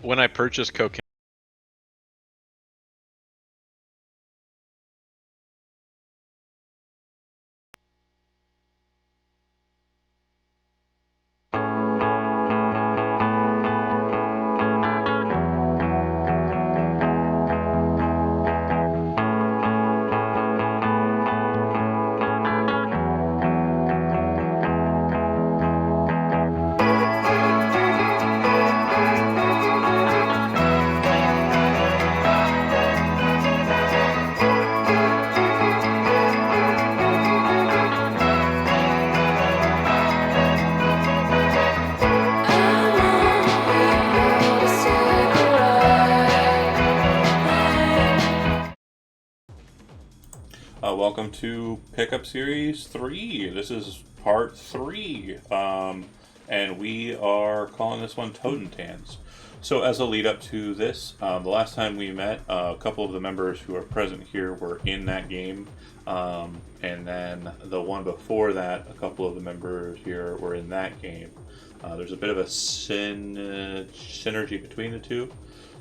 when I purchased cocaine. Welcome to Pickup Series 3. This is part 3, and we are calling this one Totentanz. So as a lead up to this, the last time we met, a couple of the members who are present here were in that game, and then the one before that, a couple of the members here were in that game. There's a bit of a synergy between the two,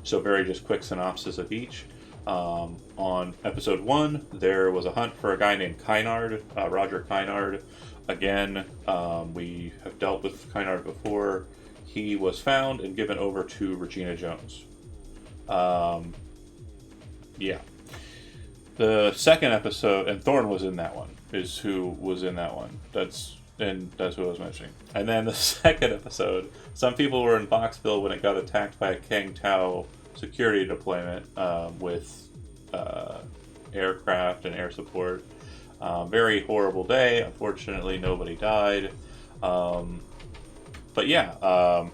so very just quick synopsis of each. On episode 1, there was a hunt for a guy named Kynard, Roger Kynard. Again, we have dealt with Kynard before. He was found and given over to Regina Jones. Yeah. The second episode, and Thorn was in that one, is who was in that one. That's who I was mentioning. And then the second episode, some people were in Boxville when it got attacked by a Kang Tao security deployment with aircraft and air support. Very horrible day. Unfortunately, nobody died. But yeah,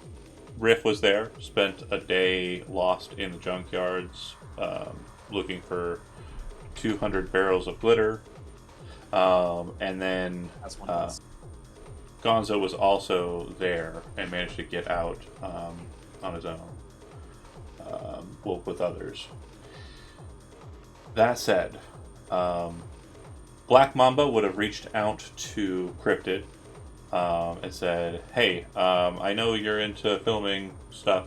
Riff was there. Spent a day lost in the junkyards looking for 200 barrels of glitter. And then Gonzo was also there and managed to get out on his own. Well, with others. That said, Black Mamba would have reached out to Cryptid and said, hey, I know you're into filming stuff.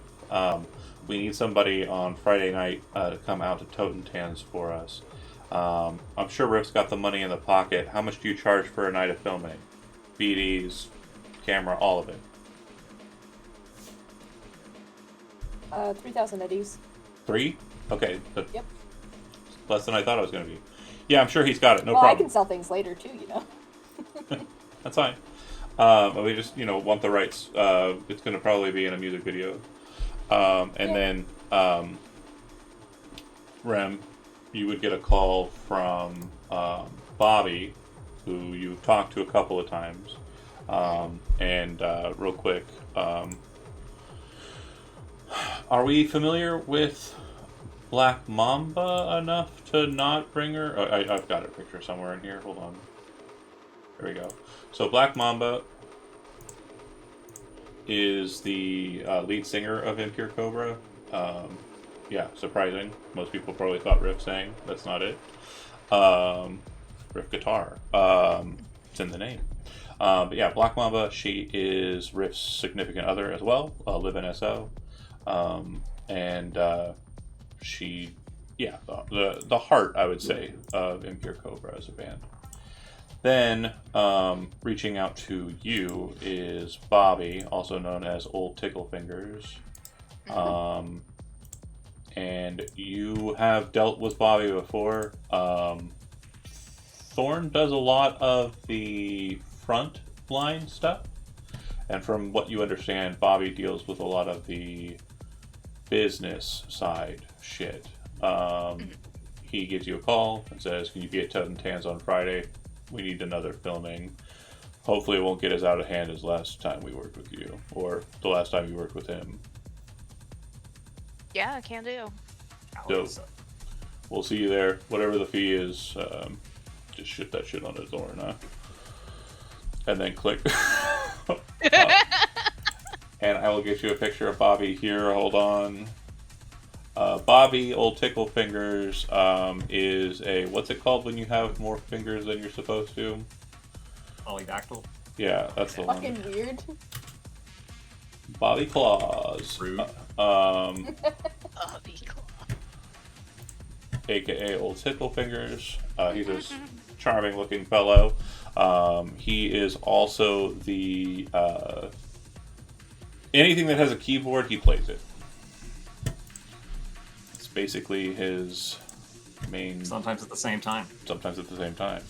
We need somebody on Friday night to come out to Totentanz for us. I'm sure Riff's got the money in the pocket. How much do you charge for a night of filming? BDs, camera, all of it. 3,000 eddies. 3? Okay. Yep. Less than I thought it was going to be. Yeah, I'm sure he's got it. No well, problem. I can sell things later too, you know. That's fine. But we just, want the rights. It's going to probably be in a music video. Then, Rem, you would get a call from Bobby, who you've talked to a couple of times. Real quick, are we familiar with Black Mamba enough to not bring her? Oh, I've got a picture somewhere in here. Hold on. There we go. So Black Mamba is the lead singer of Impure Cobra. Yeah, surprising. Most people probably thought Riff sang. That's not it. Riff guitar. It's in the name. But yeah, Black Mamba, she is Riff's significant other as well. Live in SO. She, the heart, I would say, of Impure Cobra as a band. Then, reaching out to you is Bobby, also known as Old Tickle Fingers. And you have dealt with Bobby before. Thorn does a lot of the front line stuff. And from what you understand, Bobby deals with a lot of the business side shit. He gives you a call and says, can you be at Totentanz on Friday? We need another filming. Hopefully it won't get as out of hand as last time we worked with you, or the last time you worked with him. Yeah, can do. Dope. We'll see you there. Whatever the fee is, just shit that shit on the door, huh? And then click. And I will get you a picture of Bobby here. Hold on. Bobby, Old Tickle Fingers, is a... What's it called when you have more fingers than you're supposed to? Polydactyl? Yeah, that's the one. Fucking weird. Bobby Claws. Rude. Bobby Claw. aka Old Sicklefingers. He's a charming looking fellow. He is also the anything that has a keyboard, he plays it. It's basically his main. Sometimes at the same time. Sometimes at the same time.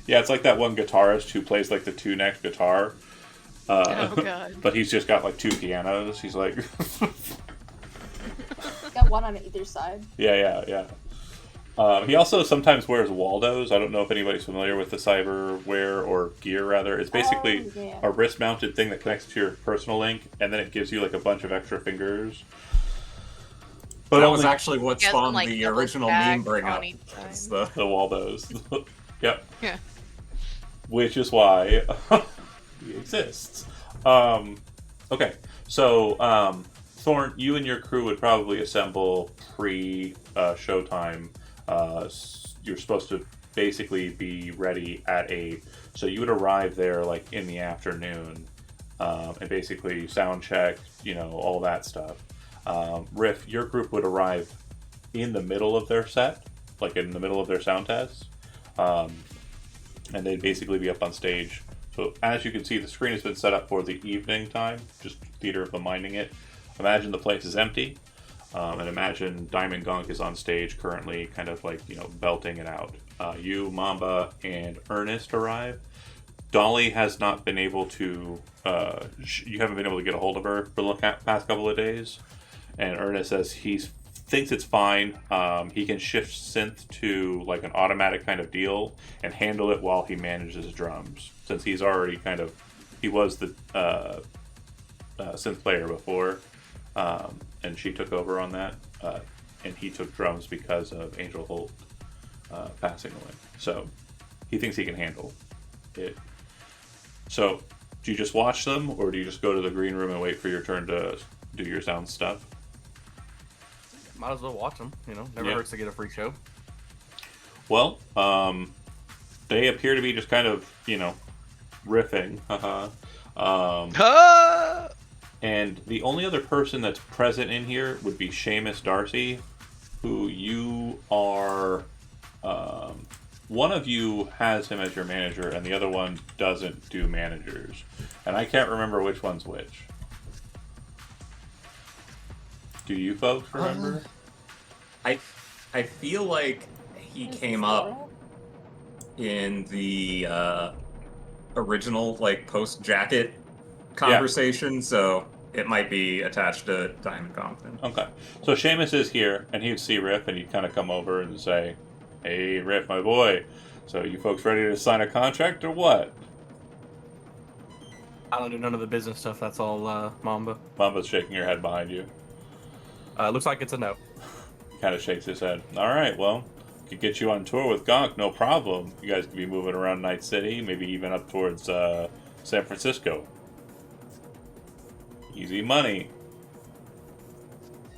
Yeah, it's like that one guitarist who plays like the two-neck guitar. Oh god. But he's just got like two pianos. He's like. Got one on either side. Yeah. He also sometimes wears Waldos. I don't know if anybody's familiar with the cyberware or gear, rather. It's basically a wrist-mounted thing that connects to your personal link, and then it gives you like a bunch of extra fingers. But that was actually what spawned like, the original meme bring up. It's the Waldos. Yep. Yeah. Which is why he exists. Okay, so Thorn, you and your crew would probably assemble pre-showtime. You're supposed to basically be ready at 8, so you would arrive there like in the afternoon, and basically sound check, all that stuff. Riff, your group would arrive in the middle of their set, like in the middle of their sound test, and they'd basically be up on stage. So as you can see, the screen has been set up for the evening time, just Theater of the Minding it. Imagine the place is empty, and imagine Diamond Gunk is on stage currently, kind of like, belting it out. You, Mamba, and Ernest arrive. Dolly has not been able to, you haven't been able to get a hold of her for the past couple of days. And Ernest says he thinks it's fine. He can shift synth to like an automatic kind of deal and handle it while he manages drums. Since he's already he was the synth player before, and she took over on that. And he took drums because of Angel Holt passing away. So he thinks he can handle it. So do you just watch them, or do you just go to the green room and wait for your turn to do your sound stuff? Might as well watch them, Never hurts to get a free show. Well, they appear to be just kind of, riffing. And the only other person that's present in here would be Seamus Darcy, who you are... one of you has him as your manager, and the other one doesn't do managers. And I can't remember which one's which. Do you folks remember? I feel like he came up in the original post jacket conversation, so it might be attached to Diamond Compton. Okay, so Seamus is here, and he'd see Riff, and he'd kind of come over and say, "Hey, Riff, my boy. So you folks ready to sign a contract or what?" I don't do none of the business stuff. That's all Mamba. Mamba's shaking her head behind you. Looks like it's a no. Kind of shakes his head. All right, well, could get you on tour with Gonk, no problem. You guys could be moving around Night City, maybe even up towards San Francisco. Easy money.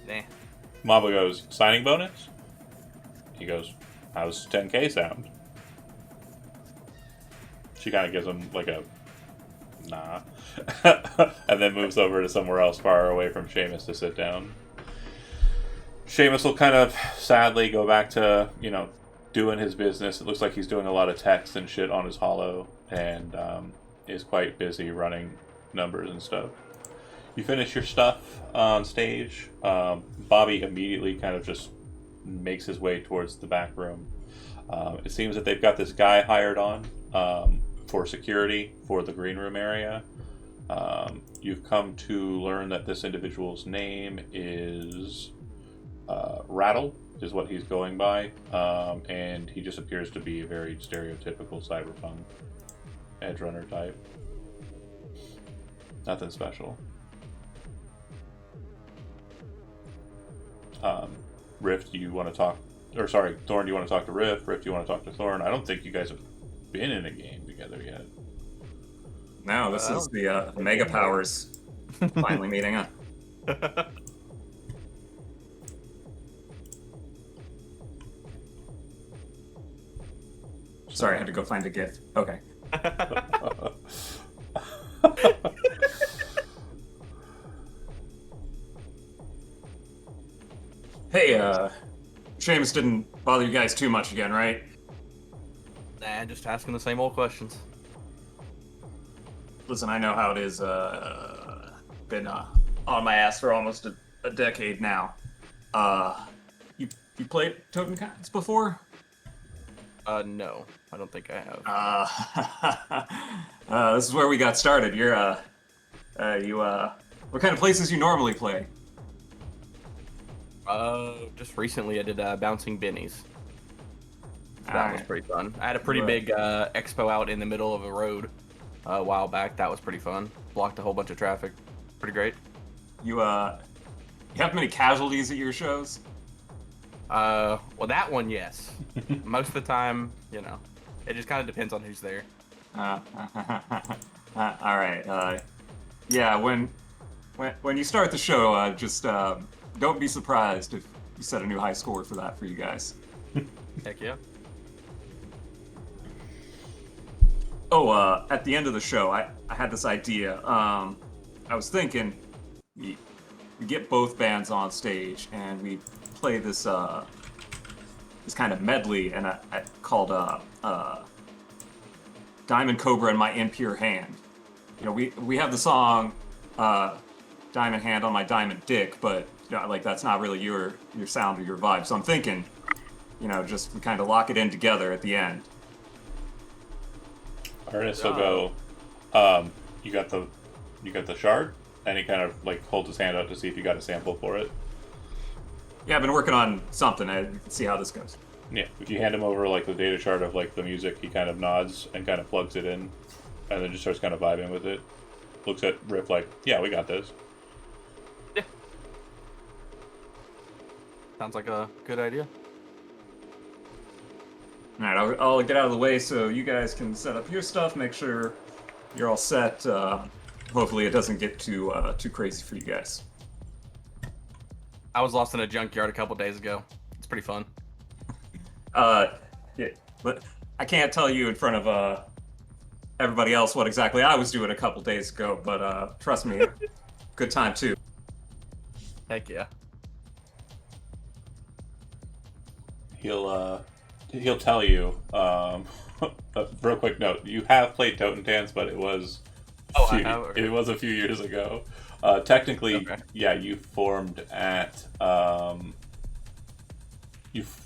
Nah. Mamba goes, signing bonus? He goes, how's 10K sound? She kind of gives him like a nah. And then moves over to somewhere else far away from Seamus to sit down. Seamus will kind of sadly go back to, doing his business. It looks like he's doing a lot of text and shit on his holo, and is quite busy running numbers and stuff. You finish your stuff on stage. Bobby immediately kind of just makes his way towards the back room. It seems that they've got this guy hired on for security for the green room area. You've come to learn that this individual's name is Rattle, is what he's going by, and he just appears to be a very stereotypical cyberpunk edge runner type. Nothing special. Rift, do you want to talk? Or sorry, Thorn, do you want to talk to Rift? Rift, do you want to talk to Thorn? I don't think you guys have been in a game together yet. No, this is the Mega Powers finally meeting up. Sorry, I had to go find a GIF. Okay. Hey, Seamus didn't bother you guys too much again, right? Nah, just asking the same old questions. Listen, I know how it is. Been on my ass for almost a decade now. You played Totentanz before? No, I don't think I have. This is where we got started. What kind of places you normally play? Just recently I did Bouncing Bennies. That was Alright. pretty fun. I had a pretty Right. big expo out in the middle of a road a while back. That was pretty fun. Blocked a whole bunch of traffic. Pretty great. You have many casualties at your shows? Well, that one, yes. Most of the time, you know, it just kind of depends on who's there. All right. Yeah, when you start the show, just don't be surprised if you set a new high score for that for you guys. Heck yeah. Oh, at the end of the show, I had this idea. I was thinking we get both bands on stage and we play this this kind of medley and called Diamond Cobra in My Impure Hand. You know, we have the song Diamond Hand on My Diamond Dick, but you know, like that's not really your sound or your vibe. So I'm thinking, you know, just we kind of lock it in together at the end. Ernest will go, you got the shard? And he kind of like holds his hand out to see if you got a sample for it. Yeah, I've been working on something. I can see how this goes. Yeah, if you hand him over like the data chart of like the music, he kind of nods and kind of plugs it in, and then just starts kind of vibing with it. Looks at Rip like, yeah, we got this. Yeah. Sounds like a good idea. All right, I'll get out of the way so you guys can set up your stuff. Make sure you're all set. Hopefully, it doesn't get too crazy for you guys. I was lost in a junkyard a couple days ago. It's pretty fun. Yeah, but I can't tell you in front of everybody else what exactly I was doing a couple days ago. But trust me, good time too. Heck yeah. He'll tell you. A real quick note: you have played Totentanz, but it was I have. Okay. it was a few years ago. Technically, Okay. yeah, you formed at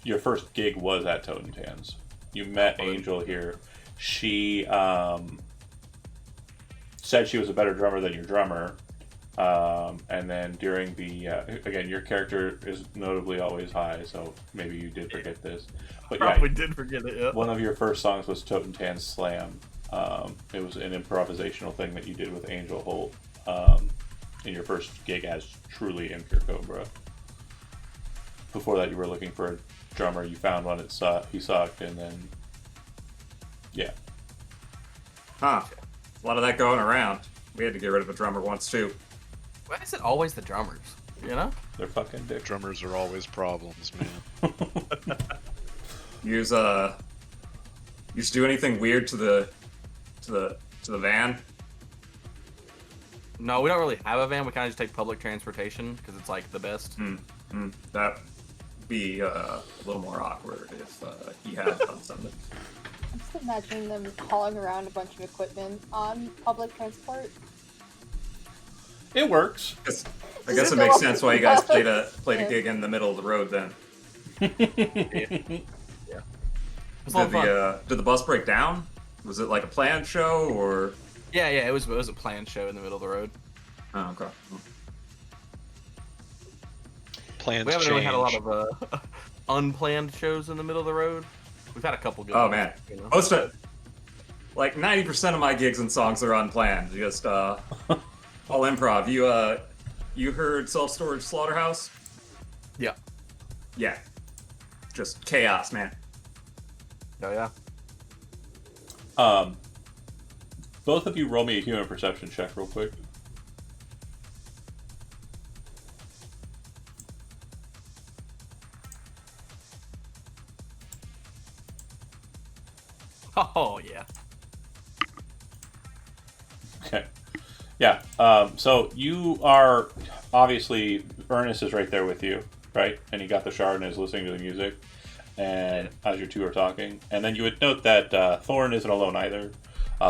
your first gig was at Totentanz. You met Angel here. She said she was a better drummer than your drummer. And then during the again, your character is notably always high, so maybe you did forget this. But yeah, Probably did forget it. Yeah. one of your first songs was Totentanz Slam. It was an improvisational thing that you did with Angel Holt in your first gig as truly Impure Cobra. Before that, you were looking for a drummer. You found one. He sucked, and then yeah. Huh? A lot of that going around. We had to get rid of a drummer once too. Why is it always the drummers? You know? They're fucking dicks. Drummers are always problems, man. You just do anything weird to the van? No, we don't really have a van. We kind of just take public transportation because it's like the best. That'd be a little more awkward if he had done something. I'm just imagining them hauling around a bunch of equipment on public transport. It works. I guess it makes sense why you guys played a gig in the middle of the road then. Yeah. It was a lot of fun. Did the bus break down? Was it like a planned show or? Yeah, it was a planned show in the middle of the road. Oh, okay. Plans We haven't change. really had a lot of unplanned shows in the middle of the road. We've had a couple good Oh ones, man, you know? most of, like 90% of my gigs and songs are unplanned. Just all improv. You heard Self Storage Slaughterhouse? Yeah. Yeah, just chaos, man. Oh yeah. Both of you roll me a human perception check real quick. Oh yeah. Okay. Yeah. So you are obviously Ernest is right there with you. right? And he got the shard and is listening to the music. And as you two are talking, and then you would note that Thorn isn't alone either.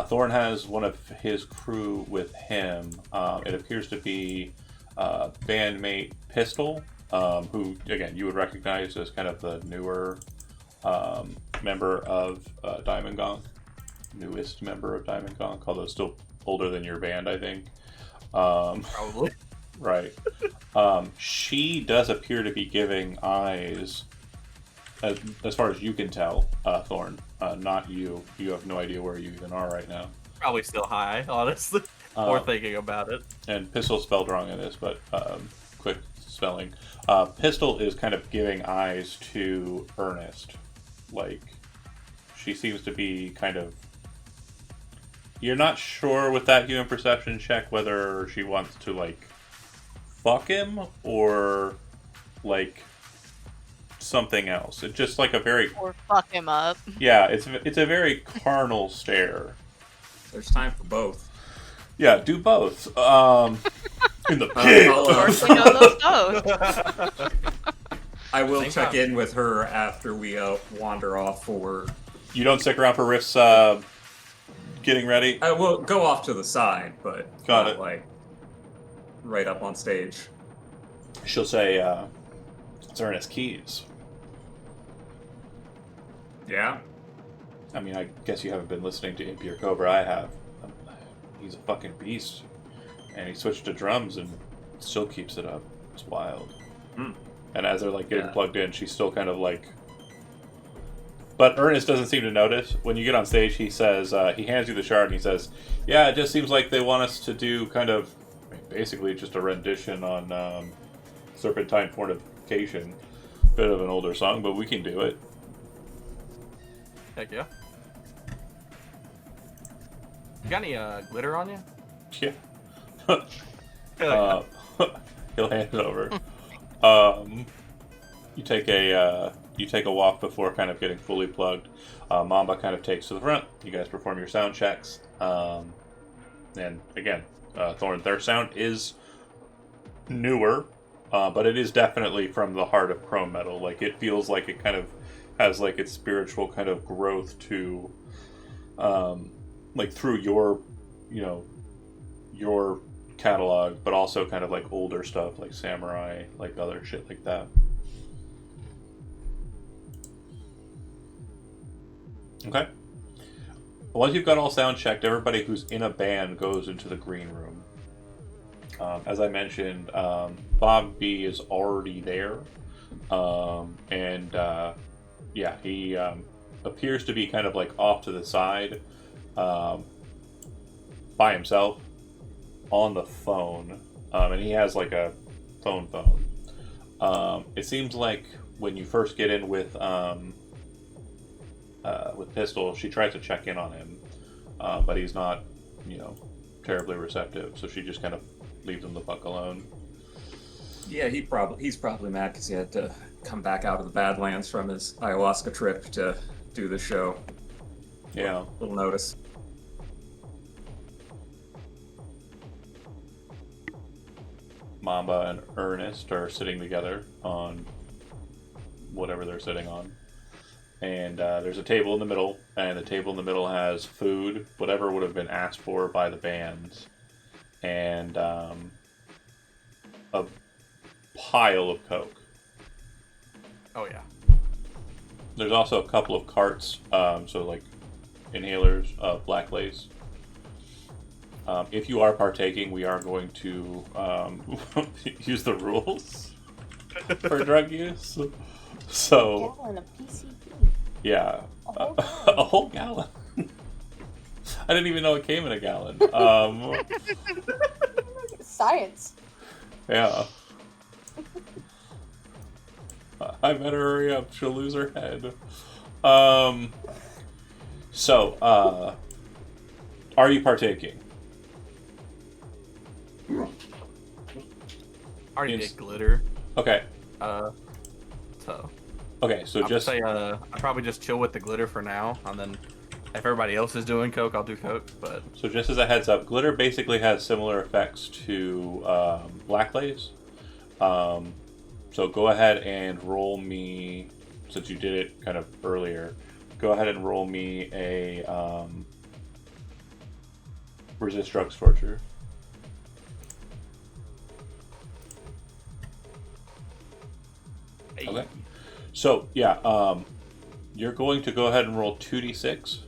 Thorn has one of his crew with him. It appears to be bandmate Pistol, who again you would recognize as kind of the newer member of Diamond Gong, newest member of Diamond Gong, although still older than your band, I think. Probably. Right. She does appear to be giving eyes, as far as you can tell, Thorn. Not you. You have no idea where you even are right now. Probably still high, honestly. More thinking about it. And Pistol spelled wrong in this, but quick spelling. Pistol is kind of giving eyes to Ernest. Like, she seems to be kind of... You're not sure with that human perception check whether she wants to, like, fuck him or, like, something else. It's just like a very... Or fuck him up. Yeah, it's a very carnal stare. There's time for both. Yeah, do both. In the I'll, pit. Of course, we know those both. I will Same check time. in with her after we wander off for... You don't stick around for Riff's getting ready? I will go off to the side, but Got not, it. like, right up on stage. She'll say, it's Ernest Keys. Yeah? I mean, I guess you haven't been listening to Impure Cobra. I have. He's a fucking beast. And he switched to drums and still keeps it up. It's wild. Hmm. And as they're, like, getting Yeah. plugged in, she's still kind of, like... But Ernest doesn't seem to notice. When you get on stage, he says, he hands you the shard and he says, yeah, it just seems like they want us to do kind of, basically just a rendition on Serpentine Fornication. Bit of an older song, but we can do it. Heck yeah. You got any glitter on you? Yeah. Hell He'll hand it over. You take a walk before kind of getting fully plugged. Mamba kind of takes to the front. You guys perform your sound checks. And again, Thorn, their sound is newer, but it is definitely from the heart of chrome metal. Like, it feels like it kind of has like its spiritual kind of growth to, like, through your, your catalog, but also kind of like older stuff like Samurai, like other shit like that. Okay. Once you've got all sound checked, everybody who's in a band goes into the green room. As I mentioned, Bob B is already there. Yeah, he appears to be kind of like off to the side by himself on the phone. And he has like a phone. It seems like when you first get in with Pistol, she tries to check in on him, but he's not, terribly receptive. So she just kind of leaves him the fuck alone. Yeah, he's probably mad because he had to come back out of the Badlands from his ayahuasca trip to do the show. Yeah. Little notice. Mamba and Ernest are sitting together on whatever they're sitting on. And there's a table in the middle, and the table in the middle has food, whatever would have been asked for by the bands, and a pile of Coke. Oh yeah. There's also a couple of carts, so like inhalers of Black Lace. If you are partaking, we are going to use the rules for drug use. So, Gallon of PCP. yeah, A whole a whole gallon. I didn't even know it came in a gallon. Science. Yeah. I better hurry up. She'll lose her head. So, are you partaking? Already Yes. did glitter. Okay. So Okay, so I'll just... say I probably just chill with the glitter for now, and then if everybody else is doing coke, I'll do coke. But So just as a heads up, glitter basically has similar effects to Black Lace. So go ahead and roll me, since you did it kind of earlier, go ahead and roll me a resist drugs torture. Hey. Okay. So, yeah, you're going to go ahead and roll 2d6.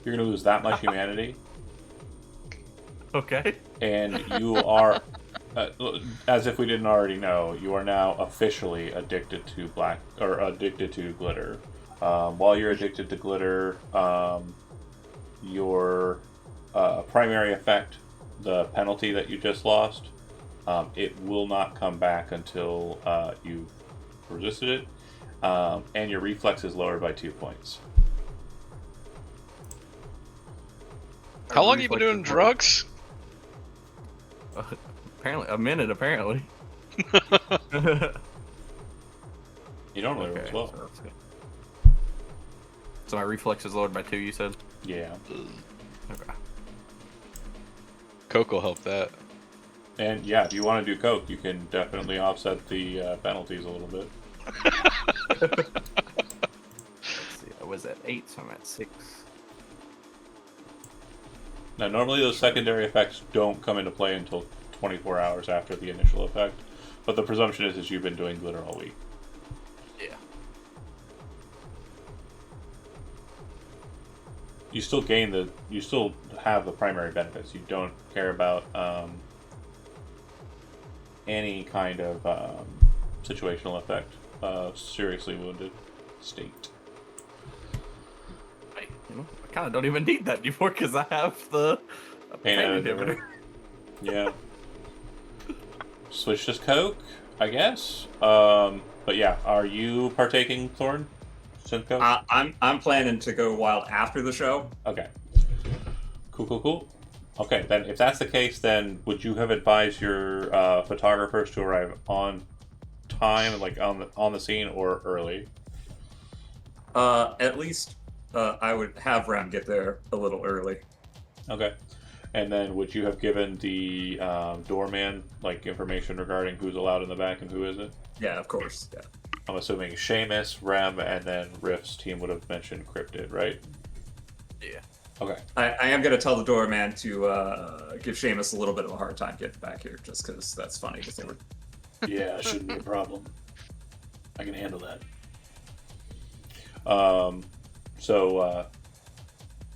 You're going to lose that much humanity. Okay. And you are, as if we didn't already know, you are now officially addicted to addicted to glitter. While you're addicted to glitter, your primary effect, the penalty that you just lost, it will not come back until you've resisted it, and your reflex is lowered by 2 points. How long you been doing drugs? Apparently, a minute. Apparently. You don't really Okay. roll So, well. that's good. So my reflex is lowered by 2. You said. Yeah. Okay. Coke will help that. And yeah, if you want to do coke, you can definitely offset the penalties a little bit. Let's see. I was at 8, so I'm at 6. Now, normally those secondary effects don't come into play until 24 hours after the initial effect, but the presumption is you've been doing glitter all week. Yeah. You still you still have the primary benefits. You don't care about any kind of situational effect. Seriously wounded state. Hey, I kind of don't even need that anymore because I have the Pain pain inhibitor. inhibitor. Yeah. Switch to coke, I guess. But yeah, are you partaking, Thorn? Synth coke? I'm planning to go wild after the show. Okay. Cool. Okay, then if that's the case, then would you have advised your photographers to arrive on time, like on the scene, or early? At least I would have Rem get there a little early. Okay. And then would you have given the doorman like information regarding who's allowed in the back and who isn't? Yeah, of course. Yeah. I'm assuming Seamus, Rem, and then Riff's team would have mentioned Cryptid, right? Yeah. Okay. I am going to tell the doorman to give Seamus a little bit of a hard time getting back here, just because that's funny. Because they were. Yeah, it shouldn't be a problem. I can handle that. So,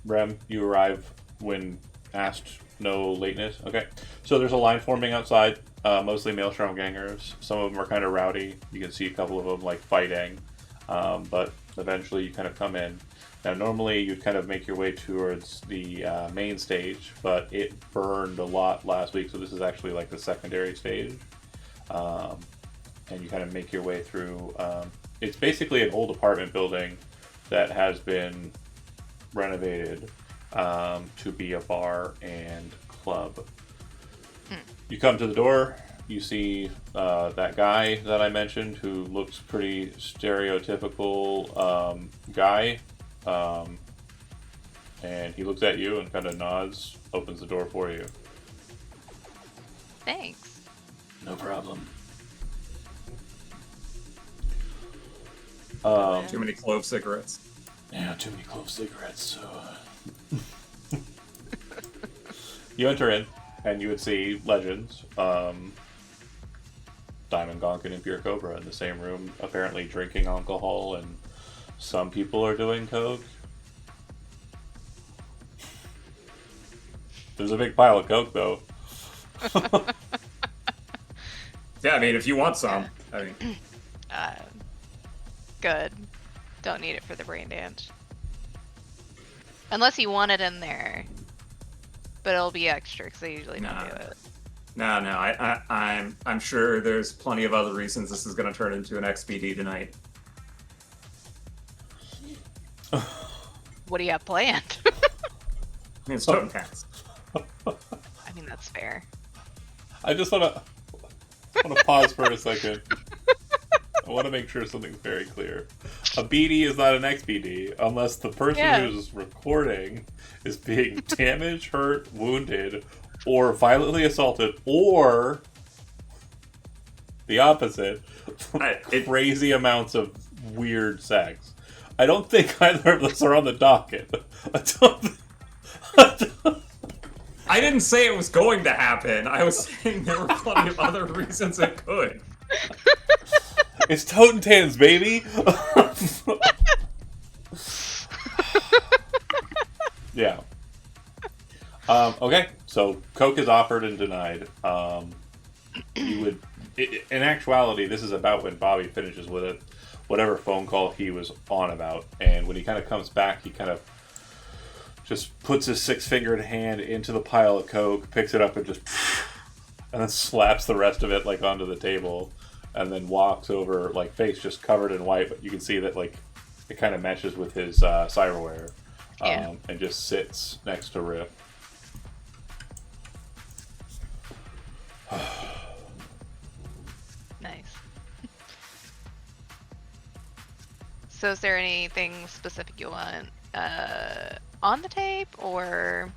Rem, you arrive when asked, no lateness. Okay. So there's a line forming outside, mostly Maelstrom gangers. Some of them are kind of rowdy. You can see a couple of them like fighting, but eventually you kind of come in. Now, normally you'd kind of make your way towards the main stage, but it burned a lot last week, so this is actually like the secondary stage. And you kind of make your way through. It's basically an old apartment building that has been renovated to be a bar and club. You come to the door, you see that guy that I mentioned who looks pretty stereotypical guy. And he looks at you and kind of nods, opens the door for you. Thanks. No problem. Too many clove cigarettes. Yeah, too many clove cigarettes, so... You enter in, and you would see Legends, Diamond Gonkin and Pure Cobra in the same room, apparently drinking alcohol, and some people are doing coke. There's a big pile of coke, though. Yeah, I mean, if you want some, I mean, Good. Don't need it for the brain damage. Unless you want it in there. But it'll be extra, because I usually don't Nah. do it. no. I'm sure there's plenty of other reasons this is going to turn into an XPD tonight. What do you have planned? I mean, it's Totentanz. I mean, that's fair. I just want to pause for a second. I want to make sure something's very clear. A BD is not an XBD unless the person Yeah. who's recording is being damaged, hurt, wounded, or violently assaulted, or the opposite, crazy amounts of weird sex. I don't think either of those are on the docket. I didn't say it was going to happen. I was saying there were plenty of other reasons it could. It's Totentanz, baby! Yeah. Okay, so Coke is offered and denied. You would, in actuality, this is about when Bobby finishes with it, whatever phone call he was on about, and when he kind of comes back, he kind of just puts his six-fingered hand into the pile of Coke, picks it up, and then slaps the rest of it like onto the table, and then walks over, like face just covered in white, but you can see that like it kind of meshes with his cyberware, and just sits next to Riff. Nice. So is there anything specific you want on the tape, or?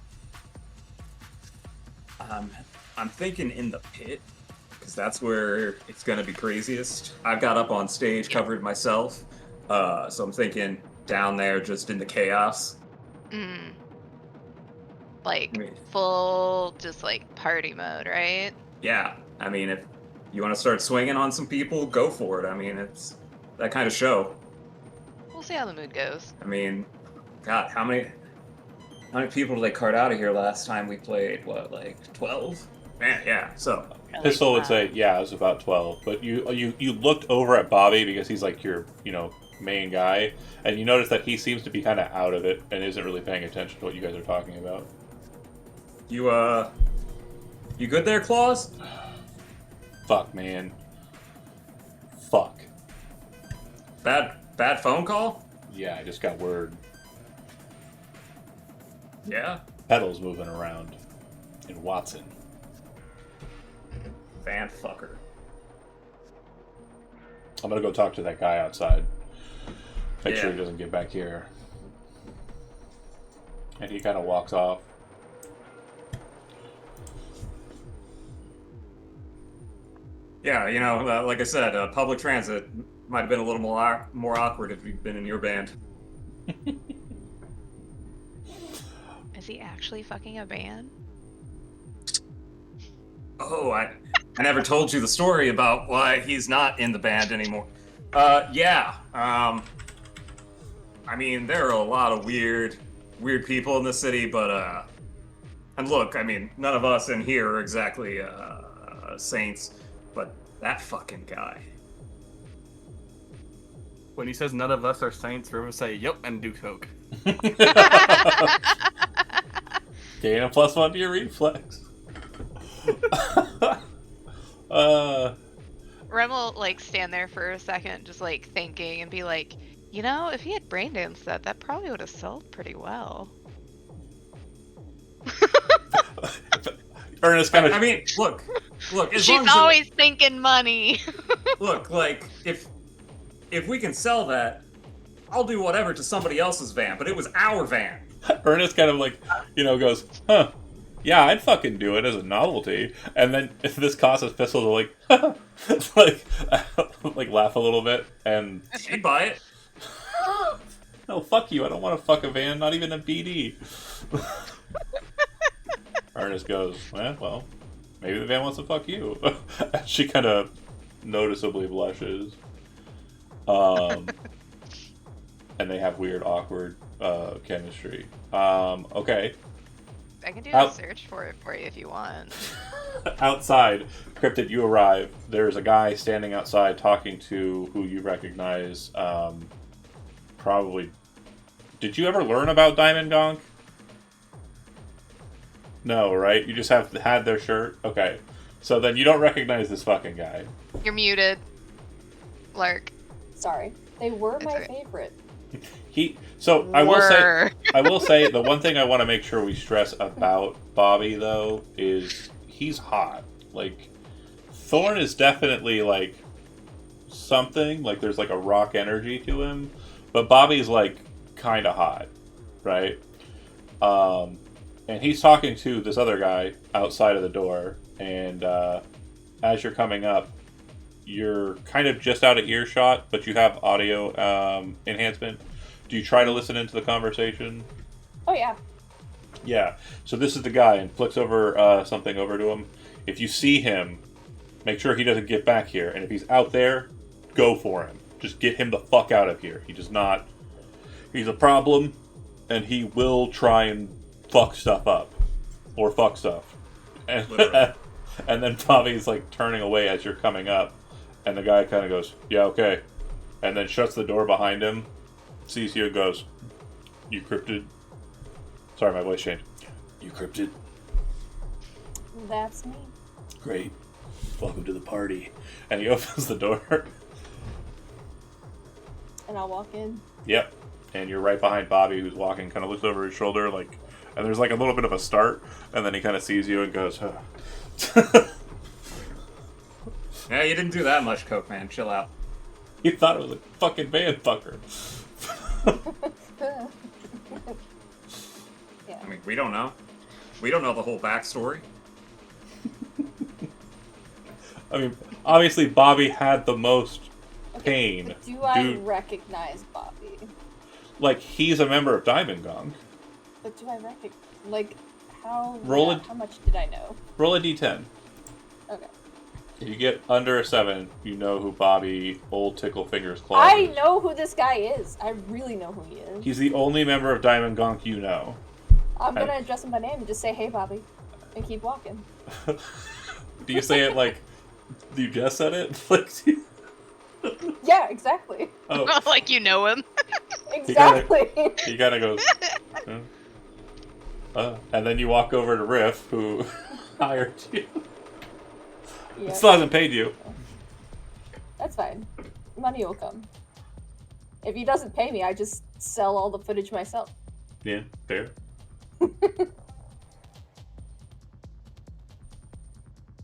I'm thinking in the pit, because that's where it's going to be craziest. I've got up on stage, covered myself, so I'm thinking down there just in the chaos. Like full, just like party mode, right? Yeah, I mean, if you want to start swinging on some people, go for it. I mean, it's that kind of show. We'll see how the mood goes. I mean, God, how many people did they cart out of here last time we played? What, like 12? Man, yeah. So Pistol would say, yeah, it was about 12. But you looked over at Bobby because he's like your, main guy, and you notice that he seems to be kind of out of it and isn't really paying attention to what you guys are talking about. You good there, Claus? Fuck, man. Fuck. Bad phone call? Yeah, I just got word. Yeah. Pedals moving around in Watson. Van fucker. I'm gonna go talk to that guy outside. Make sure Yeah. he doesn't get back here. And he kind of walks off. Yeah, like I said, public transit might have been a little more awkward if you'd been in your band. Is he actually fucking a band? Oh, I never told you the story about why he's not in the band anymore. Yeah. I mean, there are a lot of weird people in the city, but and look, I mean, none of us in here are exactly saints, but that fucking guy. When he says none of us are saints, River say, yep, and do coke. Gain a +1 to your reflex. Rem will like stand there for a second, just like thinking, and be like, if he had brain danced that probably would have sold pretty well. Ernest kind of. I mean, look. As She's long as always thinking money. look, like if we can sell that, I'll do whatever to somebody else's van, but it was our van. Ernest kind of like, goes, huh. Yeah, I'd fucking do it as a novelty. And then if this costs us Pistol to like laugh a little bit and He'd buy it. no, fuck you, I don't want to fuck a van, not even a BD. Ernest goes, well, maybe the van wants to fuck you. She kind of noticeably blushes. And they have weird, awkward chemistry. Okay. I can do a search for it for you if you want. Outside, Cryptid, you arrive. There's a guy standing outside talking to who you recognize. Probably. Did you ever learn about Diamond Gonk? No, right? You just had their shirt? Okay. So then you don't recognize this fucking guy. You're muted, Lark. Sorry. They were my okay. favorite. I will say the one thing I want to make sure we stress about Bobby though is he's hot. Like Thorn is definitely like something, like there's like a rock energy to him, but Bobby's like kind of hot, right? And he's talking to this other guy outside of the door. And as you're coming up, you're kind of just out of earshot, but you have audio enhancement. Do you try to listen into the conversation? Oh, yeah. Yeah. So this is the guy, and flicks over something over to him. If you see him, make sure he doesn't get back here. And if he's out there, go for him. Just get him the fuck out of here. He does not... He's a problem, and he will try and fuck stuff up. Or fuck stuff. And, and then Bobby's like turning away as you're coming up. And the guy kind of goes, yeah, okay. And then shuts the door behind him. Sees you and goes, you cryptid? Sorry, my voice changed. You cryptid? That's me. Great. Welcome to the party. And he opens the door. And I'll walk in. Yep. And you're right behind Bobby, who's walking, kind of looks over his shoulder, like, and there's like a little bit of a start, and then he kind of sees you and goes, Yeah, you didn't do that much, Coke Man. Chill out. He thought it was a fucking man fucker. Yeah. I mean, we don't know. We don't know the whole backstory. I mean, obviously Bobby had the most pain. But do I recognize Bobby? Like, he's a member of Diamond Gong. But do I recognize... Like, how... Roll yeah, it. how much did I know? Roll a d10. Okay. If you get under a 7, you know who Bobby Old Tickle Fingers Claw I is. know who this guy is. I really know who he is. He's the only member of Diamond Gong you know. I'm gonna address him by name and just say, hey, Bobby. And keep walking. Do you say it like... You just said it? Like... Yeah, exactly. Oh, Like you know him. Exactly. he kind of goes... and then you walk over to Riff, who hired you. Yeah, Still hasn't paid you. that's fine. Money will come. If he doesn't pay me, I just sell all the footage myself. Yeah, fair.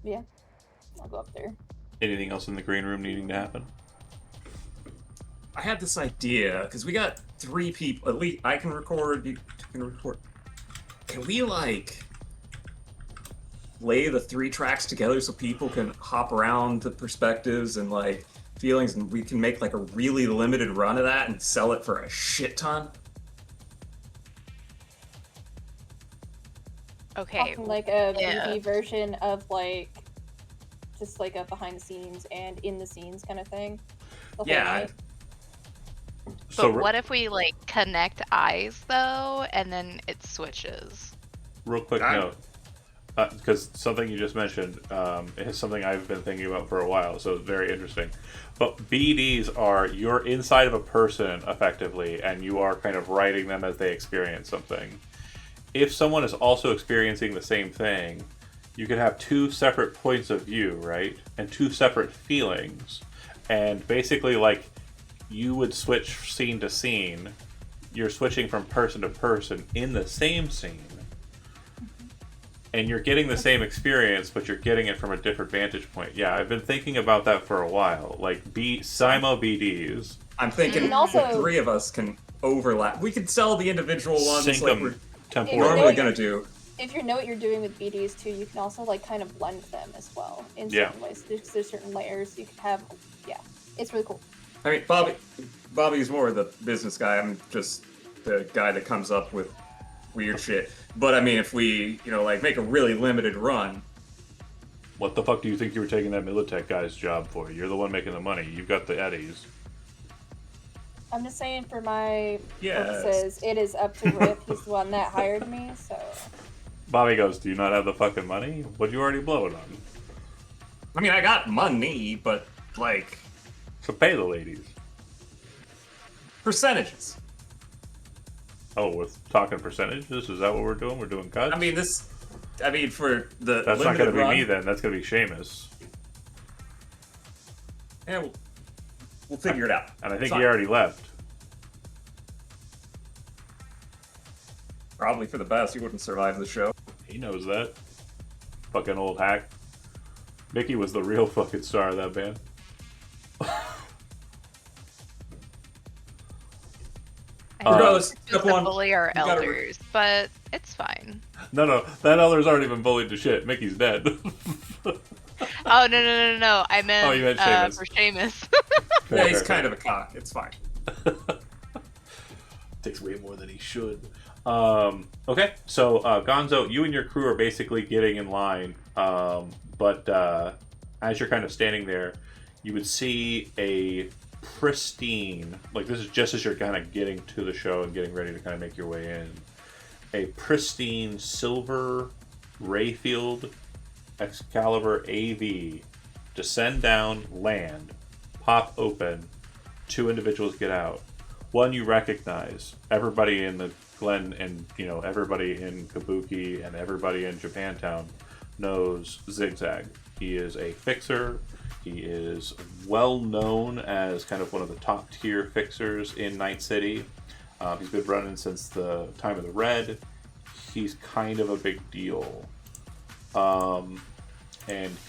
Yeah, I'll go up there. Anything else in the green room needing to happen? I had this idea, because we got 3 people. At least I can record, you can record. Can we, like, lay the 3 tracks together so people can hop around the perspectives and, like, feelings, and we can make, like, a really limited run of that and sell it for a shit ton? Okay. Talking like a yeah. movie version of, like, just like a behind the scenes and in the scenes kind of thing. The whole Yeah. night. But what if we like connect eyes though, and then it switches? Real quick note, because something you just mentioned is something I've been thinking about for a while, so it's very interesting. But BDs are, you're inside of a person effectively, and you are kind of writing them as they experience something. If someone is also experiencing the same thing, you could have 2 separate points of view, right? And 2 separate feelings. And basically, like, you would switch scene to scene. You're switching from person to person in the same scene. And you're getting the same experience, but you're getting it from a different vantage point. Yeah, I've been thinking about that for a while. Like, Simo BDs. I'm thinking And also- the 3 of us can overlap. We could sell the individual ones Sync like them we're temporally. normally going to do. If you know what you're doing with BDs too, you can also like kind of blend them as well in certain ways. There's certain layers you can have. Yeah, it's really cool. I mean, Bobby's more the business guy. I'm just the guy that comes up with weird shit. But I mean, if we, like make a really limited run. What the fuck do you think you were taking that Militech guy's job for? You're the one making the money. You've got the eddies. I'm just saying for my Yes. purposes, it is up to Riff. He's the one that hired me, so. Bobby goes, do you not have the fucking money? What'd you already blow it on? I mean, I got money, but like So pay the ladies. percentages. Oh, we're talking percentages? Is that what we're doing? We're doing cuts? I mean, for the That's not limited going to be run, me then. That's going to be Seamus. Yeah, we'll figure it out. And I think It's he fine. already left. Probably for the best. He wouldn't survive the show. He knows that. Fucking old hack. Mickey was the real fucking star of that band. I Regardless, think step we one, bully our you gotta elders, but it's fine. No, that elder's already been bullied to shit. Mickey's dead. Oh no! I meant, Oh, you meant Seamus. for Seamus. Yeah, he's kind of a cock. It's fine. Takes way more than he should. Okay, so Gonzo, you and your crew are basically getting in line, but as you're kind of standing there, you would see a pristine, like this is just as you're kind of getting to the show and getting ready to kind of make your way in, a pristine silver Rayfield Excalibur AV descend down, land, pop open, 2 individuals get out. One you recognize, everybody in the Glen and everybody in Kabuki and everybody in Japantown knows Zigzag. He is a fixer. He is well known as kind of one of the top tier fixers in Night City. He's been running since the time of the Red. He's kind of a big deal. And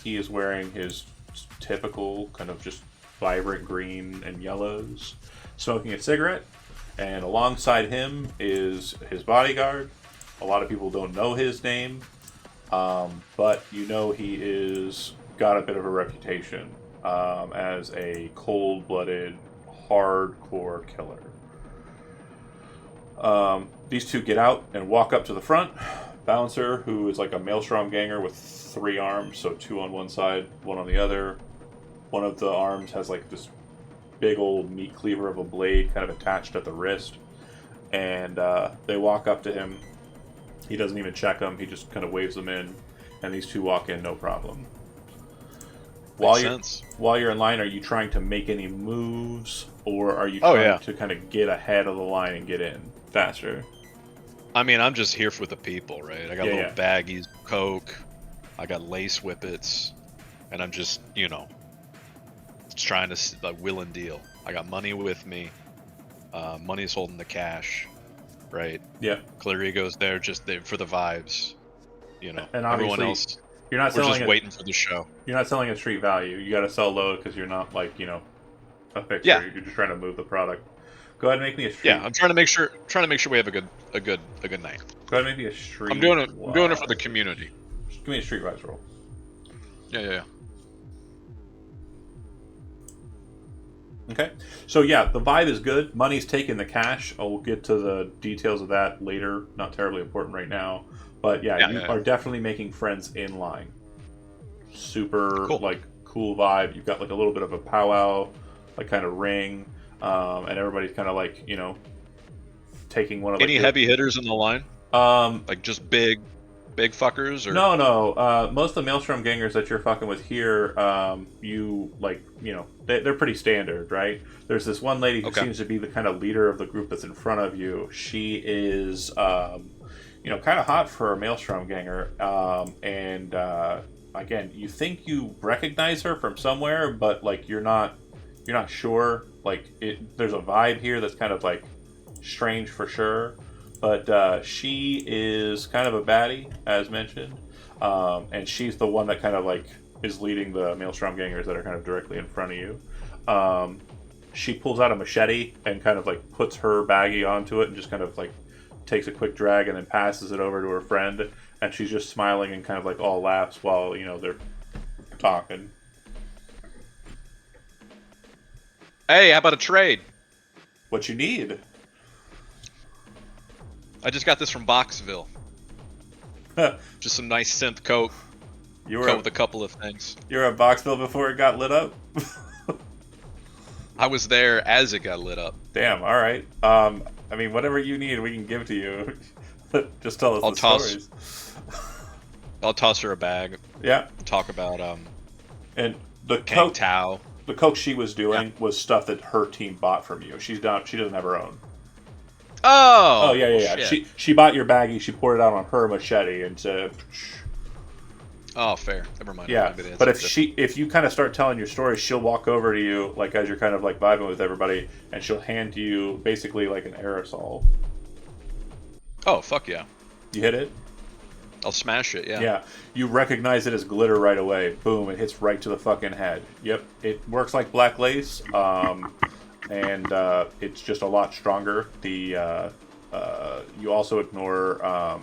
he is wearing his typical kind of just vibrant green and yellows, smoking a cigarette. And alongside him is his bodyguard. A lot of people don't know his name, but you know he is got a bit of a reputation as a cold-blooded, hardcore killer. These 2 get out and walk up to the front. Bouncer, who is like a Maelstrom ganger with 3 arms, so 2 on one side, 1 on the other. One of the arms has like this big old meat cleaver of a blade kind of attached at the wrist. And they walk up to him. He doesn't even check them. He just kind of waves them in. And these 2 walk in, no problem. While you're in line, are you trying to make any moves? Or are you trying to kind of get ahead of the line and get in faster? I mean, I'm just here for the people, right? I got little baggies of Coke. I got lace whippets. And I'm just, just trying to will and deal. I got money with me. Money's holding the cash, right? Yeah. Clear Ego's there just there for the vibes. And everyone else, you're not we're just waiting for the show. You're not selling at street value. You got to sell low because you're not like a fixer. Yeah. You're just trying to move the product. Go ahead and make me a street. Yeah, I'm trying to make sure we have a good night. Go ahead and make me a street. I'm doing it for the community. Just give me a streetwise roll. Yeah. Okay, so yeah, the vibe is good. Money's taking the cash. I'll get to the details of that later. Not terribly important right now. But yeah, you are definitely making friends in line. Super cool. Cool vibe. You've got like a little bit of a powwow, like kind of ring, and everybody's kind of like taking one of any heavy hitters in the line. Like just big fuckers or no. Most of the Maelstrom gangers that you're fucking with here, they're pretty standard, right? There's this one lady who seems to be the kind of leader of the group that's in front of you. She is, kind of hot for a Maelstrom ganger. Again, you think you recognize her from somewhere, but you're not sure. There's a vibe here that's kind of strange for sure. But she is kind of a baddie, as mentioned, and she's the one that kind of is leading the Maelstrom gangers that are kind of directly in front of you. She pulls out a machete and kind of puts her baggie onto it and just kind of takes a quick drag and then passes it over to her friend, and she's just smiling and kind of all laughs while they're talking. Hey, how about a trade? What you need? I just got this from Boxville. Just some nice synth coke. With a couple of things. You were at Boxville before it got lit up? I was there as it got lit up. Damn, alright. Whatever you need, we can give to you. Just tell us stories. I'll toss her a bag. Yeah. Talk about, and the Kang Tao. The coke she was doing was stuff that her team bought from you. She doesn't have her own. Oh yeah. She bought your baggie. She poured it out on her machete and said. Oh, fair. Never mind. Yeah, but if you kind of start telling your story, she'll walk over to you as you're kind of vibing with everybody, and she'll hand you basically an aerosol. Oh fuck yeah! You hit it. I'll smash it, yeah. Yeah, you recognize it as glitter right away. Boom, it hits right to the fucking head. Yep, it works like black lace, and it's just a lot stronger. The you also ignore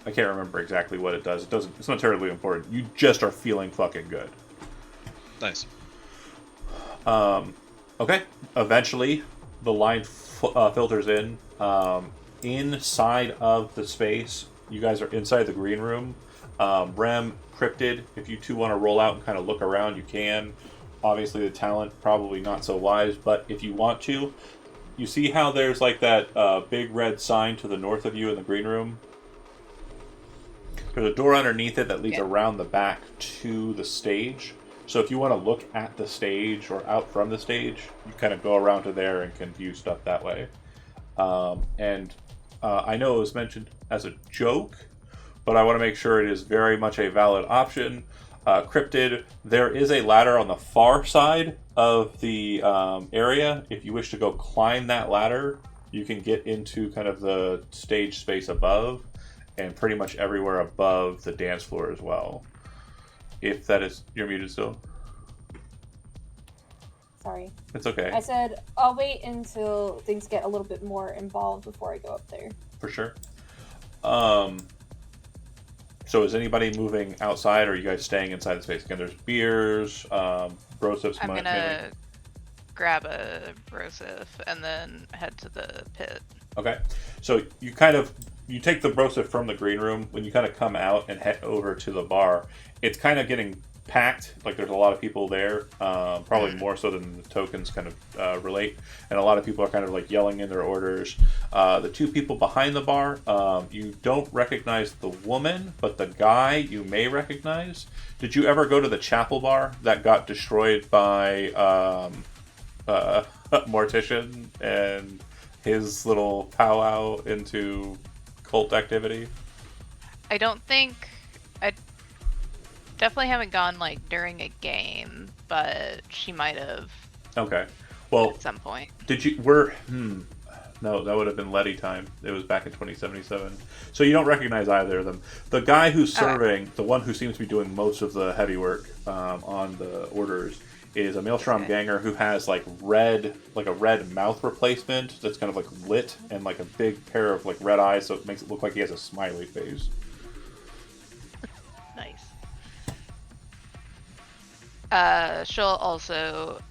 I can't remember exactly what it does. It's not terribly important. You just are feeling fucking good. Nice. Okay. Eventually, the line filters in. Inside of the space, you guys are inside the green room. Rem, Cryptid, if you two want to roll out and kind of look around, you can. Obviously, the talent, probably not so wise, but if you want to, you see how there's like that big red sign to the north of you in the green room? There's a door underneath it that leads around the back to the stage. So if you want to look at the stage or out from the stage, you kind of go around to there and can view stuff that way. I know it was mentioned as a joke, but I want to make sure it is very much a valid option. Cryptid, there is a ladder on the far side of the area. If you wish to go climb that ladder, you can get into kind of the stage space above and pretty much everywhere above the dance floor as well. If that is... You're muted still? Sorry. It's okay. I said I'll wait until things get a little bit more involved before I go up there. For sure. So is anybody moving outside, or are you guys staying inside the space? Again, there's beers, brosifs. I'm gonna grab a brosif and then head to the pit. Okay. So you take the brosif from the green room. When you kind of come out and head over to the bar, it's kind of getting packed. Like there's a lot of people there, probably more so than the tokens kind of relate. And a lot of people are kind of like yelling in their orders. The two people behind the bar, you don't recognize the woman, but the guy you may recognize. Did you ever go to the chapel bar that got destroyed by Mortician and his little powwow into cult activity? I don't think... I definitely haven't gone, like, during a game, but she might have. Okay. Well, at some point. Did you... No, that would have been Letty time. It was back in 2077. So you don't recognize either of them. The guy who's serving, the one who seems to be doing most of the heavy work on the orders, is a Maelstrom ganger who has like a red mouth replacement that's kind of like lit and like a big pair of like red eyes, so it makes it look like he has a smiley face. Nice. She'll also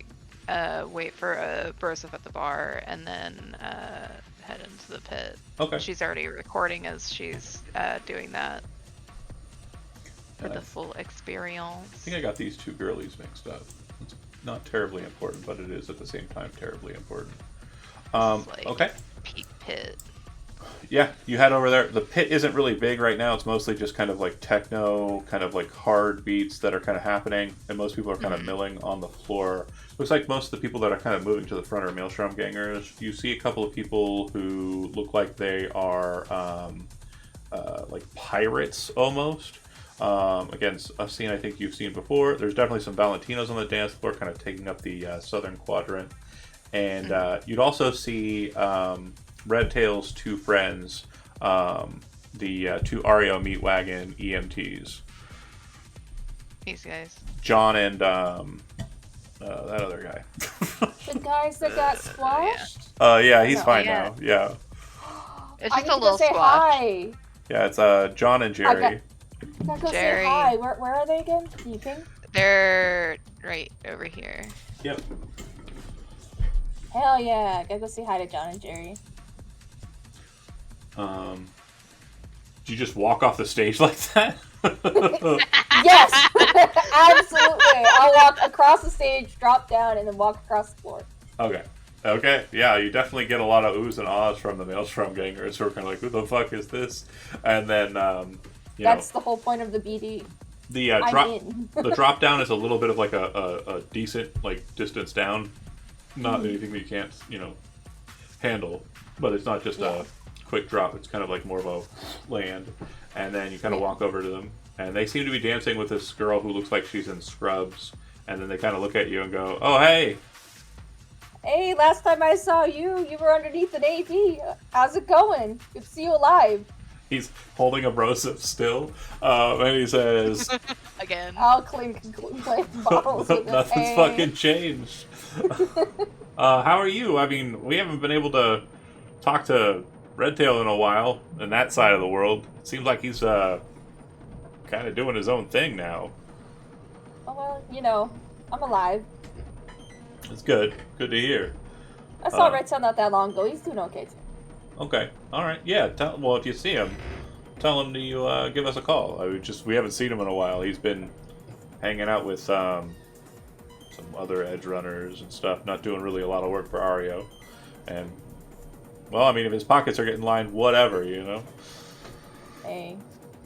wait for a brosif at the bar and then head into the pit. Okay. She's already recording as she's doing that for the full experience. I think I got these two girlies mixed up. It's not terribly important, but it is at the same time terribly important. Like okay. Peak pit. Yeah, you head over there. The pit isn't really big right now. It's mostly just kind of like techno, kind of like hard beats that are kind of happening, and most people are kind of milling on the floor. Looks like most of the people that are kind of moving to the front are Maelstrom gangers. You see a couple of people who look like they are like pirates almost. Again, a scene I think you've seen before. There's definitely some Valentinos on the dance floor, kind of taking up the southern quadrant. And you'd also see Redtail's two friends, the two Ario Meatwagon EMTs. These guys. John and that other guy. The guys that got squashed? Yeah, he's fine now. Yeah. It's I just need a little to say squash. hi. Yeah, it's John and Jerry. I gotta go Jerry. say hi. Where are they again? Do you think? They're right over here. Yep. Hell yeah. Gotta go say hi to John and Jerry. Did you just walk off the stage like that? Yes! Absolutely. I'll walk across the stage, drop down, and then walk across the floor. Okay. Yeah, you definitely get a lot of oohs and ahs from the Maelstrom gangers who are kind of like, who the fuck is this? And then, That's the whole point of the BD. The drop down is a little bit of like a decent like distance down. Not anything that you can't, handle. But it's not just a quick drop. It's kind of like more of a land. And then you kind of walk over to them. And they seem to be dancing with this girl who looks like she's in scrubs. And then they kind of look at you and go, oh, hey. Hey, last time I saw you, you were underneath an AD. How's it going? Good to see you alive. He's holding a brosif still. And he says... Again. I'll clink bottles with it. Nothing's fucking changed. How are you? I mean, we haven't been able to talk to Redtail in a while in that side of the world. It seems like he's kind of doing his own thing now. Oh, well, you know, I'm alive. It's good. Good to hear. I saw Redtail not that long ago. He's doing okay, too. Okay. All right. Yeah. Well, if you see him, tell him to give us a call. We haven't seen him in a while. He's been hanging out with some other edge runners and stuff, not doing really a lot of work for Ario. And, well, I mean, if his pockets are getting lined, whatever, you know? Hey,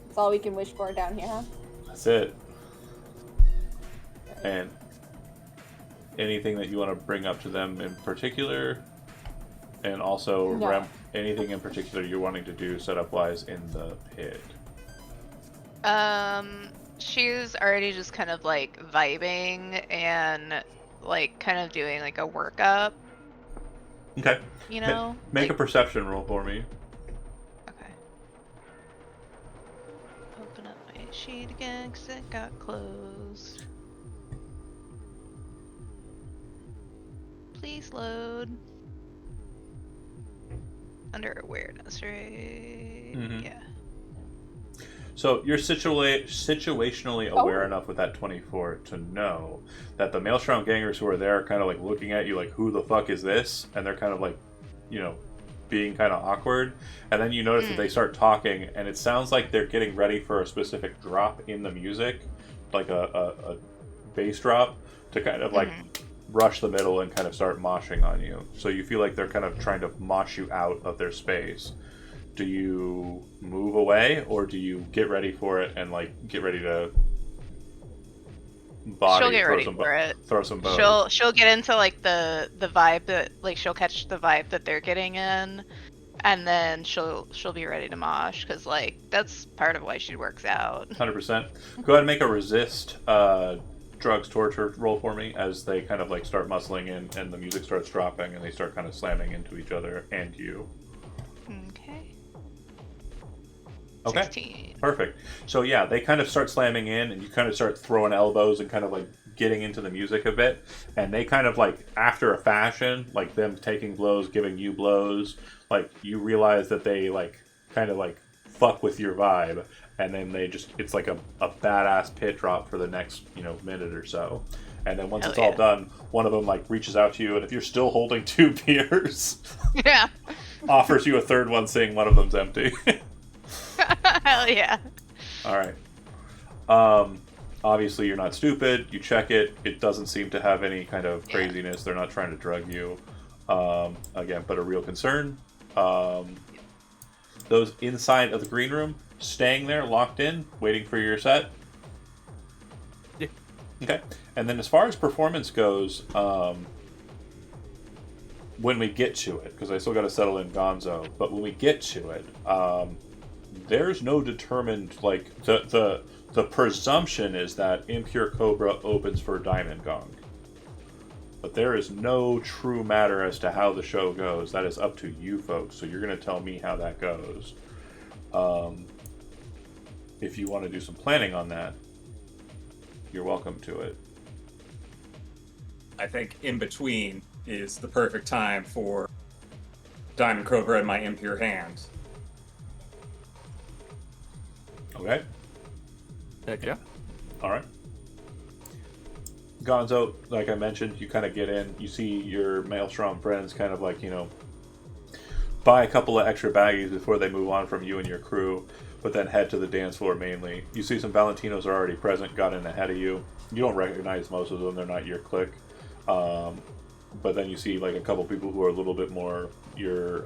that's all we can wish for down here, huh? That's it. And anything that you want to bring up to them in particular? And also, No. anything in particular you're wanting to do setup-wise in the pit? She's already just kind of like vibing and like kind of doing like a workup. Okay. You know? Make like, a perception roll for me. Okay. Open up my sheet again because it got closed. Please load. Under awareness, right? Mhm. Yeah. So you're situationally aware enough with that 24 to know that the Maelstrom gangers who are there are kind of like looking at you like, who the fuck is this? And they're kind of like, you know, being kind of awkward. And then you notice that they start talking, and it sounds like they're getting ready for a specific drop in the music, like a bass drop, to kind of like rush the middle and kind of start moshing on you. So you feel like they're kind of trying to mosh you out of their space. Do you move away, or do you get ready for it and like get ready to body? She'll get ready for it. Throw some bows. She'll get into like the vibe that like she'll catch the vibe that they're getting in, and then she'll be ready to mosh because like that's part of why she works out. 100%. Go ahead and make a resist drugs torture roll for me as they kind of like start muscling in and the music starts dropping and they start kind of slamming into each other and you. Okay. 16. Perfect. So yeah, they kind of start slamming in and you kind of start throwing elbows and kind of like getting into the music a bit. And they kind of like, after a fashion, like them taking blows, giving you blows, like you realize that they like kind of like fuck with your vibe. And then they just, it's like a badass pit drop for the next, you know, minute or so. And then once it's all done, one of them like reaches out to you. And if you're still holding 2 beers, yeah, offers you a third one saying one of them's empty. Hell yeah. All right. Obviously, you're not stupid. You check it. It doesn't seem to have any kind of craziness. They're not trying to drug you. Again, but a real concern. Those inside of the green room, staying there, locked in, waiting for your set. Yeah. Okay. And then as far as performance goes, when we get to it, because I still got to settle in Gonzo, but when we get to it, there's no determined, like, the presumption is that Impure Cobra opens for Diamond Gong. But there is no true matter as to how the show goes. That is up to you folks, so you're going to tell me how that goes. If you want to do some planning on that, you're welcome to it. I think in between is the perfect time for Diamond Cobra in my impure hands. Okay. Heck yeah. All right. Gonzo, like I mentioned, you kind of get in. You see your Maelstrom friends kind of like, you know, buy a couple of extra baggies before they move on from you and your crew, but then head to the dance floor mainly. You see some Valentinos are already present, got in ahead of you. You don't recognize most of them. They're not your clique. But then you see like a couple people who are a little bit more your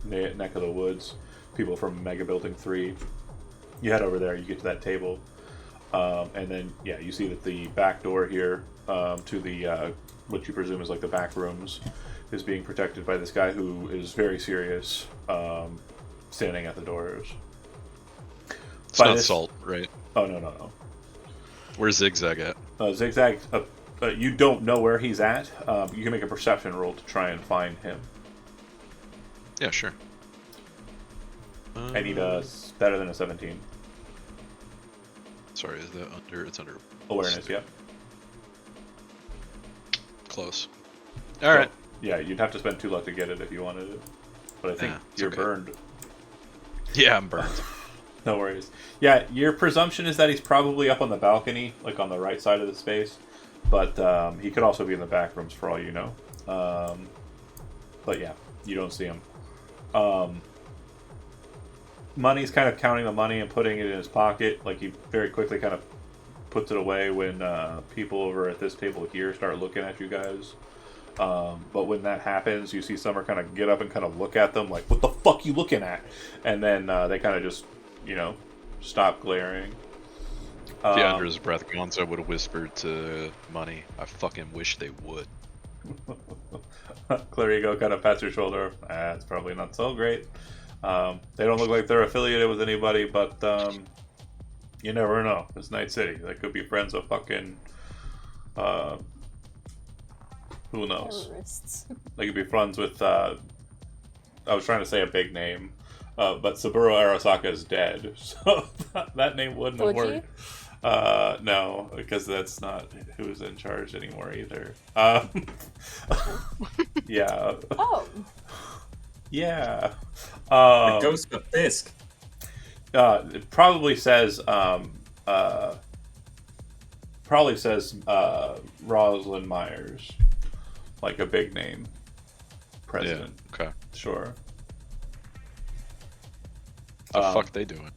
neck of the woods. People from Mega Building 3. You head over there, you get to that table. And then, yeah, you see that the back door here to the, what you presume is like the back rooms, is being protected by this guy who is very serious, standing at the doors. It's not Salt, right? Oh, no. Where's Zigzag at? Zigzag, you don't know where he's at. You can make a perception roll to try and find him. Yeah, sure. I need a better than a 17. Sorry, is that under? It's under Awareness, yeah. Close. All right. Yeah, you'd have to spend 2 luck to get it if you wanted it. but I think it's you're okay. burned. Yeah, I'm burned. No worries. Yeah, your presumption is that he's probably up on the balcony, like on the right side of the space, but he could also be in the back rooms for all you know. But yeah, you don't see him. Money's kind of counting the money and putting it in his pocket. Like, he very quickly kind of puts it away when people over at this table here start looking at you guys. But when that happens, you see Summer kind of get up and kind of look at them like, what the fuck you looking at? And then they kind of just, stop glaring. Yeah, under his breath, Gonzo would have whispered to Money, I fucking wish they would. Clarigo kind of pats your shoulder. It's probably not so great. They don't look like they're affiliated with anybody, but you never know. It's Night City. They could be friends with fucking... who knows? Terrorists. They could be friends with... I was trying to say a big name, but Saburo Arasaka is dead, so that name wouldn't have worked. No, because that's not who's in charge anymore either. Yeah. Oh. Yeah. The ghost of Fisk. It probably says Rosalind Myers, like a big name president. Yeah, okay. Sure. The fuck they doing?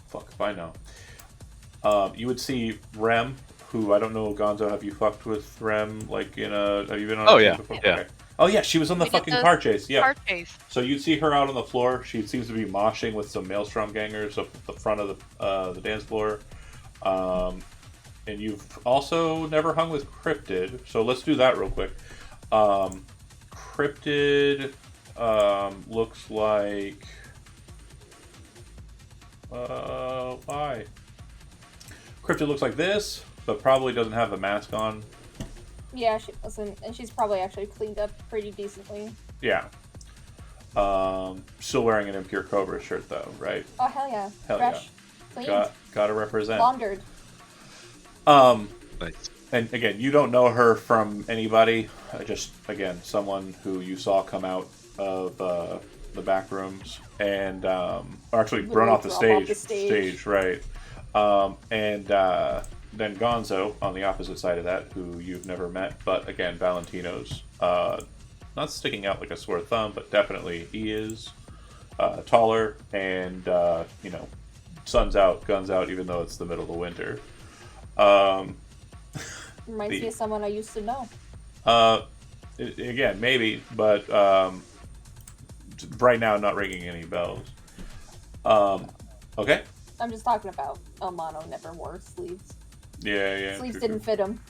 Fuck if I know. You would see Rem, who I don't know, Gonzo, have you fucked with Rem? Like have you been on? Oh a yeah, before? yeah. Okay. Oh yeah, she was on the We did fucking the car chase. Yeah. Car chase. So you'd see her out on the floor. She seems to be moshing with some Maelstrom gangers up at the front of the dance floor. And you've also never hung with Cryptid, so let's do that real quick. Cryptid looks like... why? Cryptid looks like this, but probably doesn't have the mask on. Yeah, she doesn't, and she's probably actually cleaned up pretty decently. Yeah. Still wearing an Impure Cobra shirt, though, right? Oh, hell yeah. Hell Fresh. yeah. Clean. Gotta represent. Laundered. Nice. And again, you don't know her from anybody. Just, again, someone who you saw come out of the back rooms and or actually run off the stage. Right. And then Gonzo on the opposite side of that, who you've never met, but again, Valentino's not sticking out like a sore thumb, but definitely he is taller and sun's out, guns out, even though it's the middle of the winter. Reminds me of someone I used to know. Again, maybe, but right now, not ringing any bells. Okay. I'm just talking about Elmano never wore sleeves. Yeah. Sleeves didn't fit him.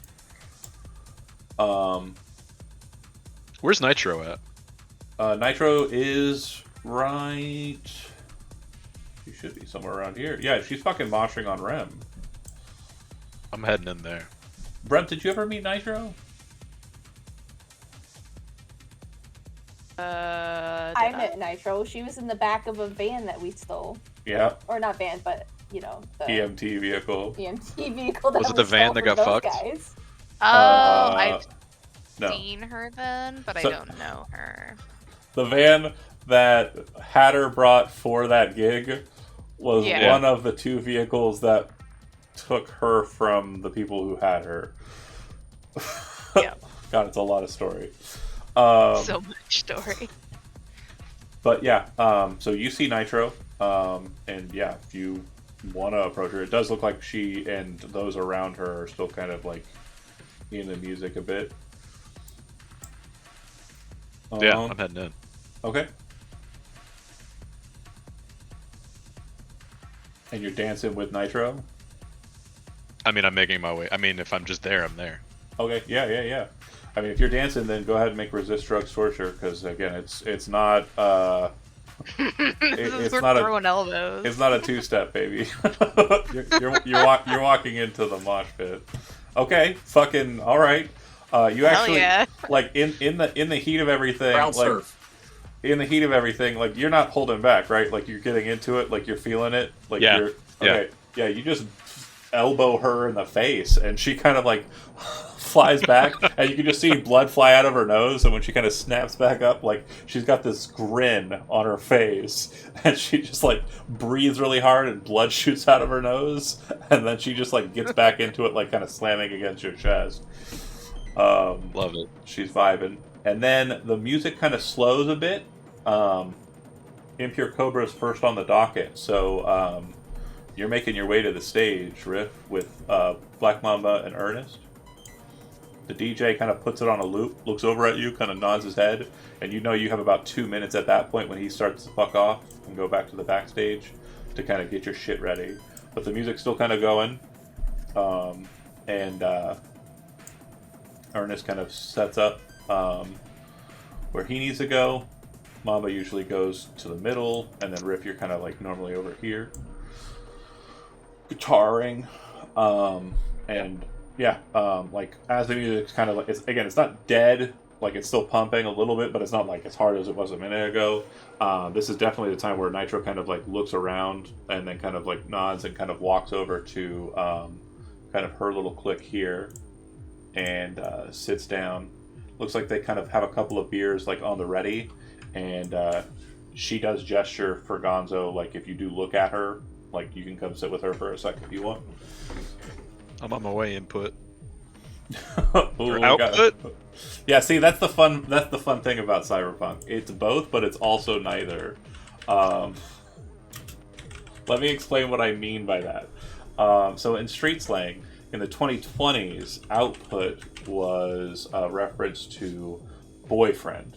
Where's Nitro at? Nitro is right... She should be somewhere around here. Yeah, she's fucking moshing on Rem. I'm heading in there. Brent, did you ever meet Nitro? I met Nitro. She was in the back of a van that we stole. Yeah. Or not van, but, the... EMT vehicle. EMT vehicle that Was it the van that got fucked? Guys. I've No. seen her then, but So- I don't know her. The van that Hatter brought for that gig was Yeah. one of the two vehicles that took her from the people who had her. Yeah. God, it's a lot of story. So much story. But yeah, so you see Nitro, and yeah, if you want to approach her, it does look like she and those around her are still kind of like in the music a bit. Yeah, I'm heading in. Okay. And you're dancing with Nitro? I mean, I'm making my way. I mean, if I'm just there, I'm there. Okay, yeah. I mean, if you're dancing, then go ahead and make resist drugs torture, because again, it's not We're not throwing elbows. it's not a two-step, baby. you're walking into the mosh pit. Okay, fucking all right. You actually yeah. like in the heat of everything, Ground like surf. in the heat of everything, like you're not holding back, right? Like you're getting into it, like you're feeling it, like Yeah. you're okay. Yeah, you just elbow her in the face, and she kind of like flies back, and you can just see blood fly out of her nose. And when she kind of snaps back up, like she's got this grin on her face, and she just like breathes really hard, and blood shoots out of her nose, and then she just like gets back into it, like kind of slamming against your chest. Love it. She's vibing, and then the music kind of slows a bit. Impure Cobra is first on the docket, so you're making your way to the stage, Riff, with Black Mamba and Ernest. The DJ kind of puts it on a loop, looks over at you, kind of nods his head, and you know you have about 2 minutes at that point when he starts to fuck off and go back to the backstage to kind of get your shit ready. But the music's still kind of going, and Ernest kind of sets up where he needs to go. Mamba usually goes to the middle, and then Riff, you're kind of like normally over here, guitaring, and yeah, like as the music's kind of like, it's not dead, like it's still pumping a little bit, but it's not like as hard as it was a minute ago. This is definitely the time where Nitro kind of like looks around and then kind of like nods and kind of walks over to kind of her little clique here and sits down. Looks like they kind of have a couple of beers like on the ready. And she does gesture for Gonzo, like if you do look at her, like you can come sit with her for a second if you want. I'm on my way. Input. Ooh, output. Yeah, see, that's the fun thing about Cyberpunk. It's both, but it's also neither. Let me explain what I mean by that. So in street slang, in the 2020s, output was a reference to boyfriend.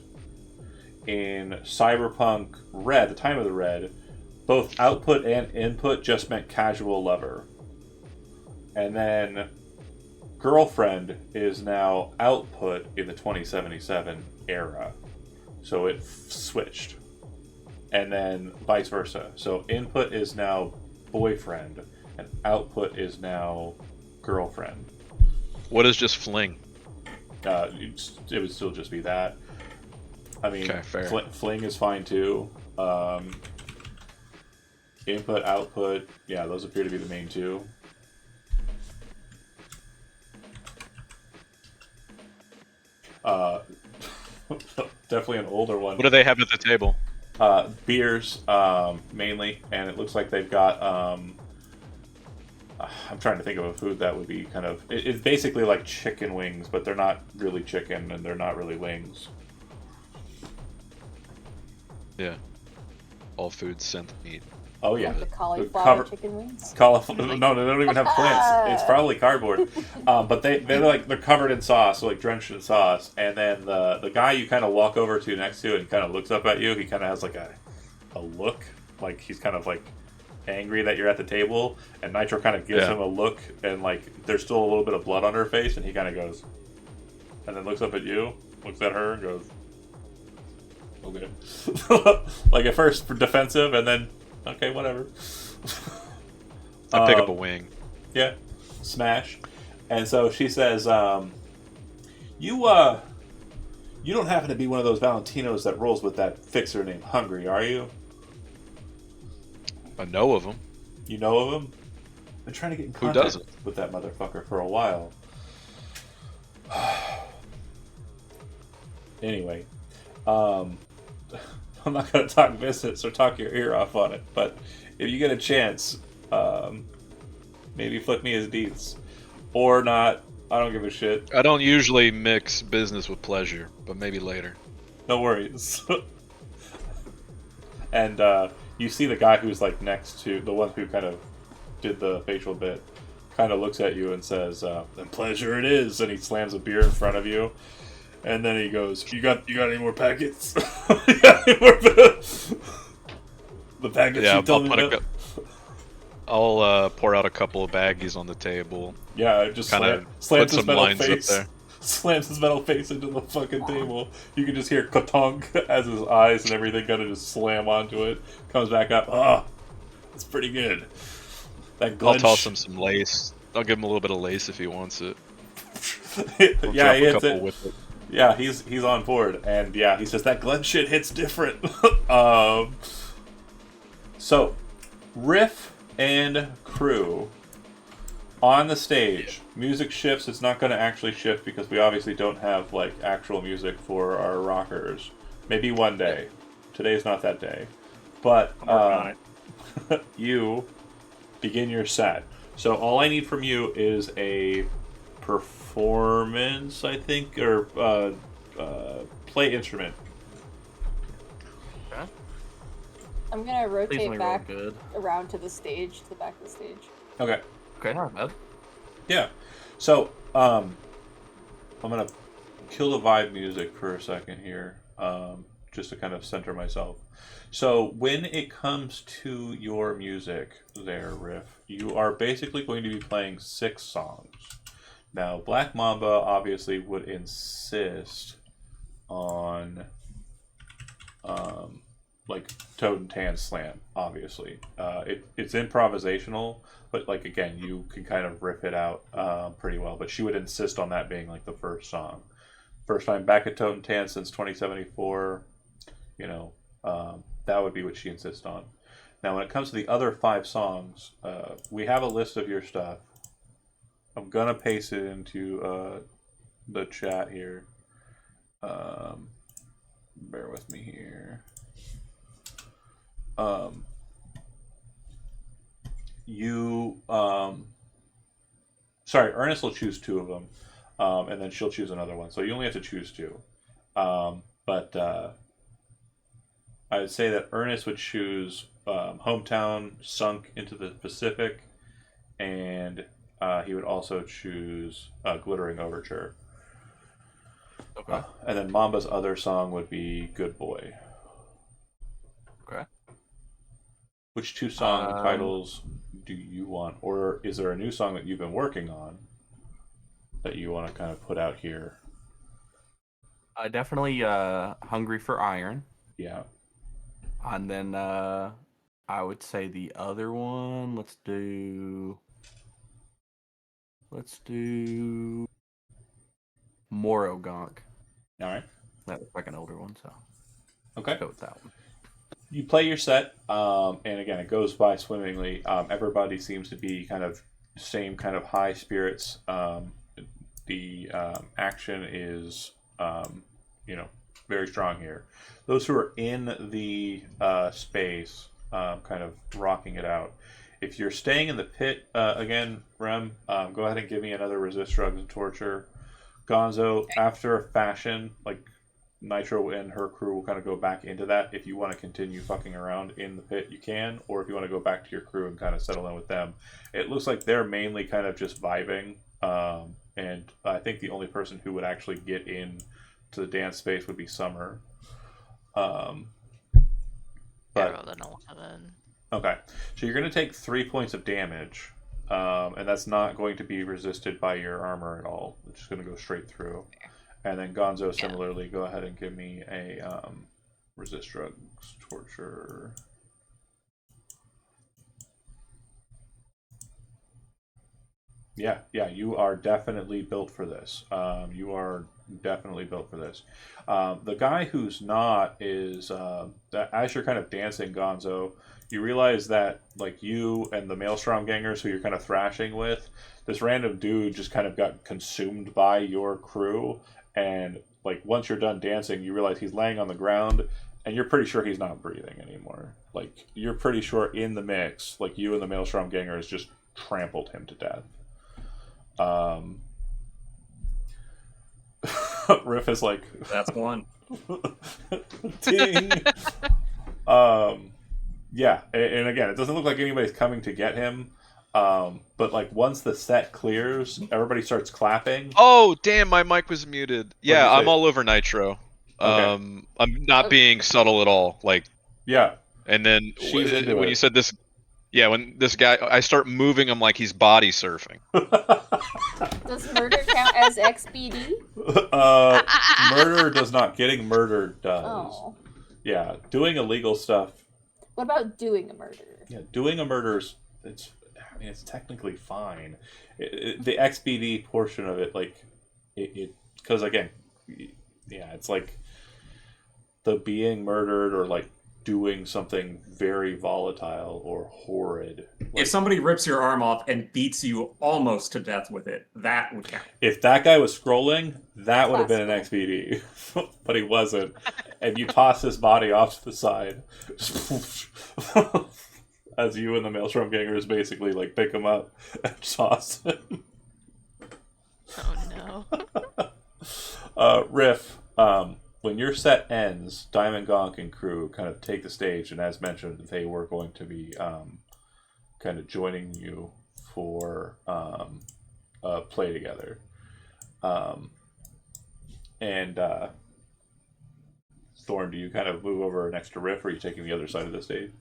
In Cyberpunk Red, the time of the Red, both output and input just meant casual lover. And then girlfriend is now output in the 2077 era. So it switched. And then vice versa. So input is now boyfriend, and output is now girlfriend. What is just fling? It would still just be that. I mean, okay, fling is fine too. Input, output, yeah, those appear to be the main two. Definitely an older one. What do they have at the table? Beers, mainly, and it looks like they've got. I'm trying to think of a food that would be kind of. It's basically like chicken wings, but they're not really chicken and they're not really wings. Yeah. All foods sent to meat. Oh yeah. Like the cauliflower chicken wings. No, they don't even have plants. It's probably cardboard. But they're covered in sauce, so like drenched in sauce. And then the guy you kind of walk over to next to and kind of looks up at you. He kind of has like a look, like he's kind of like angry that you're at the table. And Nitro kind of gives him a look, and like there's still a little bit of blood on her face, and he kind of goes, and then looks up at you, looks at her, and goes, okay. Like at first defensive, and then okay, whatever. I pick up a wing. Yeah, smash. And so she says, you don't happen to be one of those Valentinos that rolls with that fixer named Hungry, are you? I know of him. You know of him? Been trying to get in contact with that motherfucker for a while. Anyway, I'm not going to talk business or talk your ear off on it, but if you get a chance, maybe flick me his deets. Or not, I don't give a shit. I don't usually mix business with pleasure, but maybe later. No worries. And you see the guy who's like next to, the one who kind of did the facial bit, kind of looks at you and says, then pleasure it is, and he slams a beer in front of you. And then he goes, "You got any more packets? You got any more the packets you told me about?" I'll pour out a couple of baggies on the table. Yeah, just kind of slams put some lines up there. Slams his metal face into the fucking table. You can just hear ka-tonk as his eyes and everything kind of just slam onto it. Comes back up. Ah, it's pretty good. I'll toss him some lace. I'll give him a little bit of lace if he wants it. Yeah, he hits it. With it. Yeah, he's on board, and yeah, he says that Glenn shit hits different. So, Riff and crew, On the stage, music shifts. It's not going to actually shift because we obviously don't have like actual music for our rockers. Maybe one day. Today's not that day. But I'm working on it. you begin your set. So all I need from you is a performance, I think, or play instrument. Okay. I'm gonna Please rotate only roll back good. around to the stage, to the back of the stage. Okay. Okay, not bad. Yeah. So I'm gonna kill the vibe music for a second here, just to kind of center myself. So when it comes to your music there, Riff, you are basically going to be playing 6 songs. Now, Black Mamba obviously would insist on like Totentanz slam, obviously. It's improvisational, but like again, you can kind of riff it out pretty well. But she would insist on that being like the first song. First time back at Totentanz since 2074, you know, that would be what she insists on. Now, when it comes to the other 5 songs, we have a list of your stuff. I'm gonna paste it into the chat here. Bear with me here. Sorry, Ernest will choose 2 of them, and then she'll choose another one. So you only have to choose 2. But I would say that Ernest would choose Hometown Sunk into the Pacific, and he would also choose Glittering Overture. Okay. And then Mamba's other song would be Good Boy. Okay. Which 2 song titles do you want? Or is there a new song that you've been working on that you want to kind of put out here? Definitely Hungry for Iron. Yeah. And then I would say the other one, let's do Moro Gonk. All right. That looks like an older one, so Okay. let's go with that one. You play your set, and again, it goes by swimmingly. Everybody seems to be kind of same kind of high spirits. The action is, very strong here. Those who are in the space, kind of rocking it out. If you're staying in the pit, again, Rem, go ahead and give me another resist drugs and torture. Gonzo, after a fashion, like Nitro and her crew will kind of go back into that. If you want to continue fucking around in the pit, you can, or if you want to go back to your crew and kind of settle in with them. It looks like they're mainly kind of just vibing, and I think the only person who would actually get in to the dance space would be Summer. But I rolled an 11. Okay, so you're going to take 3 points of damage, and that's not going to be resisted by your armor at all. It's just going to go straight through. And then Gonzo, similarly, go ahead and give me a resist drugs, torture. Yeah, you are definitely built for this. You are definitely built for this. The guy who's not is, as you're kind of dancing, Gonzo, you realize that, like, you and the Maelstrom gangers who you're kind of thrashing with, this random dude just kind of got consumed by your crew, and, like, once you're done dancing, you realize he's laying on the ground, and you're pretty sure he's not breathing anymore. Like, you're pretty sure in the mix, like, you and the Maelstrom gangers just trampled him to death. Riff is like, That's one. Ding. Yeah, and again, it doesn't look like anybody's coming to get him. But like once the set clears, everybody starts clapping. Oh, damn, my mic was muted. Yeah, I'm all over Nitro. Okay. I'm not being subtle at all. Like, yeah. And then She's into when it. you said this, yeah, when this guy, I start moving him like he's body surfing. Does murder count as XBD? Murder does not. Getting murdered does. Oh. Yeah, doing illegal stuff. What about doing a murder? Yeah, doing a murder's it's technically fine. The XBD portion of it, like it, because again, yeah, it's like the being murdered or like doing something very volatile or horrid. If somebody rips your arm off and beats you almost to death with it, that would count. If that guy was scrolling, that would have been an XBD. But he wasn't. And you toss his body off to the side. As you and the Maelstrom Gangers basically like pick him up and toss him. Oh no. Riff, when your set ends, Diamond Gonk and crew kind of take the stage, and as mentioned, they were going to be kind of joining you for play together. Thorn, do you kind of move over next to Riff, or are you taking the other side of the stage?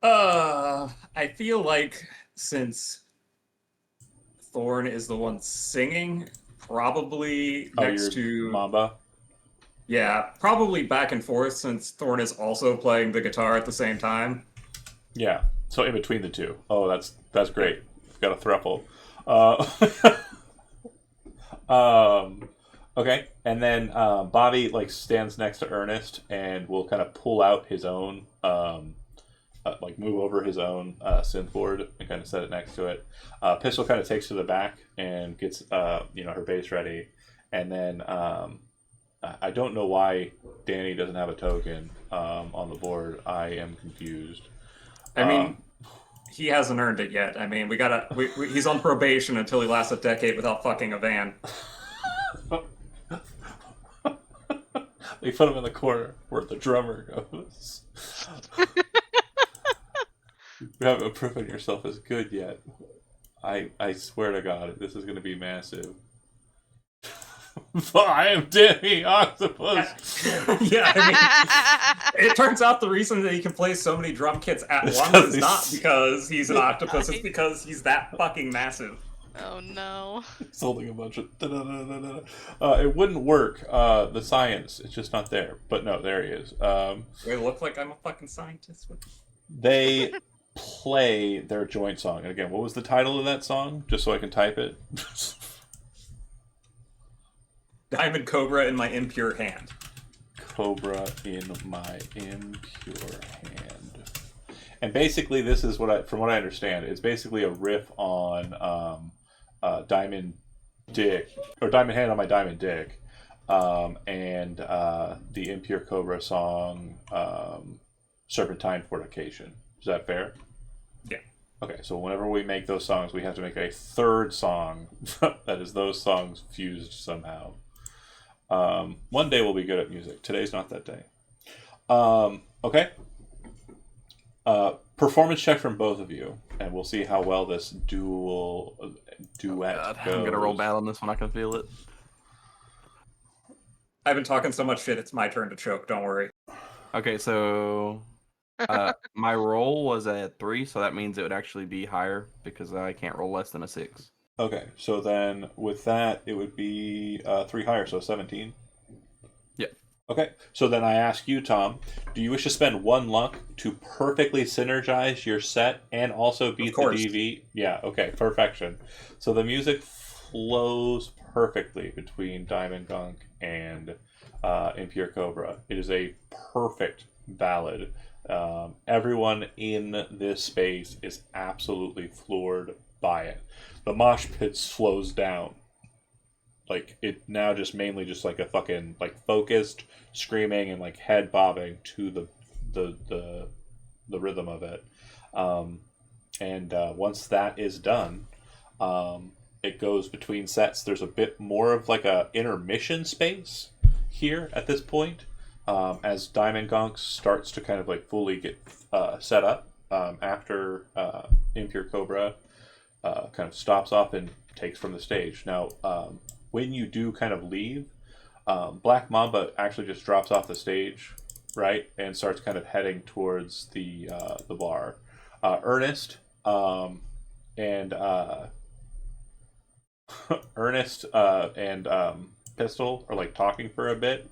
I feel like since Thorn is the one singing, probably next to Mamba. Yeah, probably back and forth since Thorn is also playing the guitar at the same time. Yeah, so in between the two. Oh, that's great. We've got a throuple. Okay, and then Bobby like stands next to Ernest and will kind of pull out his own like move over his own synth board and kind of set it next to it. Pistol kind of takes to the back and gets her bass ready, and then I don't know why Danny doesn't have a token on the board. I am confused. I mean, he hasn't earned it yet. I mean, he's on probation until he lasts a decade without fucking a van. They put him in the corner where the drummer goes. You haven't proven yourself as good yet. I swear to God, this is going to be massive. I am Danny Octopus. Yeah, I mean, it turns out the reason that he can play so many drum kits at once is not because he's an octopus, it's because he's that fucking massive. Oh no. He's holding a bunch of it wouldn't work. The science, it's just not there. But no, there he is. Do I look like I'm a fucking scientist? They play their joint song. And again, what was the title of that song? Just so I can type it. Diamond Cobra in my impure hand. Cobra in my impure hand. And basically, this is from what I understand, it's basically a riff on Diamond Dick, or Diamond Hand on my Diamond Dick, and the Impure Cobra song, Serpentine Fornication. Is that fair? Yeah. Okay, so whenever we make those songs, we have to make a third song that is those songs fused somehow. One day we'll be good at music. Today's not that day. Okay. Performance check from both of you, and we'll see how well this duet goes. I'm gonna roll bad on this one. I can feel it. I've been talking so much shit, it's my turn to choke. Don't worry. Okay, so my roll was at 3, so that means it would actually be higher because I can't roll less than a 6. Okay, so then with that, it would be 3 higher, so 17. Yeah. Okay, so then I ask you, Tom, do you wish to spend 1 luck to perfectly synergize your set and also beat the DV? Yeah, okay, perfection. So the music flows perfectly between Diamond Gonk and Impure Cobra. It is a perfect ballad. Everyone in this space is absolutely floored by it. The mosh pit slows down. Like, it now just mainly just like a fucking like focused screaming and like head bobbing to the rhythm of it. Once that is done, it goes between sets. There's a bit more of like a intermission space here at this point, as Diamond Gonk starts to kind of like fully get set up after Impure Cobra kind of stops off and takes from the stage. Now, when you do kind of leave, Black Mamba actually just drops off the stage, right, and starts kind of heading towards the bar. Ernest and Pistol are like talking for a bit,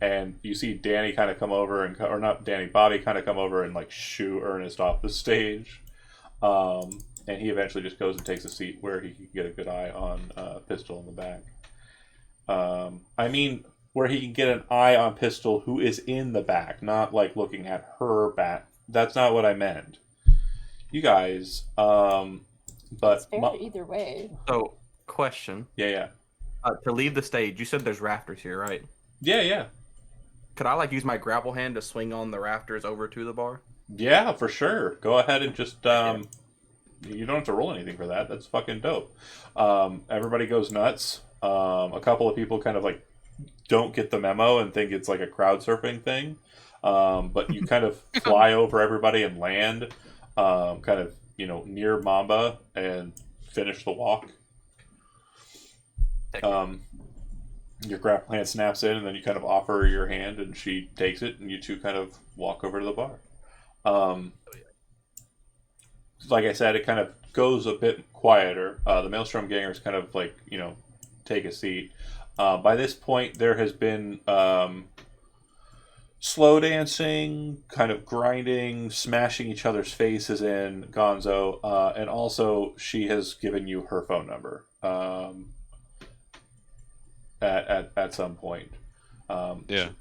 and you see Danny kind of come over or not Danny, Bobby kind of come over and like shoo Ernest off the stage. And he eventually just goes and takes a seat where he can get a good eye on Pistol in the back. I mean, where he can get an eye on Pistol, who is in the back, not like looking at her back. That's not what I meant. You guys, but it's fair either way. So, question. Yeah. To leave the stage, you said there's rafters here, right? Yeah. Could I like use my grapple hand to swing on the rafters over to the bar? Yeah, for sure. Go ahead and just you don't have to roll anything for that. That's fucking dope. Everybody goes nuts. A couple of people kind of like don't get the memo and think it's like a crowd surfing thing. But you kind of fly over everybody and land kind of, near Mamba and finish the walk. Your grapple hand snaps in, and then you kind of offer your hand, and she takes it, and you two kind of walk over to the bar. Like I said, it kind of goes a bit quieter. The Maelstrom gangers kind of like, take a seat. By this point, there has been slow dancing, kind of grinding, smashing each other's faces in Gonzo, and also she has given you her phone number at some point.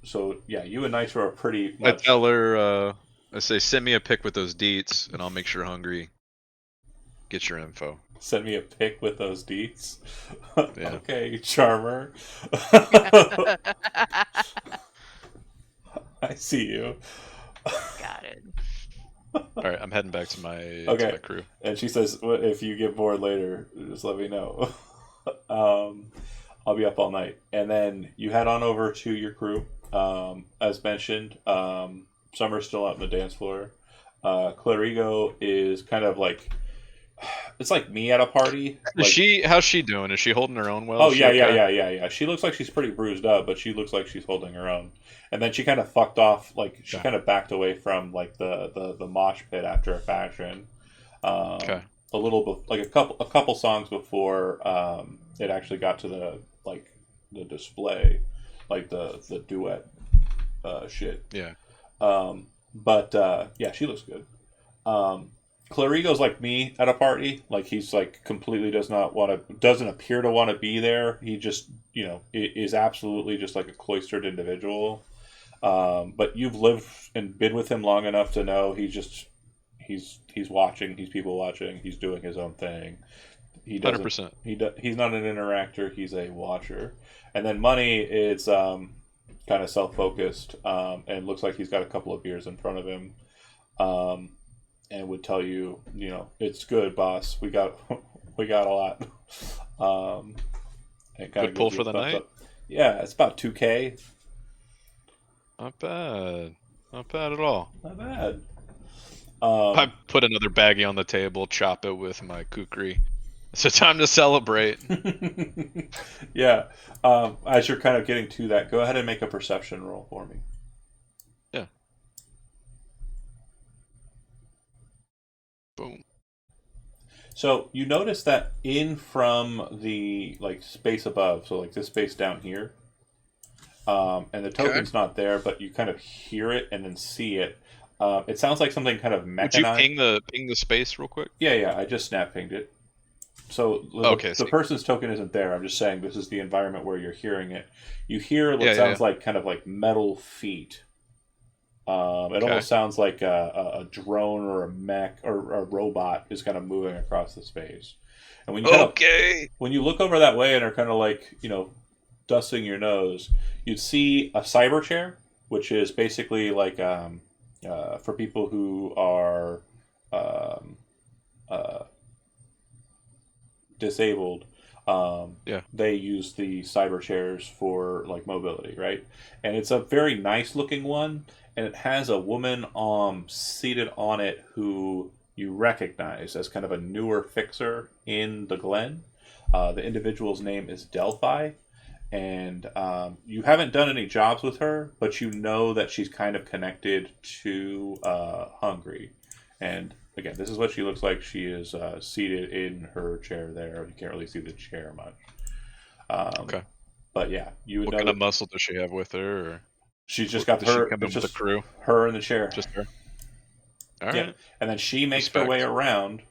So you and Nitro are pretty much... I tell her, I say, send me a pic with those deets, and I'll make sure Hungry gets your info. Send me a pic with those deets. Yeah. Okay, Charmer. I see you. Got it. All right, I'm heading back to my, okay. to my crew. And she says, if you get bored later, just let me know. I'll be up all night. And then you head on over to your crew. As mentioned, Summer's still out on the dance floor. Clarigo is kind of like... It's like me at a party. How's she doing? Is she holding her own well? Oh, yeah. She looks like she's pretty bruised up, but she looks like she's holding her own. And then she kind of fucked off, like, she kind of backed away from, like, the mosh pit after a fashion. A little, like, a couple songs before it actually got to the display, like, the duet shit. Yeah. But she looks good. Clarigo's like me at a party. Like, he's like completely doesn't appear to want to be there. He just, is absolutely just like a cloistered individual. But you've lived and been with him long enough to know he's watching. He's people watching. He's doing his own thing. He doesn't. 100%. He's not an interactor. He's a watcher. And then Money is kind of self-focused and looks like he's got a couple of beers in front of him. And would tell you, it's good, boss. We got a lot. Good pull for the night? Up. Yeah, it's about 2K. Not bad. Not bad at all. Not bad. I put another baggie on the table, chop it with my kukri. So time to celebrate. Yeah. As you're kind of getting to that, go ahead and make a perception roll for me. Yeah. Boom. So you notice that in from the space above, so like this space down here, and the token's not there, but you kind of hear it and then see it. It sounds like something kind of mechanized. Would you ping the space real quick? Yeah. I just snap pinged it. So the person's token isn't there. I'm just saying this is the environment where you're hearing it. You hear what sounds like kind of like metal feet. It almost sounds like a drone or a mech or a robot is kind of moving across the space. And when you when you look over that way and are kind of like, dusting your nose, you'd see a cyber chair, which is basically like for people who are disabled. They use the cyber chairs for like mobility, right? And it's a very nice looking one. And it has a woman seated on it who you recognize as kind of a newer fixer in the Glen. The individual's name is Delphi. And you haven't done any jobs with her, but you know that she's kind of connected to Hungry. And again, this is what she looks like. She is seated in her chair there. You can't really see the chair much. But yeah, you would know. What kind of muscle does she have with her? Or... She's just got her. It's just the crew. Her in the chair. Just her. All yeah. right. And then she makes her way around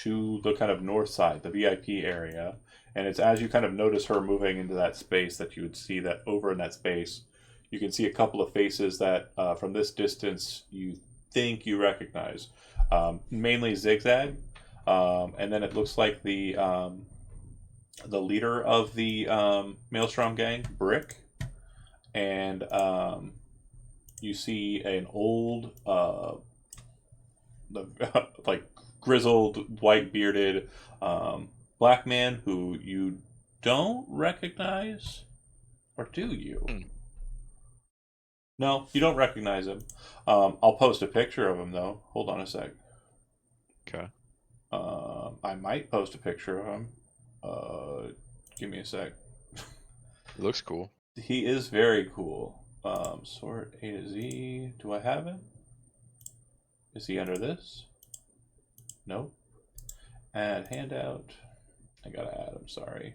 to the kind of north side, the VIP area. And it's as you kind of notice her moving into that space that you would see that over in that space, you can see a couple of faces that from this distance you think you recognize. Mainly Zigzag. And then it looks like the leader of the Maelstrom gang, Brick. And you see an old, like grizzled, white bearded black man who you don't recognize, or do you? No, you don't recognize him. I'll post a picture of him though. Hold on a sec. Okay. I might post a picture of him. Give me a sec. He looks cool. He is very cool. Sort A to Z. Do I have him? Is he under this? Nope. Add handout. I gotta add him, sorry.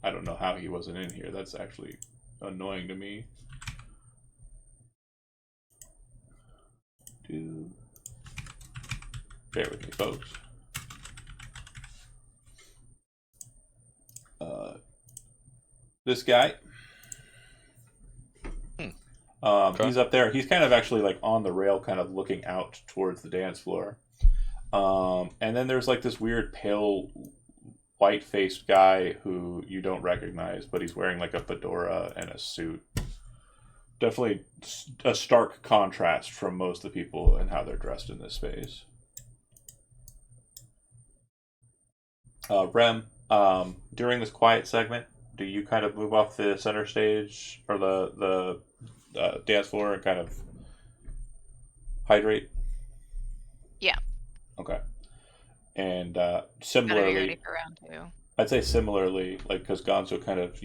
I don't know how he wasn't in here. That's actually annoying to me. Bear with me, folks. This guy. Okay. He's up there. He's kind of actually like on the rail, kind of looking out towards the dance floor. And then there's like this weird pale white-faced guy who you don't recognize, but he's wearing like a fedora and a suit. Definitely a stark contrast from most of the people and how they're dressed in this space. Rem, during this quiet segment, do you kind of move off the center stage or the dance floor and kind of hydrate? Yeah. Okay. And Gotta be similarly, ready for round 2. I'd say similarly, like because Gonzo kind of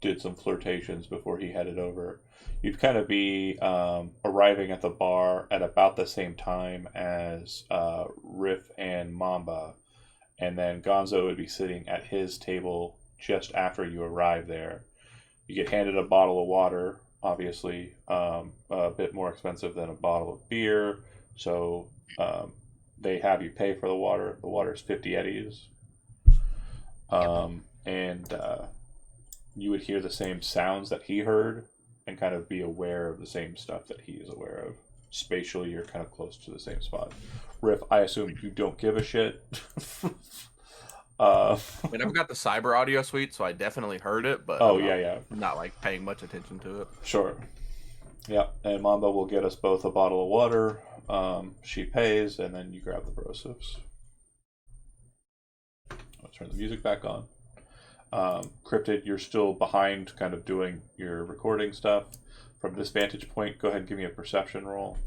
did some flirtations before he headed over. You'd kind of be arriving at the bar at about the same time as Riff and Mamba, and then Gonzo would be sitting at his table just after you arrive there. You get handed a bottle of water, obviously, a bit more expensive than a bottle of beer, so they have you pay for the water. The water is 50 eddies. And you would hear the same sounds that he heard and kind of be aware of the same stuff that he is aware of. Spatially, you're kind of close to the same spot. Riff, I assume you don't give a shit. I mean, I've got the Cyber audio suite, so I definitely heard it, but I'm not like paying much attention to it. Sure. Yeah, and Mamba will get us both a bottle of water. She pays, and then you grab the brosives. I'll turn the music back on. Cryptid, you're still behind, kind of doing your recording stuff. From this vantage point, go ahead and give me a perception roll.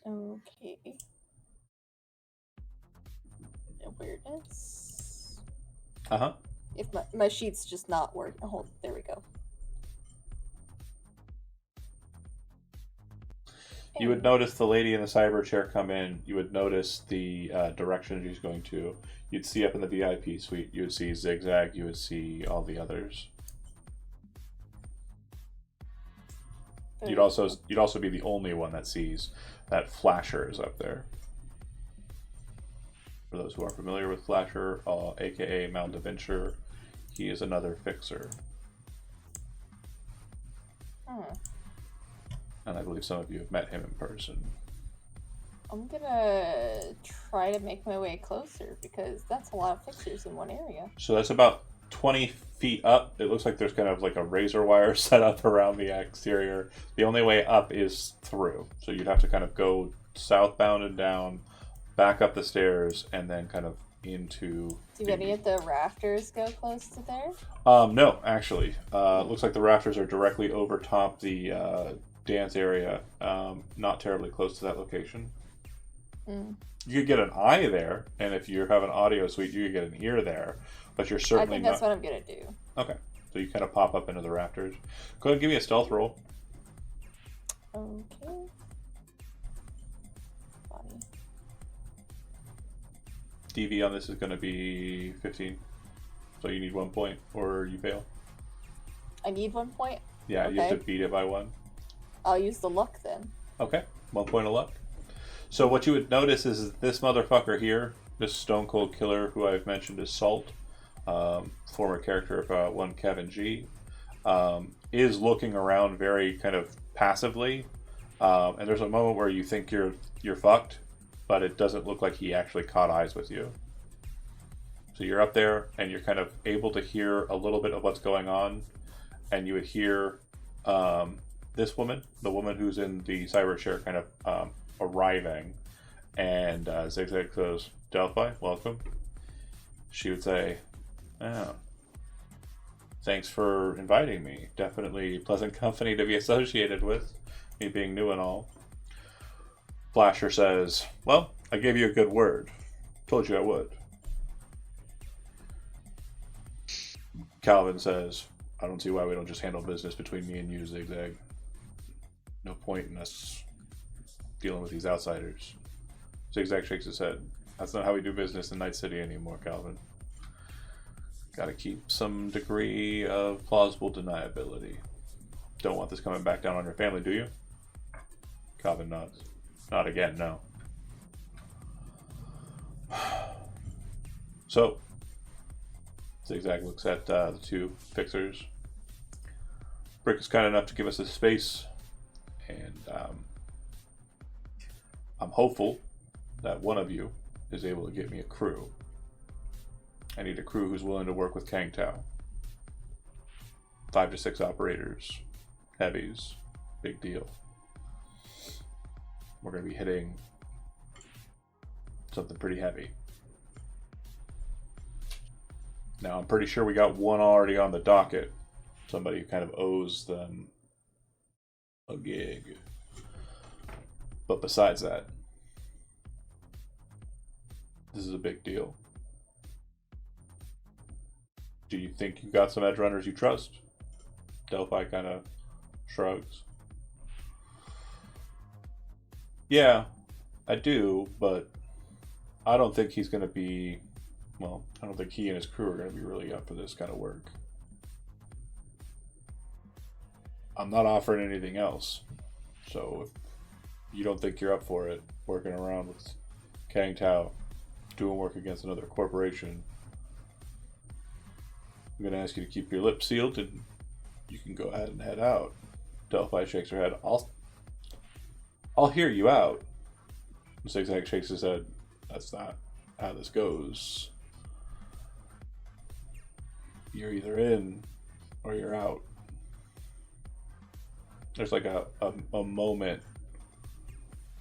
Okay. Awareness. Uh-huh. If my sheet's just not working. Hold, there we go. You would notice the lady in the cyber chair come in. You would notice the direction she's going to. You'd see up in the VIP suite. You would see Zigzag. You would see all the others. You'd also be the only one that sees that Flasher is up there. For those who are familiar with Flasher, aka Mount Adventure, he is another fixer. And I believe some of you have met him in person. I'm gonna try to make my way closer because that's a lot of fixers in one area. So that's about 20 feet up. It looks like there's kind of like a razor wire set up around the exterior. The only way up is through. So you'd have to kind of go southbound and down, back up the stairs, and then kind of into... Do any of the rafters go close to there? No, actually. It looks like the rafters are directly over top the dance area, not terribly close to that location. You could get an eye there, and if you have an audio suite, you could get an ear there, but you're certainly I think that's what I'm gonna do. Okay, so you kind of pop up into the rafters. Go ahead and give me a stealth roll. Okay. Funny. DV on this is going to be 15, so you need 1 point, or you fail. I need 1 point? Yeah, okay. You have to beat it by 1. I'll use the luck then. Okay, 1 point of luck. So what you would notice is this motherfucker here, this Stone Cold Killer, who I've mentioned is Salt, former character of one Kevin G, is looking around very kind of passively, and there's a moment where you think you're fucked, but it doesn't look like he actually caught eyes with you. So you're up there, and you're kind of able to hear a little bit of what's going on, and you would hear this woman, the woman who's in the cyber chair, kind of arriving, and Zigzag goes, "Delphi, welcome." She would say, "Oh, thanks for inviting me. Definitely pleasant company to be associated with, me being new and all." Flasher says, "Well, I gave you a good word. Told you I would." Calvin says, "I don't see why we don't just handle business between me and you, Zigzag. No point in us dealing with these outsiders." Zigzag shakes his head. "That's not how we do business in Night City anymore, Calvin. Gotta keep some degree of plausible deniability. Don't want this coming back down on your family, do you?" Calvin nods. "Not again, no." So, Zigzag looks at the two fixers. Brick is kind enough to give us a space, and I'm hopeful that one of you is able to get me a crew. I need a crew who's willing to work with Kang Tao. 5 to 6 operators, heavies, big deal. We're going to be hitting something pretty heavy. Now, I'm pretty sure we got one already on the docket. Somebody who kind of owes them a gig. But besides that, this is a big deal. Do you think you got some edge runners you trust? Delphi kind of shrugs. Yeah, I do, but I don't think he's going to be... Well, I don't think he and his crew are going to be really up for this kind of work. I'm not offering anything else. So if you don't think you're up for it, working around with Kang Tao, doing work against another corporation, I'm going to ask you to keep your lips sealed and you can go ahead and head out. Delphi shakes her head. I'll hear you out. Zigzag shakes his head. That's not how this goes. You're either in or you're out. There's like a moment,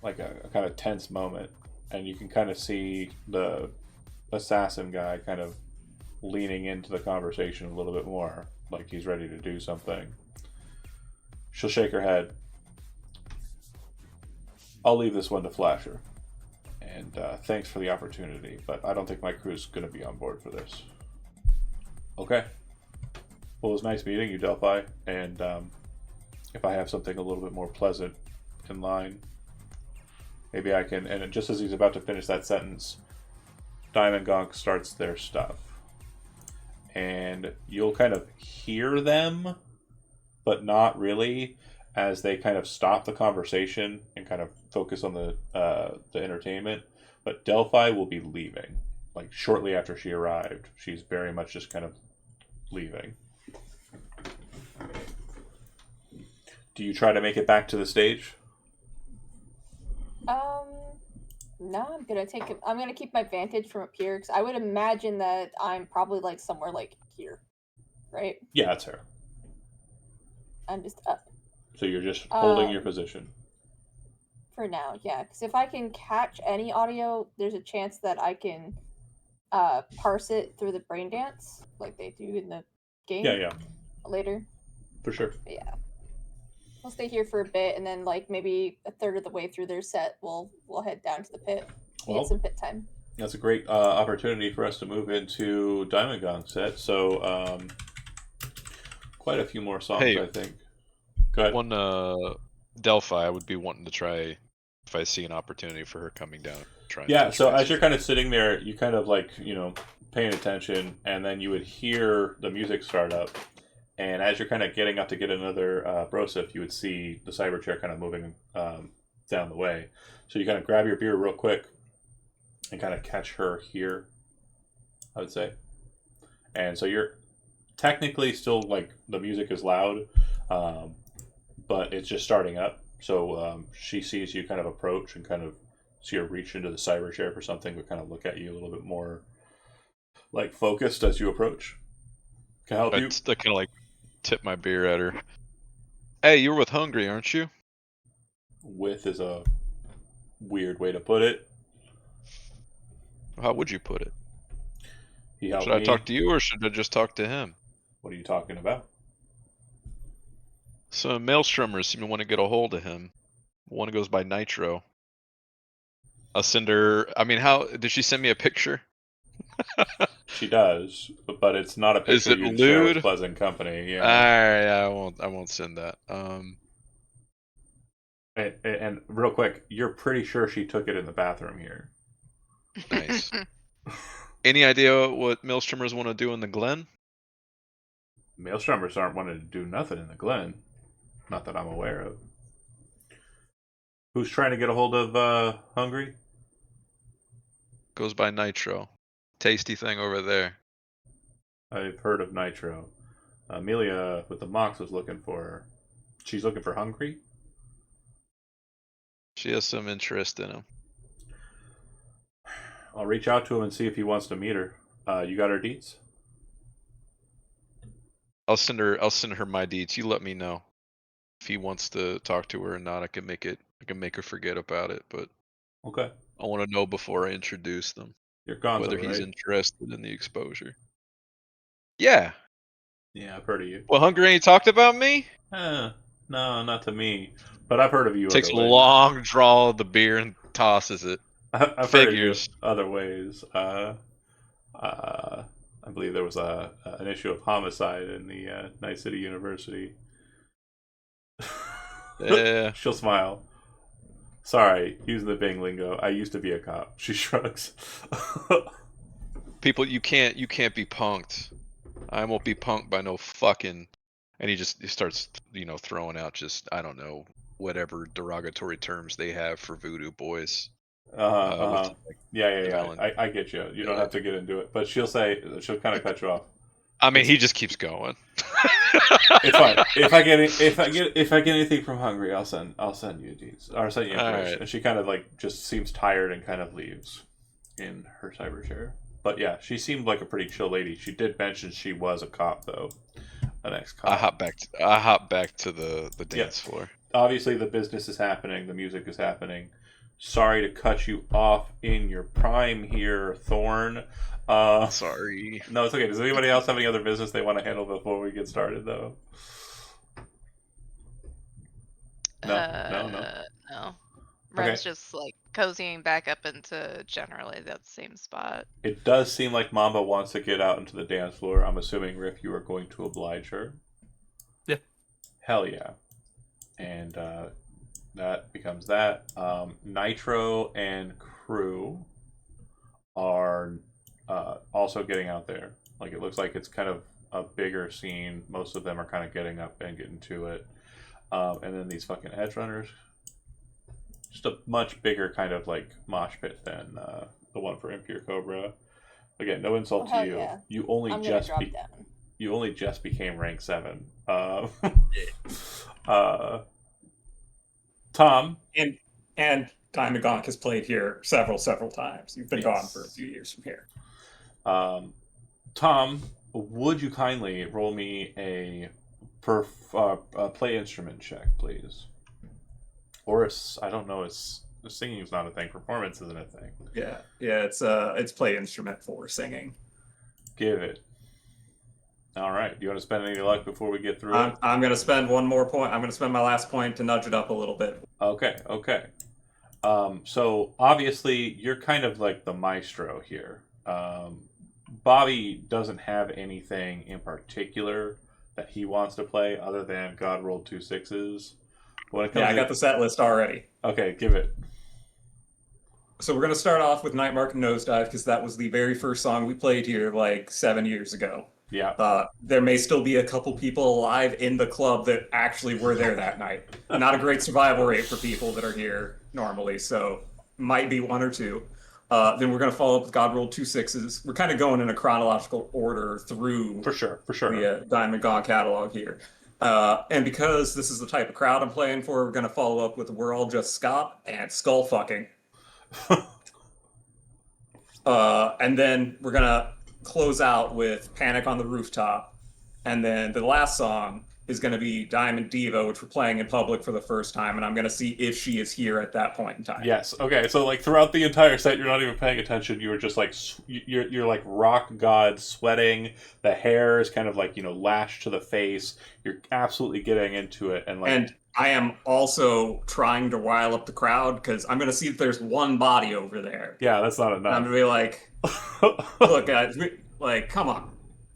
like a kind of tense moment, and you can kind of see the assassin guy kind of leaning into the conversation a little bit more, like he's ready to do something. She'll shake her head. I'll leave this one to Flasher. And thanks for the opportunity, but I don't think my crew's going to be on board for this. Okay. Well, it was nice meeting you, Delphi. And if I have something a little bit more pleasant in line, maybe I can... And just as he's about to finish that sentence, Diamond Gonk starts their stuff. And you'll kind of hear them, but not really, as they kind of stop the conversation and kind of focus on the entertainment. But Delphi will be leaving. Like, shortly after she arrived, she's very much just kind of leaving. Do you try to make it back to the stage? No, I'm gonna keep my vantage from up here, because I would imagine that I'm probably like somewhere like here, right? Yeah, that's her. I'm just up. So you're just holding your position. For now, yeah. Because if I can catch any audio, there's a chance that I can parse it through the brain dance, like they do in the game. Yeah. Later. For sure. But yeah. We'll stay here for a bit, and then like maybe a third of the way through their set, we'll head down to the pit. Get some pit time. That's a great opportunity for us to move into Diamond Gonk's set. So quite a few more songs, I think. Go ahead. One Delphi, I would be wanting to try if I see an opportunity for her coming down. Yeah, so as you're kind of sitting there, you kind of like, paying attention, and then you would hear the music start up. And as you're kind of getting up to get another brosif, you would see the cyber chair kind of moving down the way. So you kind of grab your beer real quick and kind of catch her here, I would say. And so you're technically still, like, the music is loud, but it's just starting up. So she sees you kind of approach and kind of see her reach into the cyber chair for something, but kind of look at you a little bit more, like, focused as you approach. Can I help you? I kind of like tip my beer at her. Hey, you're with Hungry, aren't you? With is a weird way to put it. How would you put it? He helped Should I me. talk to you or should I just talk to him? What are you talking about? So Maelstromers seem to want to get a hold of him. One goes by Nitro. I'll send her. I mean, how did she send me a picture? She does, but it's not a Is picture it you'd share with lewd? Pleasant Company. Yeah. Alright, I won't send that. And real quick, you're pretty sure she took it in the bathroom here. Nice. Any idea what Maelstromers want to do in the Glen? Maelstromers aren't wanting to do nothing in the Glen. Not that I'm aware of. Who's trying to get a hold of Hungry? Goes by Nitro. Tasty thing over there. I've heard of Nitro. Amelia with the Mox was looking for her. She's looking for Hungry? She has some interest in him. I'll reach out to him and see if he wants to meet her. You got her deets? I'll send her my deets. You let me know if he wants to talk to her or not. I can make her forget about it, but Okay. I want to know before I introduce them You're Gonzo, whether he's right? interested in the exposure. Yeah. Yeah, I've heard of you. Well, Hungry ain't talked about me? No, not to me. But I've heard of you Takes other a ways. long draw of the beer and tosses it. I've heard of you other ways. I believe there was an issue of homicide in the Night City University. Yeah. She'll smile. Sorry, using the Bing lingo. I used to be a cop. She shrugs. People, you can't be punked. I won't be punked by no fucking. And he starts, throwing out just, I don't know, whatever derogatory terms they have for voodoo boys. Yeah. Violent. I get you. You don't have to get into it, but she'll kind of cut you off. I mean, he just keeps going. It's fine. If I get anything from Hungry, I'll send you these. Or send you information. Right. And she kind of like just seems tired and kind of leaves in her cyber chair. But yeah, she seemed like a pretty chill lady. She did mention she was a cop though. An ex-cop. I hop back to the dance floor. Obviously the business is happening, the music is happening. Sorry to cut you off in your prime here, Thorn. Sorry. No, it's okay. Does anybody else have any other business they want to handle before we get started, though? No. Rem's just like cozying back up into generally that same spot. It does seem like Mamba wants to get out into the dance floor. I'm assuming, Riff, you are going to oblige her. Yeah. Hell yeah. And that becomes that. Nitro and crew are also getting out there. Like, it looks like it's kind of a bigger scene. Most of them are kind of getting up and getting to it. And then these fucking edge runners. Just a much bigger kind of like mosh pit than the one for Impure Cobra. Again, no insult to you. Yeah. You only just became rank 7. Tom and Diamond Gonk has played here several times. You've been gone for a few years from here. Tom, would you kindly roll me a play instrument check, please? Or I don't know. Singing is not a thing. Performance isn't a thing. Yeah. It's play instrument for singing. Give it. All right. Do you want to spend any luck before we get through it? I'm going to spend one more point. I'm going to spend my last point to nudge it up a little bit. Okay. So obviously you're kind of like the maestro here. Bobby doesn't have anything in particular that he wants to play other than God rolled 2 6s. I got the set list already. Okay, give it. So we're going to start off with Nightmark and Nosedive because that was the very first song we played here like 7 years ago. Yeah. There may still be a couple people alive in the club that actually were there that night. Not a great survival rate for people that are here normally, so might be one or two. Then we're going to follow up with God Rolled 2 6s. We're kind of going in a chronological order through For sure. the Diamond Gone catalog here. And because this is the type of crowd I'm playing for, we're going to follow up with We're All Just Scott and Skull Fucking. And then we're going to close out with Panic on the Rooftop. And then the last song is going to be Diamond Diva, which we're playing in public for the first time, and I'm going to see if she is here at that point in time. Yes. Okay. So like throughout the entire set, you're not even paying attention. You were just like you're like rock god, sweating. The hair is kind of like lashed to the face. You're absolutely getting into it, and I am also trying to rile up the crowd because I'm going to see if there's one body over there. Yeah, that's not enough. I'm going to be like, look, guys, come on.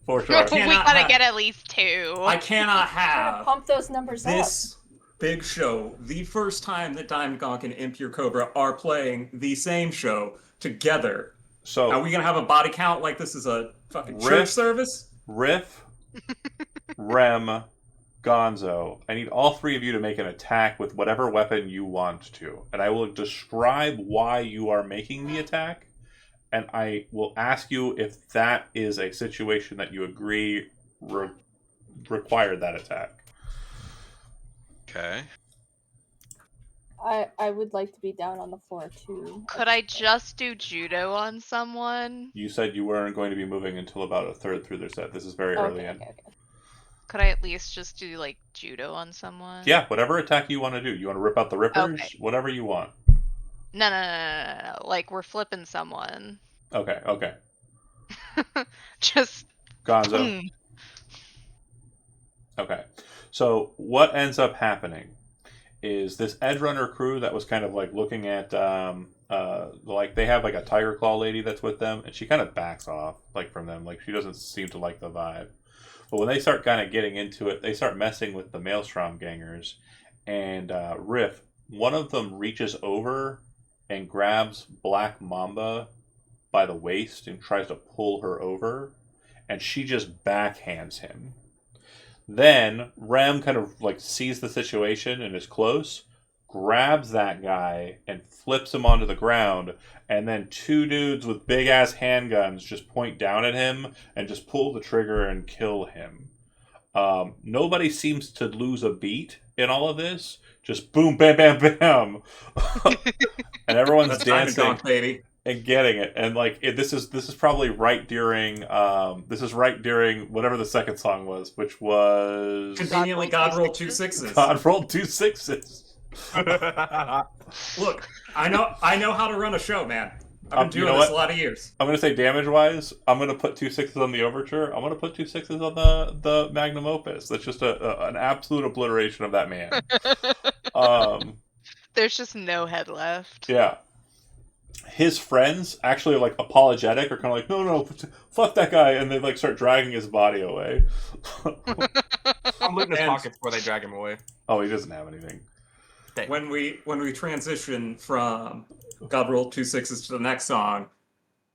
For sure. We gotta get at least 2. I cannot have pump those numbers this big show, the first time that Diamond Gonk and Impure Cobra are playing the same show together. So are we gonna have a body count like this is a fucking church service? Riff, Rem, Gonzo. I need all 3 of you to make an attack with whatever weapon you want to, and I will describe why you are making the attack. And I will ask you if that is a situation that you agree required that attack. Okay. I would like to be down on the floor too. Could I just do judo on someone? You said you weren't going to be moving until about a third through their set. This is very early in. Okay. Could I at least just do like judo on someone? Yeah, whatever attack you want to do. You want to rip out the rippers? Okay. Whatever you want. No. Like we're flipping someone. Okay. Just Gonzo. Okay. So what ends up happening is this Edge Runner crew that was kind of like looking at like they have like a Tiger Claw lady that's with them, and she kind of backs off like from them. Like she doesn't seem to like the vibe. But when they start kind of getting into it, they start messing with the Maelstrom gangers, and Riff, one of them reaches over and grabs Black Mamba by the waist and tries to pull her over, and she just backhands him. Then Rem kind of like sees the situation and is close, grabs that guy and flips him onto the ground, and then 2 dudes with big ass handguns just point down at him and just pull the trigger and kill him. Nobody seems to lose a beat in all of this. Just boom, bam, bam, bam, and everyone's dancing, baby. And getting it, and like this is probably right during whatever the second song was, which was conveniently God Rolled 2 6s. God Rolled 2 6s. Look, I know how to run a show, man. I've been doing this a lot of years. I'm gonna say damage wise, I'm gonna put 2 6s on the overture. I'm gonna put 2 6s on the magnum opus. That's just an absolute obliteration of that man. There's just no head left. Yeah. His friends actually are like apologetic or kind of like, no, fuck that guy, and they like start dragging his body away. I'm looting his pockets before they drag him away. Oh, he doesn't have anything. When we transition from God Rolled 2 6s to the next song,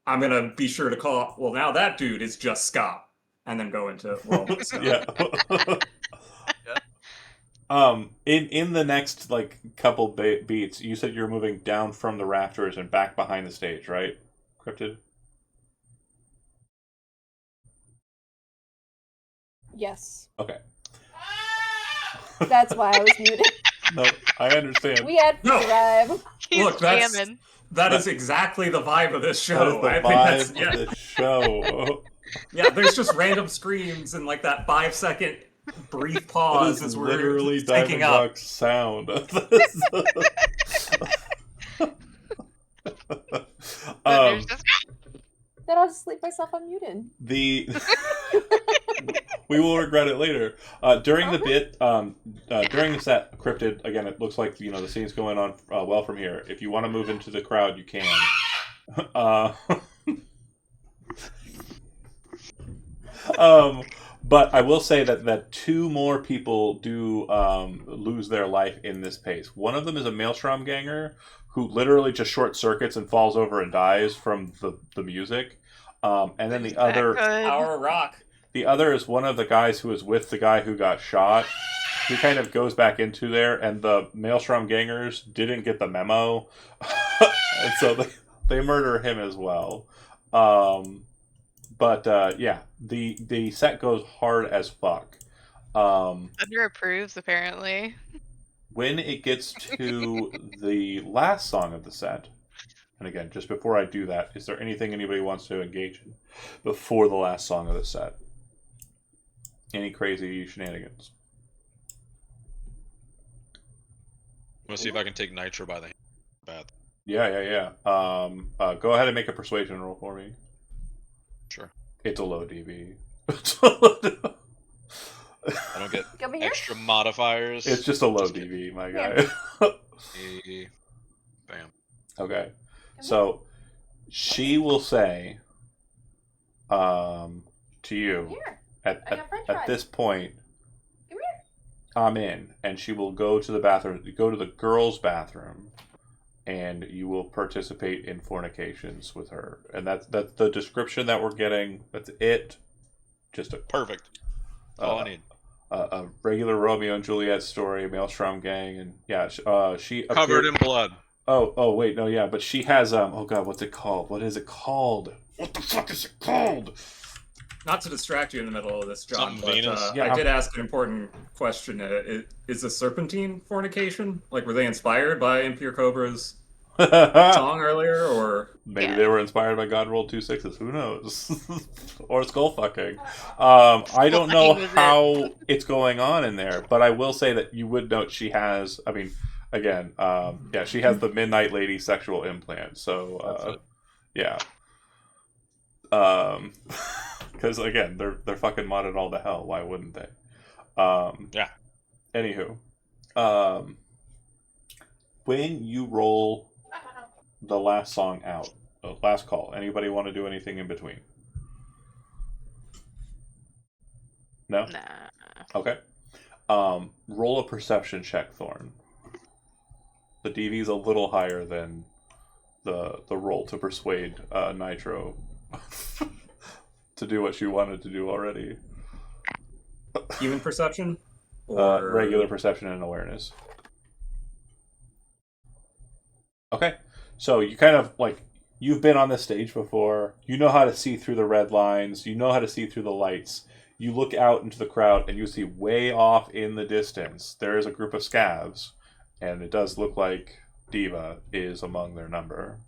I'm gonna be sure to call. Well, now that dude is just Scott, and then go into Scott. Yeah. In the next like couple beats, you said you were moving down from the rafters and back behind the stage, right, Cryptid? Yes. Okay. That's why I was muted. No, I understand. We had to drive. Look, that is exactly the vibe of this show. That is the vibe of this show. Yeah, there's just random screams and like that 5-second brief pause as we're literally taking up sound. Then I'll just sleep myself unmuted. We will regret it later. During the bit, during the set, Cryptid, again, it looks like the scene's going on well from here. If you want to move into the crowd, you can. But I will say that 2 more people do lose their life in this pace. One of them is a Maelstrom ganger who literally just short circuits and falls over and dies from the music. And then the other Our Rock. The other is one of the guys who was with the guy who got shot. He kind of goes back into there, and the Maelstrom gangers didn't get the memo, and so they murder him as well. But yeah, the set goes hard as fuck. Thunder approves, apparently. When it gets to the last song of the set, and again, just before I do that, is there anything anybody wants to engage in before the last song of the set? Any crazy shenanigans? I'm gonna see if I can take Nitro by the hand. Bad. Yeah. Go ahead and make a persuasion roll for me. Sure. It's a low DV. I don't get Come here. extra modifiers. It's just a low Just DV, my guy. Bam. Okay. So she will say to you Here. at, I got french at fries. this point, Come here. I'm in, and she will go to the bathroom, go to the girls' bathroom, and you will participate in fornications with her. And that's the description that we're getting. That's it. Just a Perfect. That's all I need. A regular Romeo and Juliet story, Maelstrom gang, and yeah, she Covered in blood. Oh wait, no, yeah, but she has oh god, what's it called? What is it called? What the fuck is it called? Not to distract you in the middle of this, John, Something but Venus? Yeah, I did ask an important question. Is the Serpentine fornication? Like, were they inspired by Impure Cobra's song earlier, or Maybe they were inspired by God Rolled 2 6s. Who knows? Or skull fucking. I don't know how it's going on in there, but I will say that you would note she has. I mean, again, yeah, she has the Midnight Lady sexual implant. So, yeah. Because again, they're fucking modded all to hell. Why wouldn't they? Yeah. Anywho, when you roll the last song out, last call, anybody want to do anything in between? No? Nah. Okay. Roll a perception check, Thorn. The DV is a little higher than the roll to persuade Nitro to do what she wanted to do already. human perception? Or Regular perception and awareness. Okay. So you kind of, like, you've been on this stage before. You know how to see through the red lines. You know how to see through the lights. You look out into the crowd and you see way off in the distance there is a group of scavs, and it does look like Diva is among their number.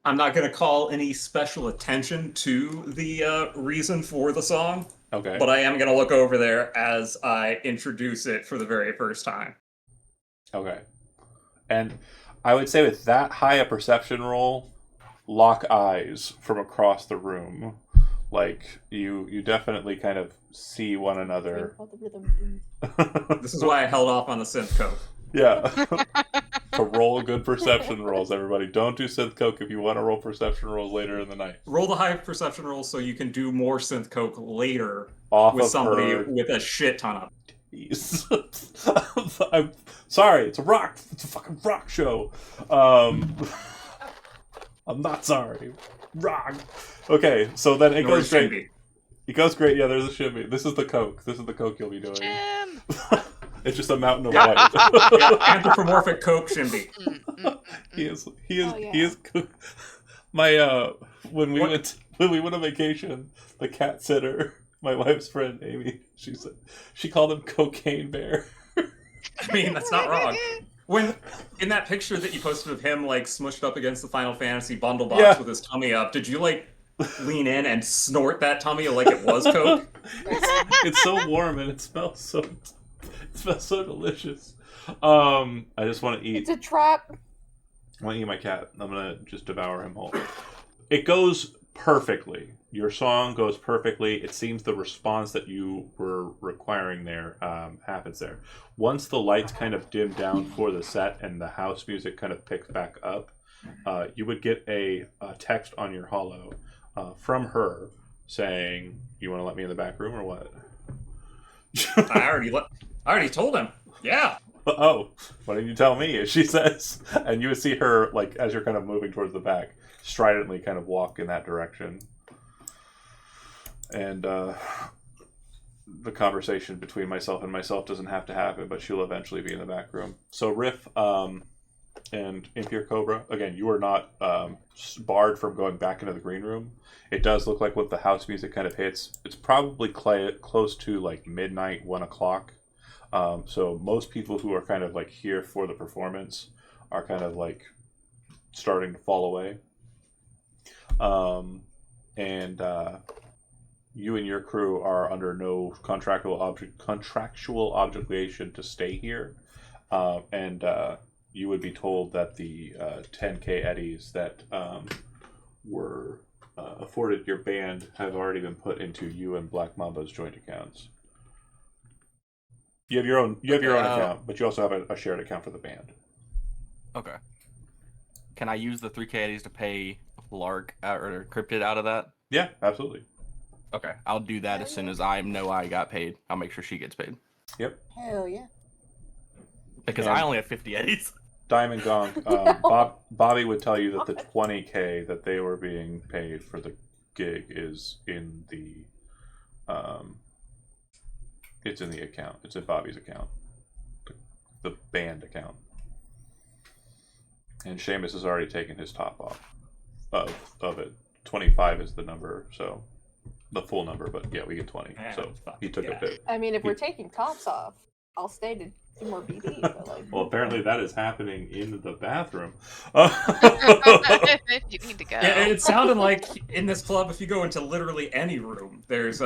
I'm not going to call any special attention to the reason for the song, Okay. but I am going to look over there as I introduce it for the very first time. Okay. And I would say with that high a perception roll, lock eyes from across the room. Like, you definitely kind of see one another. This is why I held off on the synth coke. Yeah. To roll good perception rolls, everybody. Don't do synth coke if you want to roll perception rolls later in the night. Roll the high perception roll so you can do more synth coke later Off with of somebody her. with a shit ton of. I'm sorry, it's a rock. It's a fucking rock show. I'm not sorry. Rock. Okay, so then it Nor goes should great. be. It goes great. Yeah, there's a shimmy. This is the coke. This is the coke you'll be doing. Jim! It's just a mountain of white. Yeah, anthropomorphic coke shimby. He is. Oh, yeah. He is. My when we What? went on vacation, the cat sitter, my wife's friend Amy, she called him Cocaine Bear. I mean, that's not wrong. When in that picture that you posted of him like smushed up against the Final Fantasy bundle box Yeah. with his tummy up, did you like lean in and snort that tummy like it was coke? It's so warm and it smells so delicious. I just want to eat. It's a trap. I want to eat my cat. I'm gonna just devour him whole. It goes perfectly. Your song goes perfectly. It seems the response that you were requiring there happens there. Once the lights kind of dim down for the set and the house music kind of picks back up, you would get a text on your holo from her saying, "You want to let me in the back room or what?" I already told him. Yeah. Oh, why didn't you tell me? She says, and you would see her, like, as you're kind of moving towards the back, stridently kind of walk in that direction. And the conversation between myself and myself doesn't have to happen, but she'll eventually be in the back room. So Riff and Impure Cobra, again, you are not barred from going back into the green room. It does look like when the house music kind of hits, it's probably close to like midnight, 1 o'clock. So most people who are kind of like here for the performance are kind of like starting to fall away. And you and your crew are under no contractual obligation to stay here. And you would be told that the 10K eddies that were afforded your band have already been put into you and Black Mamba's joint accounts. You have your own account, but you also have a shared account for the band. Okay. Can I use the 3K eddies to pay Lark or Cryptid out of that? Yeah, absolutely. Okay, I'll do that as soon as I know I got paid. I'll make sure she gets paid. Yep. Hell yeah. Because And I only have 50 eddies. Diamond Gong, Bobby would tell you that the 20K that they were being paid for the gig is in the it's in the account. It's in Bobby's account. The band account. And Seamus has already taken his top off of it. 25 is the number, so the full number, but yeah, we get 20. So he took a bit. I mean, if we're taking tops off, I'll stay to do more BD. But like, Well, apparently that is happening in the bathroom. You need to go. Yeah, it sounded like in this club, if you go into literally any room, there's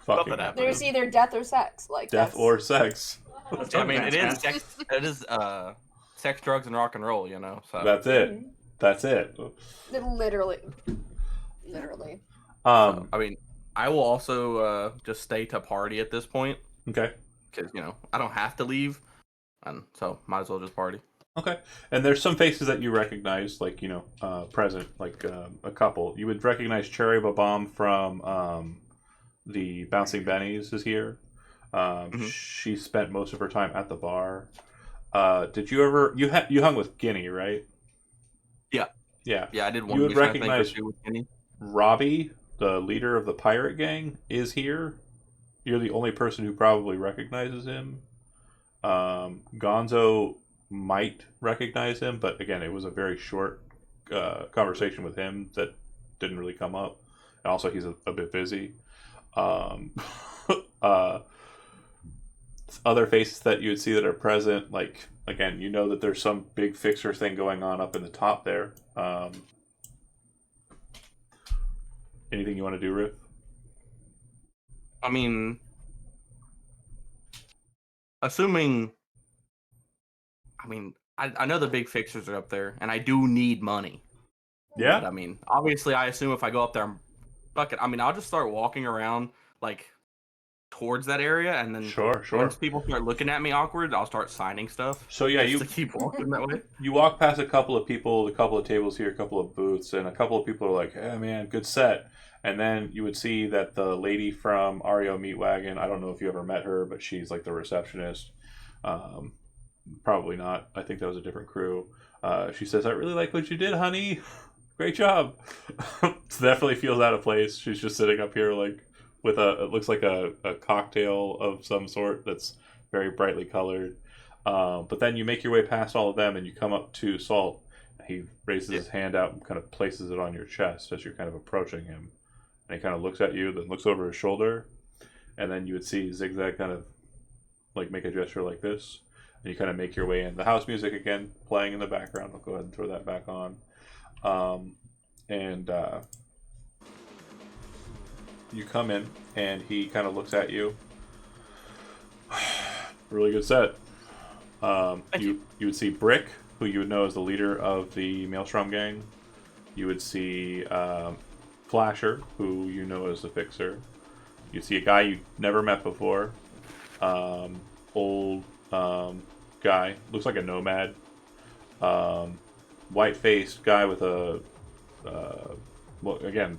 Fucking there's either death or sex. Like death or sex. I mean, it is sex, drugs, and rock and roll, you know. So That's it. That's it. Literally. So, I mean, I will also just stay to party at this point. Okay. Because, you know, I don't have to leave. And so might as well just party. Okay. And there's some faces that you recognize, like, you know, present, like a couple. You would recognize Cherry Babam from the Bouncing Bennies is here. She spent most of her time at the bar. Did you ever... You hung with Guinea, right? Yeah. Yeah. Yeah, I did one. You would mission, recognize Robbie, the leader of the pirate gang, is here. You're the only person who probably recognizes him. Gonzo might recognize him, but again, it was a very short conversation with him that didn't really come up. And also, he's a bit busy. Other faces that you would see that are present, like, again, you know that there's some big fixer thing going on up in the top there. Anything you want to do, Riff? I mean, assuming... I know the big fixers are up there, and I do need money. Yeah. But, I mean, obviously, I assume if I go up there, I'll just start walking around, like, towards that area, and then Sure. once people start looking at me awkward, I'll start signing stuff. So yeah, you to keep walking that way. You walk past a couple of people, a couple of tables here, a couple of booths, and a couple of people are like, "Hey man, good set." And then you would see that the lady from REO Meatwagon, I don't know if you ever met her, but she's like the receptionist. Probably not. I think that was a different crew. She says, "I really like what you did, honey. Great job." Definitely feels out of place. She's just sitting up here like with it looks like a cocktail of some sort that's very brightly colored. But then you make your way past all of them and you come up to Salt. He raises his hand out and kind of places it on your chest as you're kind of approaching him. And he kind of looks at you, then looks over his shoulder. And then you would see Zigzag kind of like make a gesture like this. And you kind of make your way in. The house music again playing in the background. I'll go ahead and throw that back on. You come in, and he kind of looks at you. Really good set. You would see Brick, who you would know as the leader of the Maelstrom gang. You would see Flasher, who you know as the Fixer. You'd see a guy you never met before. Old guy. Looks like a nomad. White-faced guy with a... well, again...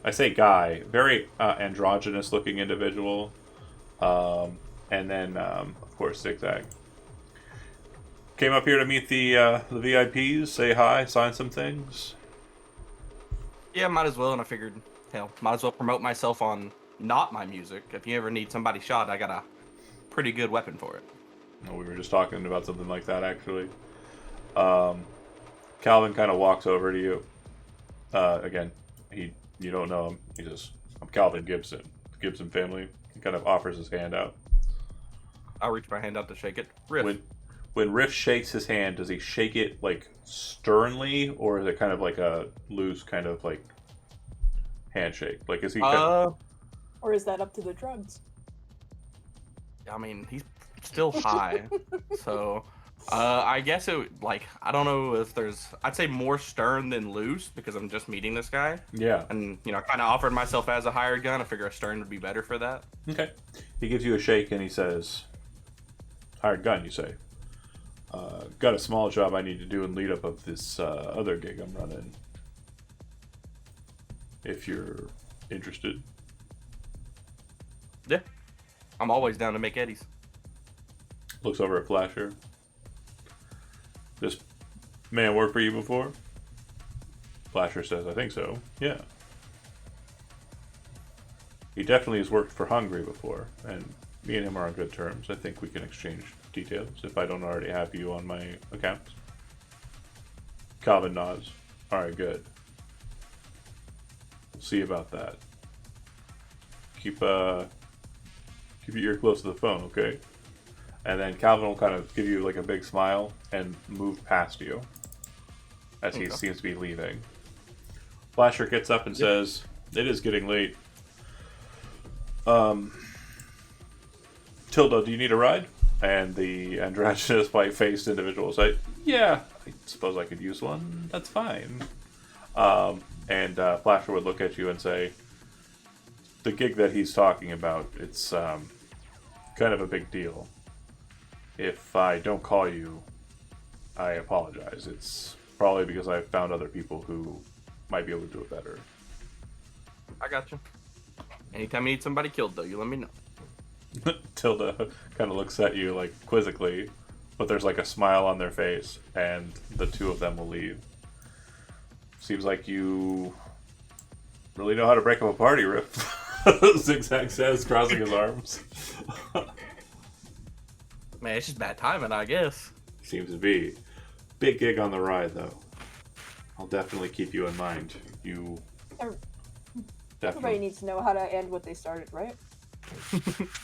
I say guy, very androgynous looking individual, and then of course Zigzag. Came up here to meet the VIPs, say hi, sign some things. Yeah, might as well, and I figured hell, might as well promote myself on not my music. If you ever need somebody shot, I got a pretty good weapon for it. No, we were just talking about something like that, actually. Calvin kind of walks over to you. Again, you don't know him. He says, "I'm Calvin Gibson, the Gibson family." He kind of offers his hand out. I'll reach my hand out to shake it. Riff. When Riff shakes his hand, does he shake it like sternly, or is it kind of like a loose kind of like handshake? Like, is he kind of... Or is that up to the drugs? I mean, he's still high, so I guess it like I don't know if there's. I'd say more stern than loose because I'm just meeting this guy. Yeah. And I kind of offered myself as a hired gun. I figure a stern would be better for that. Okay. He gives you a shake and he says, "Hired gun," you say. Got a small job I need to do in lead up of this other gig I'm running. If you're interested. Yeah. I'm always down to make eddies. Looks over at Flasher. "This man worked for you before?" Flasher says, "I think so. Yeah. He definitely has worked for Hungry before, and me and him are on good terms. I think we can exchange details if I don't already have you on my account." Calvin nods. "Alright, good. We'll see about that. Keep your ear close to the phone, okay?" And then Calvin will kind of give you like a big smile and move past you as he seems to be leaving. Flasher gets up and says, "It is getting late. Tilda, do you need a ride?" And the androgynous white-faced individual will say, "Yeah, I suppose I could use one. That's fine." And Flasher would look at you and say, "The gig that he's talking about, it's kind of a big deal. If I don't call you, I apologize. It's probably because I've found other people who might be able to do it better." I got you. Anytime you need somebody killed, though, you let me know. Tilda kind of looks at you like quizzically, but there's like a smile on their face, and the two of them will leave. "Seems like you really know how to break up a party, Rip." Zigzag says, crossing his arms. Man, it's just bad timing, I guess. Seems to be. Big gig on the ride, though. I'll definitely keep you in mind. You Everybody needs to know how to end what they started, right?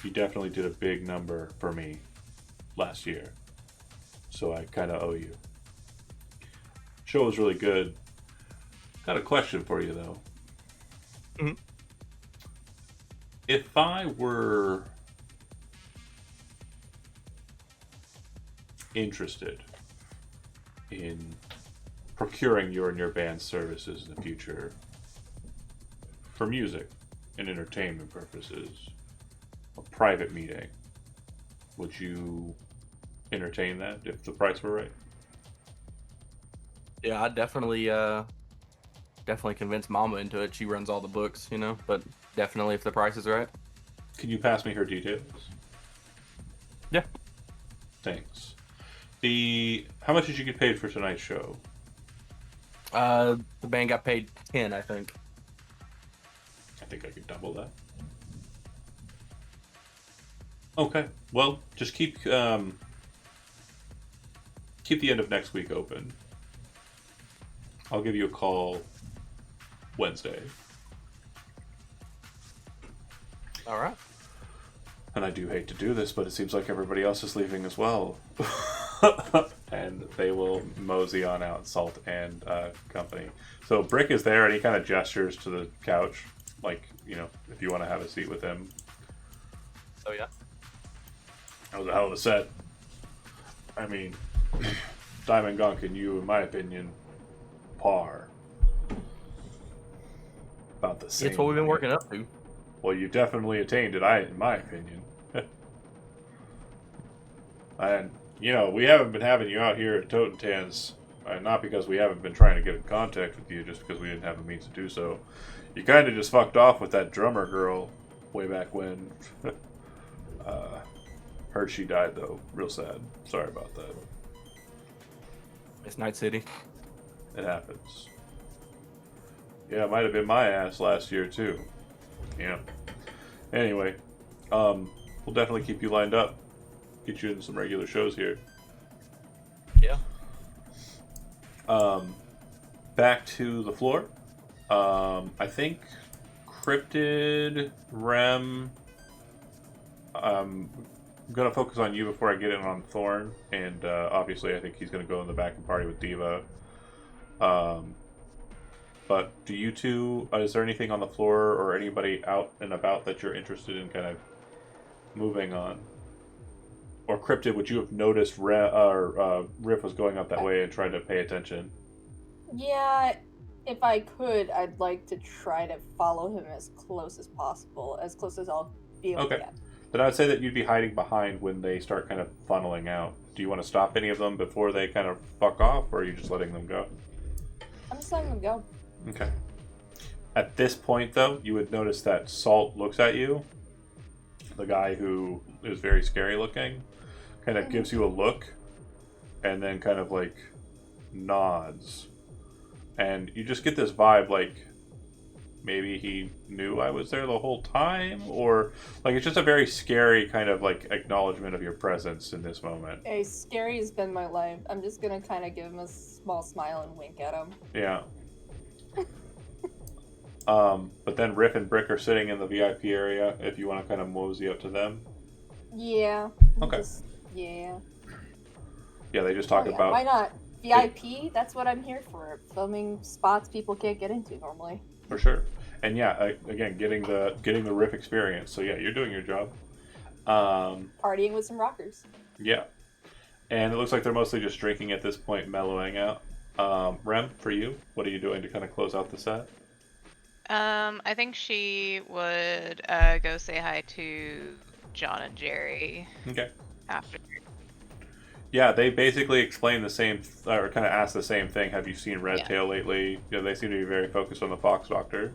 You definitely did a big number for me last year, so I kind of owe you. Show was really good. Got a question for you, though. Mm-hmm. If I were interested in procuring your and your band's services in the future for music and entertainment purposes, a private meeting, would you entertain that if the price were right? Yeah, I'd definitely convince Mama into it. She runs all the books, but definitely if the price is right. Can you pass me her details? Yeah. Thanks. How much did you get paid for tonight's show? The band got paid 10, I think. I think I could double that. Okay. Well, just keep the end of next week open. I'll give you a call Wednesday. All right. And I do hate to do this, but it seems like everybody else is leaving as well. And they will mosey on out, Salt and company. So Brick is there, and he kind of gestures to the couch, like, if you want to have a seat with him. Oh, yeah? That was a hell of a set. I mean, Diamond Gunk and you, in my opinion, par. About the same. It's what we've been working up to. Well, you definitely attained it, in my opinion. And, we haven't been having you out here at Totentanz, not because we haven't been trying to get in contact with you, just because we didn't have a means to do so. You kind of just fucked off with that drummer girl way back when. Heard she died, though. Real sad. Sorry about that. It's Night City. It happens. Yeah, it might have been my ass last year too. Yeah. Anyway, we'll definitely keep you lined up. Get you in some regular shows here. Yeah. Back to the floor. I think Cryptid, Rem. I'm gonna focus on you before I get in on Thorn, and obviously I think he's gonna go in the back and party with Diva. But do you two? Is there anything on the floor or anybody out and about that you're interested in kind of moving on? Or Cryptid, would you have noticed Riff was going up that way and tried to pay attention? Yeah, if I could, I'd like to try to follow him as close as possible, as close as I'll be able to Okay. get. Then I'd say that you'd be hiding behind when they start kind of funneling out. Do you want to stop any of them before they kind of fuck off, or are you just letting them go? I'm just letting them go. Okay. At this point, though, you would notice that Salt looks at you. The guy who is very scary looking kind of gives you a look and then kind of like nods. And you just get this vibe like maybe he knew I was there the whole time, or like it's just a very scary kind of like acknowledgement of your presence in this moment. Hey, scary has been my life. I'm just gonna kind of give him a small smile and wink at him. Yeah. But then Riff and Brick are sitting in the VIP area if you want to kind of mosey up to them. Yeah. Okay. Yeah. Yeah, they just talk Oh, yeah. about... Why not? VIP, that's what I'm here for. Filming spots people can't get into normally. For sure. And yeah, again, getting the Riff experience. So yeah, you're doing your job. Partying with some rockers. Yeah. And it looks like they're mostly just drinking at this point, mellowing out. Rem, for you, what are you doing to kind of close out the set? I think she would go say hi to John and Jerry Okay. after. Yeah, they basically explain the same, or kind of ask the same thing. Have you seen Redtail lately? You know, they seem to be very focused on the Fox Doctor.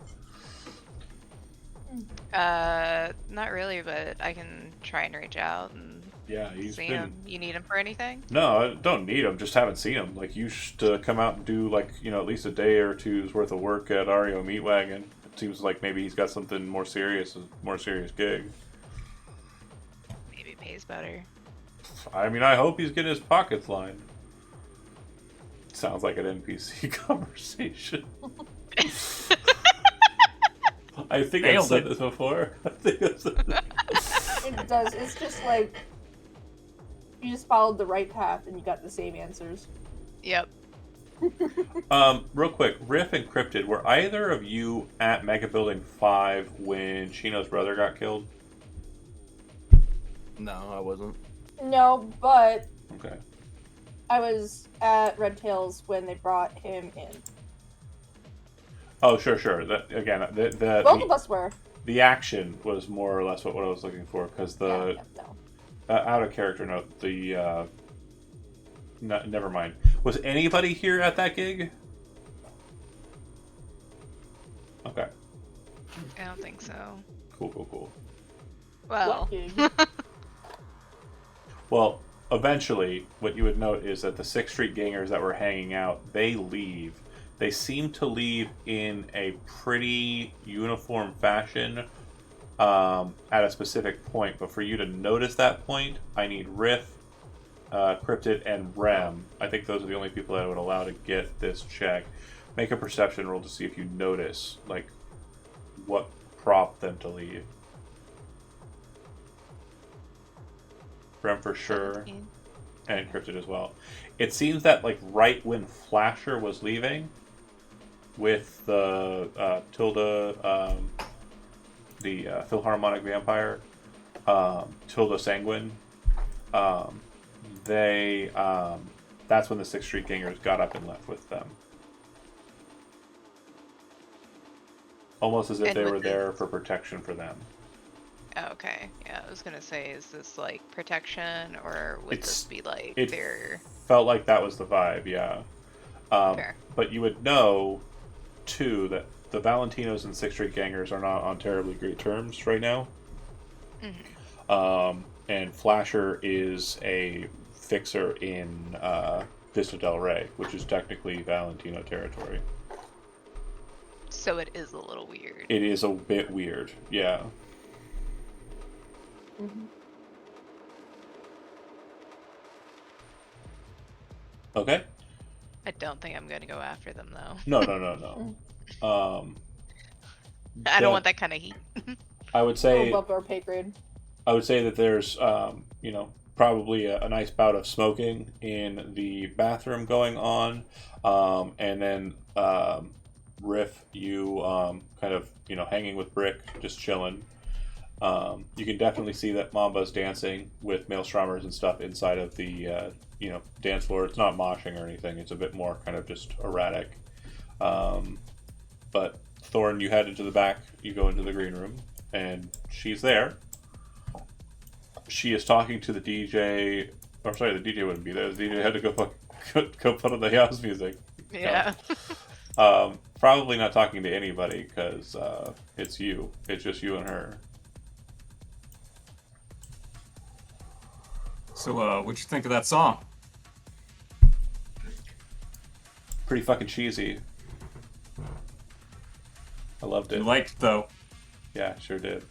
Not really, but I can try and reach out and Yeah, he's see been... him. You need him for anything? No, I don't need him. Just haven't seen him. Like, you should come out and do, like, you know, at least a day or two's worth of work at Ario Meatwagon. It seems like maybe he's got something more serious gig. Maybe it pays better. I mean, I hope he's getting his pockets lined. Sounds like an NPC conversation. I think I've said this before. It does. It's just like you just followed the right path and you got the same answers. Yep. Real quick, Riff and Cryptid, were either of you at Mega Building 5 when Chino's brother got killed? No, I wasn't. No, but Okay. I was at Red Tails when they brought him in. Oh, sure. That again, Both of us were. the action was more or less what I was looking for, because the No. out of character note, the never mind. Was anybody here at that gig? Okay. I don't think so. Cool. Well. What gig? Well, eventually, what you would note is that the 6th Street gangers that were hanging out, they leave. They seem to leave in a pretty uniform fashion at a specific point. But for you to notice that point, I need Riff, Cryptid, and Rem. I think those are the only people that I would allow to get this check. Make a perception roll to see if you notice, like, what prompted them to leave. Rem for sure. 17. And Cryptid as well. It seems that, like, right when Flasher was leaving with the Tilda, the Philharmonic Vampire, Tilda Sanguine, that's when the 6th Street Gangers got up and left with them. Almost as if And they with were the- there for protection for them. Oh, okay. Yeah, I was gonna say, is this like protection, or would It's- this be like it their... Felt like that was the vibe, yeah. Fair. But you would know, too, that the Valentinos and 6th Street Gangers are not on terribly great terms right now. Mhm. And Flasher is a fixer in Vista Del Rey, which is technically Valentino territory. So it is a little weird. It is a bit weird, yeah. Mm-hmm. Okay. I don't think I'm gonna go after them though. No. I don't want that kind of heat. I would say above our pay grade. I would say that there's probably a nice bout of smoking in the bathroom going on, and then Riff, you kind of hanging with Brick, just chilling. You can definitely see that Mamba's dancing with Maelstromers and stuff inside of the dance floor. It's not moshing or anything. It's a bit more kind of just erratic. But Thorn, you head into the back. You go into the green room, and she's there. She is talking to the DJ. Or sorry, the DJ wouldn't be there. The DJ had to go put on the house music. Yeah. Probably not talking to anybody because it's you. It's just you and her. So, what'd you think of that song? Pretty fucking cheesy. I loved it. You liked it, though. Yeah, sure did.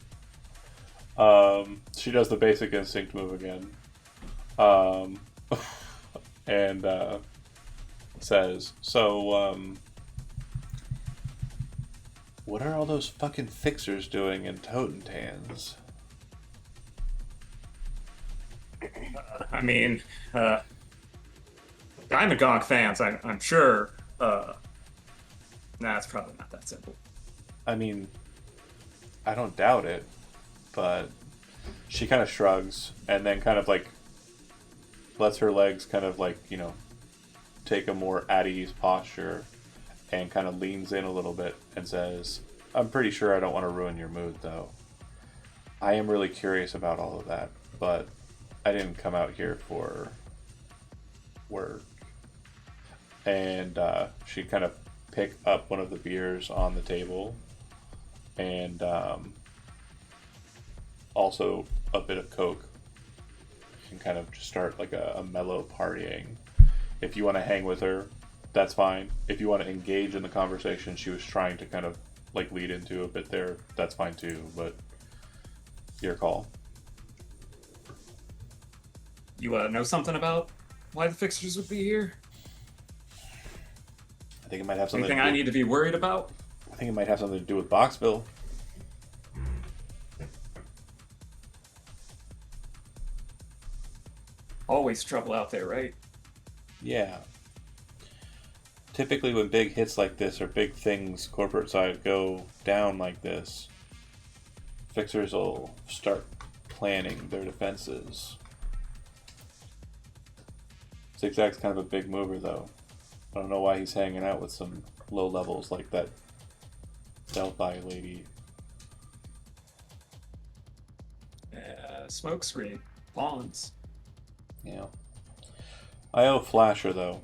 She does the basic instinct move again. And says, so, what are all those fucking fixers doing in Totentanz? I mean, Diamond fans, I'm sure. It's probably not that simple. I mean, I don't doubt it, but she kind of shrugs and then kind of like lets her legs kind of like, take a more at ease posture and kind of leans in a little bit and says, I'm pretty sure I don't want to ruin your mood though. I am really curious about all of that, but I didn't come out here for work. And she kind of pick up one of the beers on the table and also a bit of Coke and kind of just start like a mellow partying. If you want to hang with her, that's fine. If you want to engage in the conversation she was trying to kind of like lead into a bit there, that's fine too, but your call. You know something about why the fixers would be here? I think it might have something Anything I need to be worried about? I think it might have something to do with Boxville. Always trouble out there, right? Yeah. Typically when big hits like this or big things corporate side go down like this, fixers will start planning their defenses. Zigzag's kind of a big mover though. I don't know why he's hanging out with some low levels like that Delphi lady. Smoke screen. Pawns. Yeah. I owe Flasher though.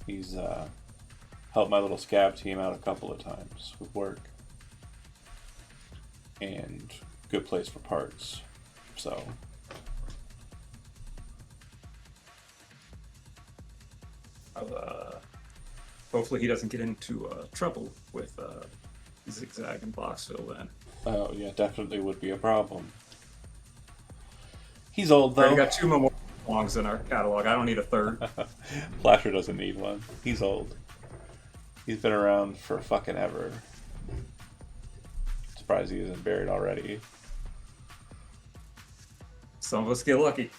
He's helped my little scab team out a couple of times with work. And good place for parts. So Hopefully he doesn't get into trouble with Zigzag and Boxville then. oh yeah, definitely would be a problem. He's old We though. already got 2 more songs in our catalog. I don't need a third. Flasher doesn't need one. He's old. He's been around for fucking ever. Surprised he isn't buried already. Some of us get lucky.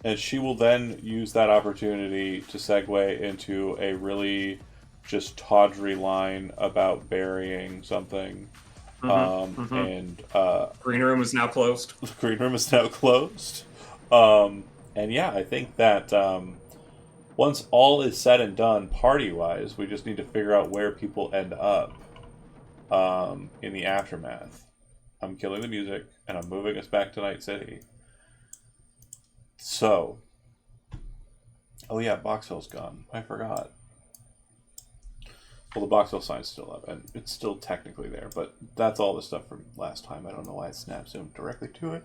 And she will then use that opportunity to segue into a really just tawdry line about burying something. And Green room is now closed. the green room is now closed. And yeah, I think that once all is said and done, party-wise, we just need to figure out where people end up in the aftermath. I'm killing the music, and I'm moving us back to Night City. So, oh yeah, Boxville's gone. I forgot. Well, the Boxville sign's still up, and it's still technically there, but that's all the stuff from last time. I don't know why it snap zoomed directly to it.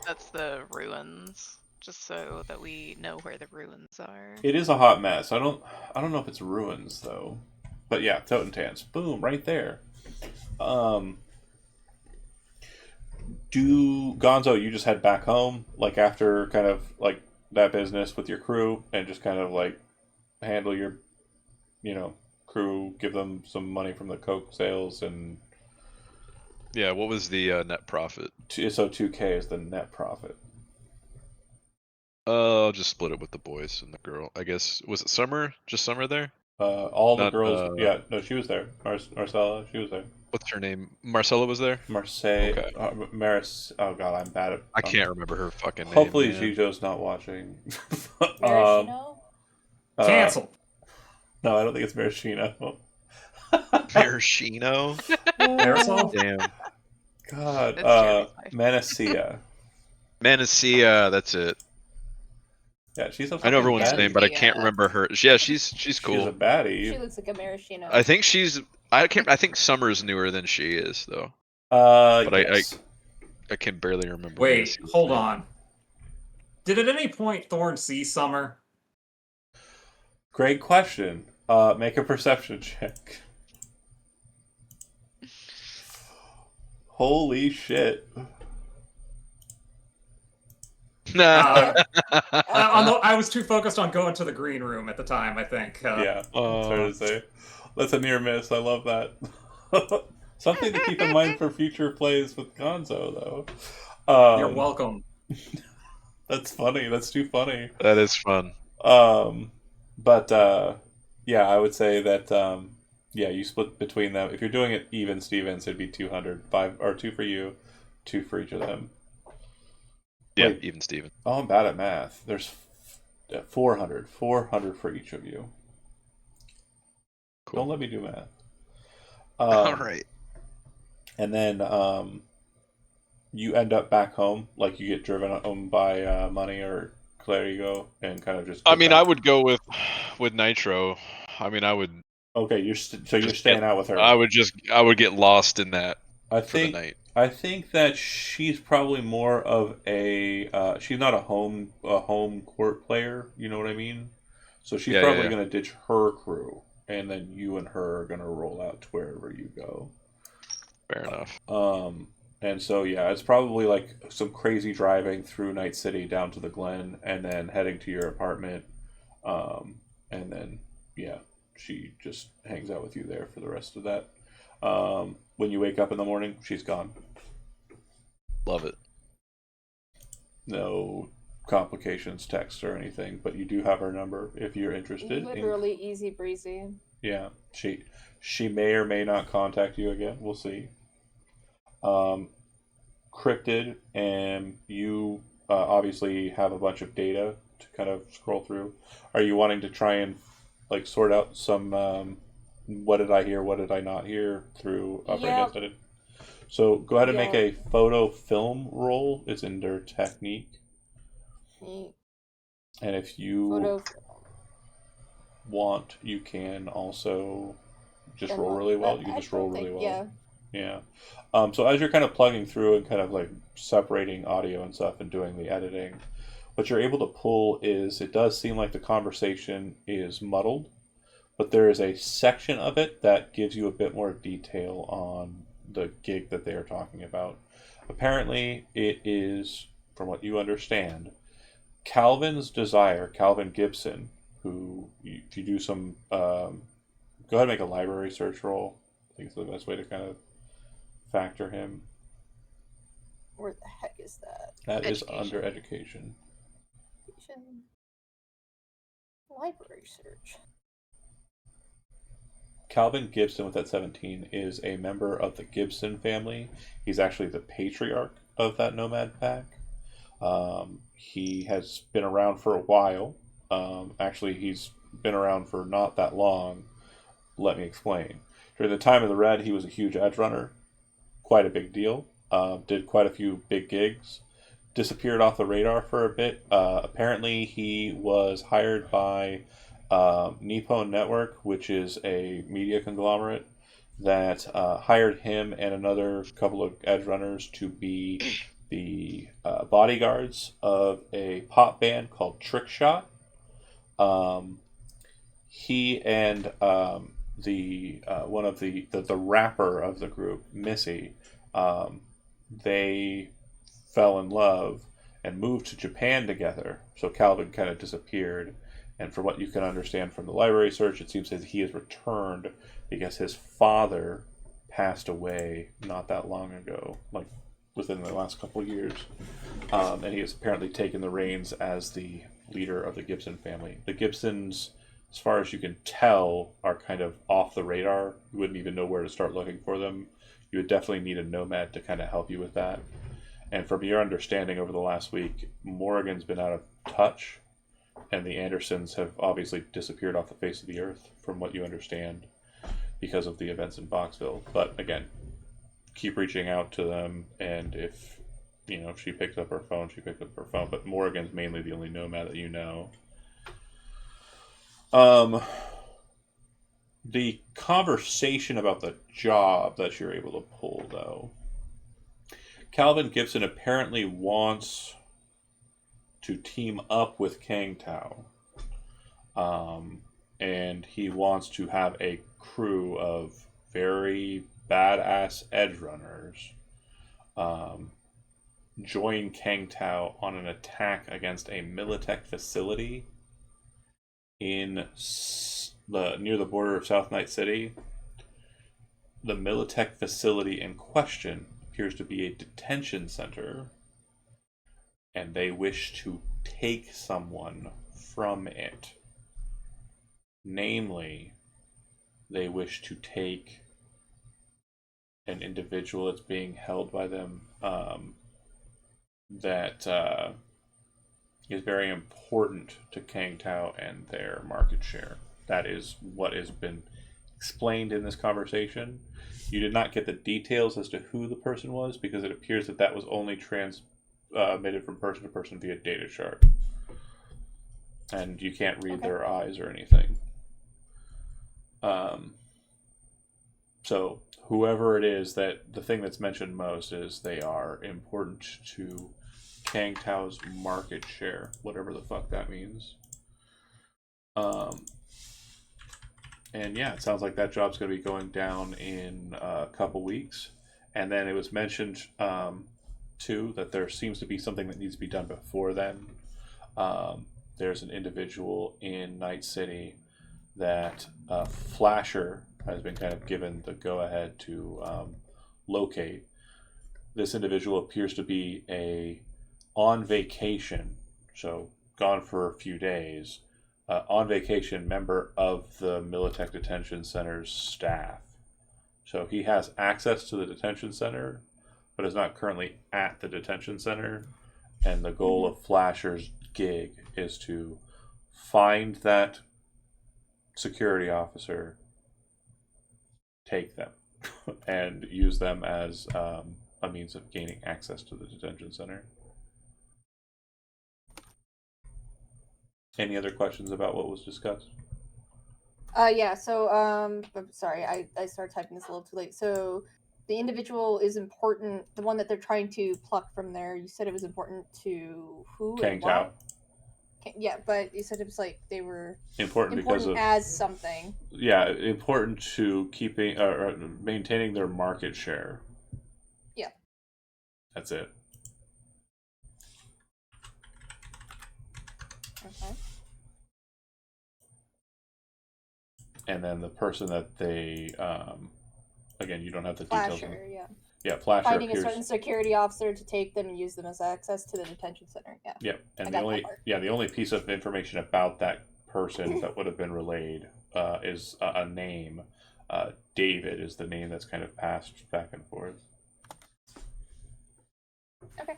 That's the ruins, just so that we know where the ruins are. It is a hot mess. I don't know if it's ruins though. But yeah, Totentanz. Boom, right there. Gonzo, you just head back home, like after kind of like that business with your crew, and just kind of like handle your, crew, give them some money from the Coke sales, and Yeah, what was the net profit? so 2K is the net profit. I'll just split it with the boys and the girl. I guess was it Summer? Just Summer there? All the Not, girls, yeah, no, she was there. Marcella, she was there. What's her name? Marcella was there. Marseille, Okay. Maris. Oh god, I'm bad at. I can't remember her fucking name. Hopefully, man. Gijo's not watching. Maraschino? Cancel. No, I don't think it's Maraschino. Maraschino. Marisol? Damn. God, That's Jeremy's wife. Manacia. Manacia, that's it. Yeah, she's a. I know everyone's Manacia. name, but I can't remember her. Yeah, she's cool. She's a baddie. She looks like a maraschino. I think she's. I think Summer's newer than she is though. But yes. I can barely remember. Wait, Manacia's hold name. on. Did at any point Thorn see Summer? Great question. Make a perception check. Holy shit. Nah. I was too focused on going to the green room at the time, I think. Yeah, it's hard to say. That's a near miss. I love that. Something to keep in mind for future plays with Gonzo, though. You're welcome. That's funny. That's too funny. That is fun. But yeah, I would say that yeah, you split between them. If you're doing it even Stevens, it'd be 200. 5 or 2 for you, 2 for each of them. Yeah, Wait. even Steven. Oh, I'm bad at math. There's 400. 400 for each of you. Cool. Don't let me do math. All right. And then you end up back home, like you get driven home by Money or Clarigo, and kind of just. I mean, I would go with Nitro. I mean, I would. Okay, so you're staying out with her. I would get lost in that for the night. I think that she's probably more of a. She's not a home court player. You know what I mean? So she's probably going to ditch her crew, and then you and her are going to roll out to wherever you go. Fair enough. And so yeah, it's probably like some crazy driving through Night City down to the Glen, and then heading to your apartment, and then yeah, she just hangs out with you there for the rest of that. When you wake up in the morning, she's gone. Love it. No complications, text or anything, but you do have her number if you're interested. Literally easy breezy. Yeah, she may or may not contact you again. We'll see. Cryptid, and you obviously have a bunch of data to kind of scroll through. Are you wanting to try and like sort out some what did I hear, what did I not hear through Yep. Brain? So go ahead and make a photo film roll. It's in their technique. Neat. And if you want, you can also just roll really well. You can just roll really well. Yeah. Yeah. So as you're kind of plugging through and kind of like separating audio and stuff and doing the editing, what you're able to pull is it does seem like the conversation is muddled, but there is a section of it that gives you a bit more detail on the gig that they are talking about. Apparently, it is, from what you understand, Calvin's desire, Calvin Gibson, who, if you do some, go ahead and make a library search roll. I think it's the best way to kind of factor him. Where the heck is that? That is under education. Library search. Calvin Gibson with that 17 is a member of the Gibson family. He's actually the patriarch of that nomad pack. He has been around for a while. Actually, he's been around for not that long. Let me explain. During the time of the Red, he was a huge edge runner. Quite a big deal. Did quite a few big gigs. Disappeared off the radar for a bit. Apparently, he was hired by Nippon Network, which is a media conglomerate that hired him and another couple of edge runners to be the bodyguards of a pop band called Trickshot. He and the one of the rapper of the group, Missy, they fell in love and moved to Japan together. So Calvin kind of disappeared. And from what you can understand from the library search, it seems that he has returned because his father passed away not that long ago, like within the last couple of years. And he has apparently taken the reins as the leader of the Gibson family. The Gibsons, as far as you can tell, are kind of off the radar. You wouldn't even know where to start looking for them. You would definitely need a nomad to kind of help you with that. And from your understanding over the last week, Morrigan's been out of touch, and the Andersons have obviously disappeared off the face of the earth, from what you understand, because of the events in Boxville. But again, keep reaching out to them, and if she picks up her phone, she picks up her phone. But Morrigan's mainly the only nomad that you know. The conversation about the job that you're able to pull, though, Calvin Gibson apparently wants to team up with Kang Tao. And he wants to have a crew of very badass edge runners join Kang Tao on an attack against a Militech facility in near the border of South Night City. The Militech facility in question appears to be a detention center, and they wish to take someone from it. Namely, they wish to take an individual that's being held by them that is very important to Kang Tao and their market share. That is what has been explained in this conversation. You did not get the details as to who the person was, because it appears that was only transmitted from person to person via data shard. And you can't read their eyes or anything. So whoever it is, that the thing that's mentioned most is they are important to Kang Tao's market share, whatever the fuck that means. And yeah, it sounds like that job's going to be going down in a couple weeks. And then it was mentioned too that there seems to be something that needs to be done before then. There's an individual in Night City that Flasher has been kind of given the go-ahead to locate. This individual appears to be on vacation, so gone for a few days, on vacation member of the Militech Detention Center's staff. So he has access to the detention center, but is not currently at the detention center. And the goal of Flasher's gig is to find that security officer, take them, and use them as a means of gaining access to the detention center. Any other questions about what was discussed? Yeah, so I'm sorry, I started typing this a little too late. So the individual is important, the one that they're trying to pluck from there. You said it was important to who? Kang Tao. Yeah, but you said it was like they were important because of as something. Yeah, important to keeping or maintaining their market share. Yeah. That's it. Okay. And then the person that they again, you don't have the details. Flasher, yeah. Yeah, Flasher finding appears... a certain security officer to take them and use them as access to the detention center. Yeah. Yep. And the only piece of information about that person that would have been relayed is a name. David is the name that's kind of passed back and forth. Okay.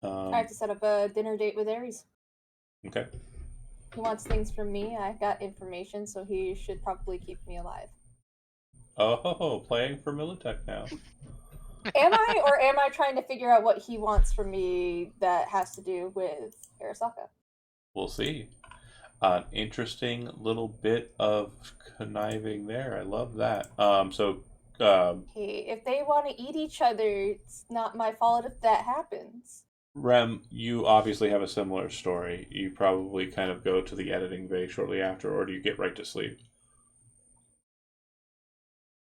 I have to set up a dinner date with Ares. Okay. He wants things from me. I got information, so he should probably keep me alive. Oh, playing for Militech now. Am I trying to figure out what he wants from me that has to do with Arasaka? We'll see. An interesting little bit of conniving there. I love that. Hey, if they want to eat each other, it's not my fault if that happens. Rem, you obviously have a similar story. You probably kind of go to the editing bay shortly after, or do you get right to sleep?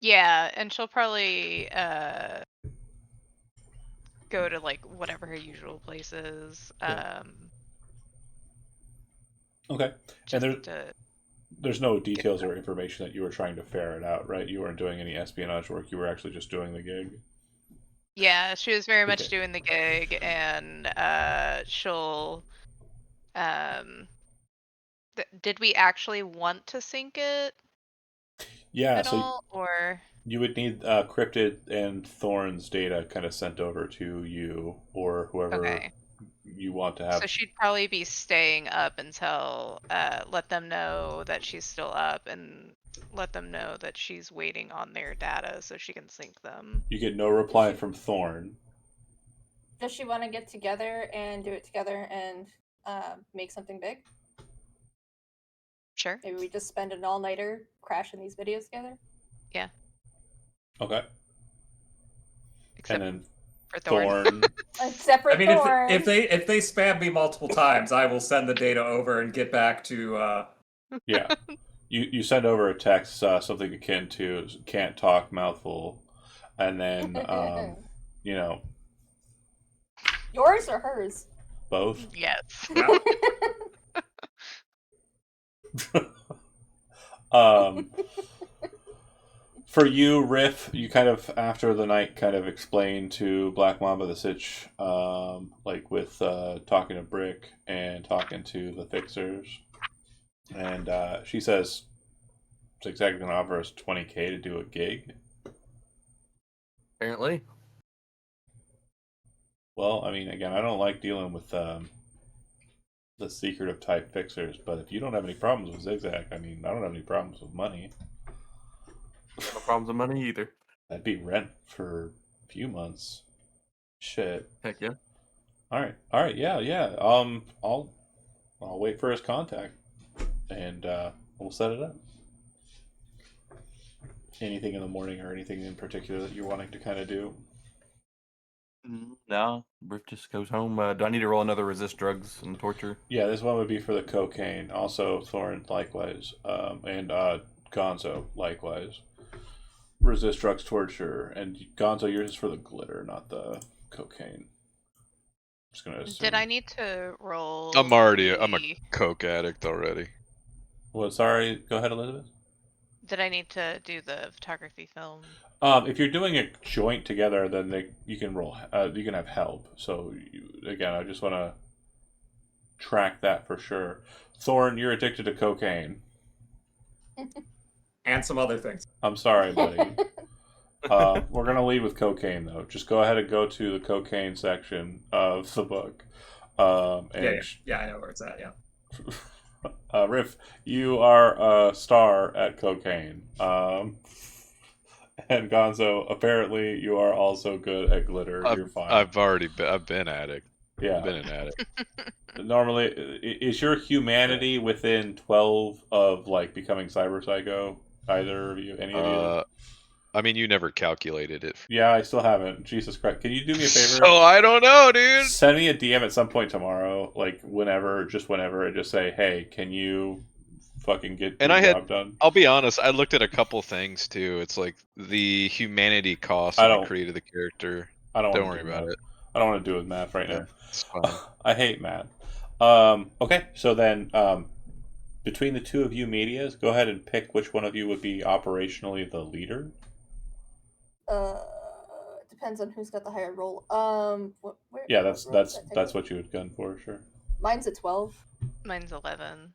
Yeah, and she'll probably go to like whatever her usual place is. Okay. Just And to there's no details or information that you were trying to ferret out, right? You weren't doing any espionage work. You were actually just doing the gig. Yeah, she was very much Okay. doing the gig, and she'll did we actually want to sync it Yeah, at so all, or you would need Cryptid and Thorn's data kind of sent over to you or whoever okay? you want to So have. she'd probably be staying up until let them know that she's still up, and let them know that she's waiting on their data so she can sync them. You get no reply from Thorn. Does she want to get together and do it together and make something big? Sure. Maybe we just spend an all-nighter crashing these videos together? Yeah. Okay. Except And then for Thorn. Except for I mean, Thorn. if they spam me multiple times, I will send the data over and get back to. Yeah. You send over a text, something akin to "can't talk, mouthful," and then you know, Yours or hers? both. Yes. Yeah. um, for you, Riff, you kind of after the night kind of explain to Black Mamba the sitch, like with talking to Brick and talking to the fixers, and she says it's exactly going to offer us $20K to do a gig. Apparently. Well, I mean, again, I don't like dealing with the secretive type fixers, but if you don't have any problems with Zigzag, I mean, I don't have any problems with money. No problems with money either. That'd be rent for a few months. Shit. Heck yeah. All right, yeah. I'll wait for his contact, and we'll set it up. Anything in the morning or anything in particular that you're wanting to kind of do? No, Riff just goes home. Do I need to roll another resist drugs and torture? Yeah, this one would be for the cocaine. Also, Thorin likewise, and Gonzo likewise. Resist drugs, torture, and Gonzo, yours is for the glitter, not the cocaine. I'm just gonna assume. Did I need to roll? I'm a coke addict already. Well, sorry. Go ahead, Elizabeth. Did I need to do the photography film? If you're doing a joint together, then you can roll. You can have help. So again, I just want to track that for sure. Thorn, you're addicted to cocaine. And some other things. I'm sorry, buddy. We're gonna lead with cocaine though. Just go ahead and go to the cocaine section of the book. Yeah, I know where it's at. Yeah. Riff, you are a star at cocaine. And Gonzo, apparently you are also good at glitter. You're fine. I've been addict. Yeah. I've been an addict. Normally, is your humanity within 12 of like becoming cyber psycho? Either of you? Any of you? I mean, you never calculated it. Yeah, I still haven't. Jesus Christ. Can you do me a favor? So I don't know, dude. Send me a DM at some point tomorrow, like whenever, and just say, hey, can you fucking get the job done? I'll be honest, I looked at a couple things too. It's like the humanity cost of the created the character. Don't worry about it. I don't want to do it with math right now. It's fine. I hate math. Okay, so then between the two of you medias, go ahead and pick which one of you would be operationally the leader. Depends on who's got the higher roll. Yeah, that's what you would gun for, sure. Mine's a 12. Mine's 11.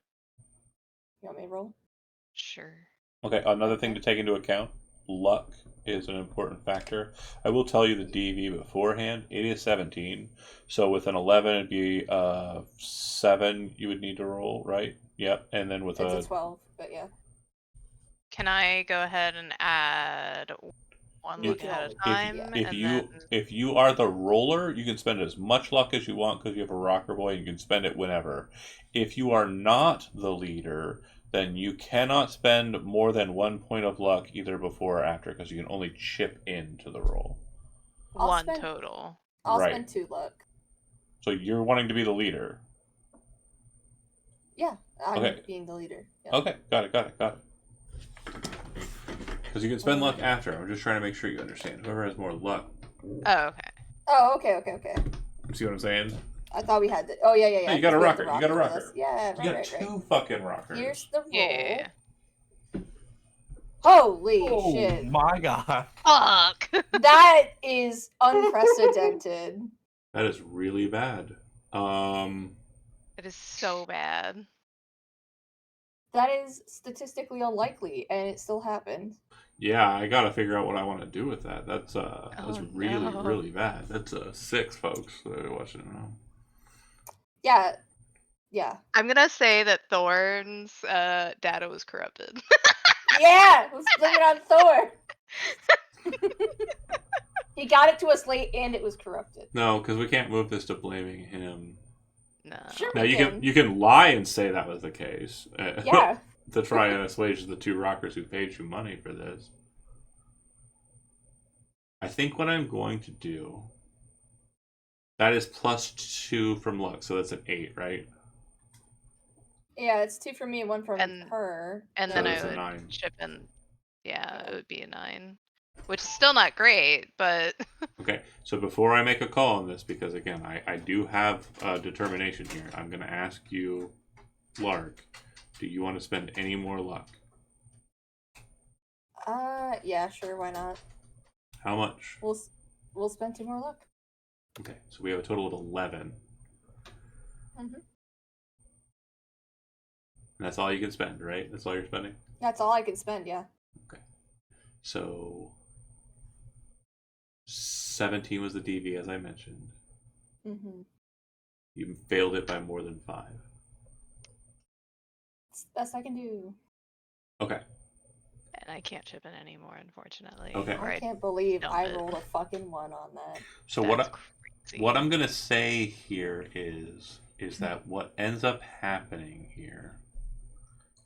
You want me to roll? Sure. Okay, another thing to take into account, luck is an important factor. I will tell you the DV beforehand. It is 17. So with an 11, it'd be 7 you would need to roll, right? Yep. And then with it's a 12, but yeah. Can I go ahead and add one look at a time? If you are the roller, you can spend as much luck as you want because you have a rocker boy. You can spend it whenever. If you are not the leader, then you cannot spend more than 1 point of luck either before or after because you can only chip into the roll. One total. I'll spend 2 luck. So you're wanting to be the leader. Yeah, I'm being the leader. Yeah. Okay, got it. Because you can spend luck after. I'm just trying to make sure you understand. Whoever has more luck. Oh, okay. Oh, okay. You see what I'm saying? I thought we had the. Oh yeah. No, you got a rocker. You got a rocker. This. Yeah, You got two fucking rockers. Here's the roll. Yeah. Holy Oh shit! my god. Fuck. That is unprecedented. That is really bad. It is so bad. That is statistically unlikely, and it still happened. Yeah, I gotta figure out what I want to do with that. That's really, no. really bad. That's a 6, folks. That are watching it now. Yeah. I'm gonna say that Thorn's data was corrupted. Yeah, let's blame it on Thor. He got it to us late, and it was corrupted. No, because we can't move this to blaming him. No. Sure. Now you can lie and say that was the case. Yeah. To try and assuage the 2 rockers who paid you money for this. I think what I'm going to do. That is +2 from luck, so that's an 8, right? Yeah, it's 2 from me and 1 from And- her. And So then that's a I would 9. chip in. Yeah, it would be a 9. Which is still not great, but Okay, so before I make a call on this, because again, I do have determination here, I'm going to ask you, Lark, do you want to spend any more luck? Yeah, sure, why not? How much? We'll spend 2 more luck. Okay, so we have a total of 11. Mhm. And that's all you can spend, right? That's all you're spending? That's all I can spend, yeah. Okay. So 17 was the DV, as I mentioned. Mm-hmm. You failed it by more than 5. It's the best I can do. Okay. and I can't chip in anymore, unfortunately. Okay. Or I can't believe dump I it. rolled a fucking 1 on that. So That's crazy. what I'm gonna say here is that what ends up happening here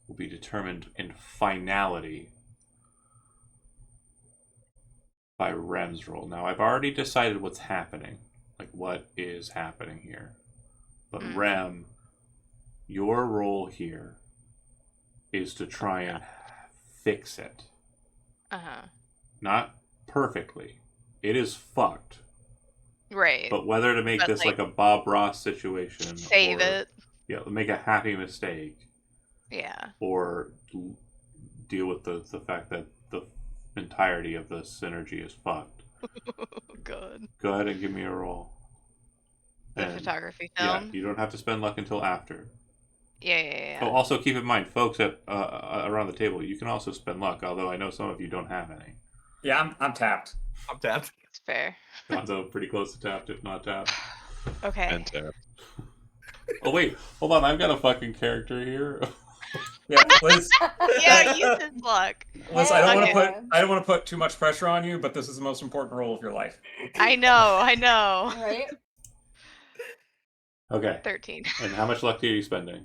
will be determined in finality by Rem's roll. Now I've already decided what's happening, like what is happening here. But Rem, your role here is to try and fix it. Not perfectly. It is fucked. Right. But whether to make this like a Bob Ross situation, save or, it. Yeah, make a happy mistake. Yeah. Or deal with the fact that the entirety of the synergy is fucked. Good. Go ahead and give me a roll. The photography film. Yeah, you don't have to spend luck until after. Yeah. Oh, also keep in mind, folks at around the table, you can also spend luck. Although I know some of you don't have any. Yeah, I'm tapped. I'm tapped. It's fair. Gonzo pretty close to tapped, if not tapped. Okay. And tapped. Oh wait, hold on, I've got a fucking character here. Yeah, Liz. Yeah, use his luck. Liz, I don't want Okay. to put too much pressure on you, but this is the most important role of your life. I know. Right? Okay. 13. And how much luck are you spending?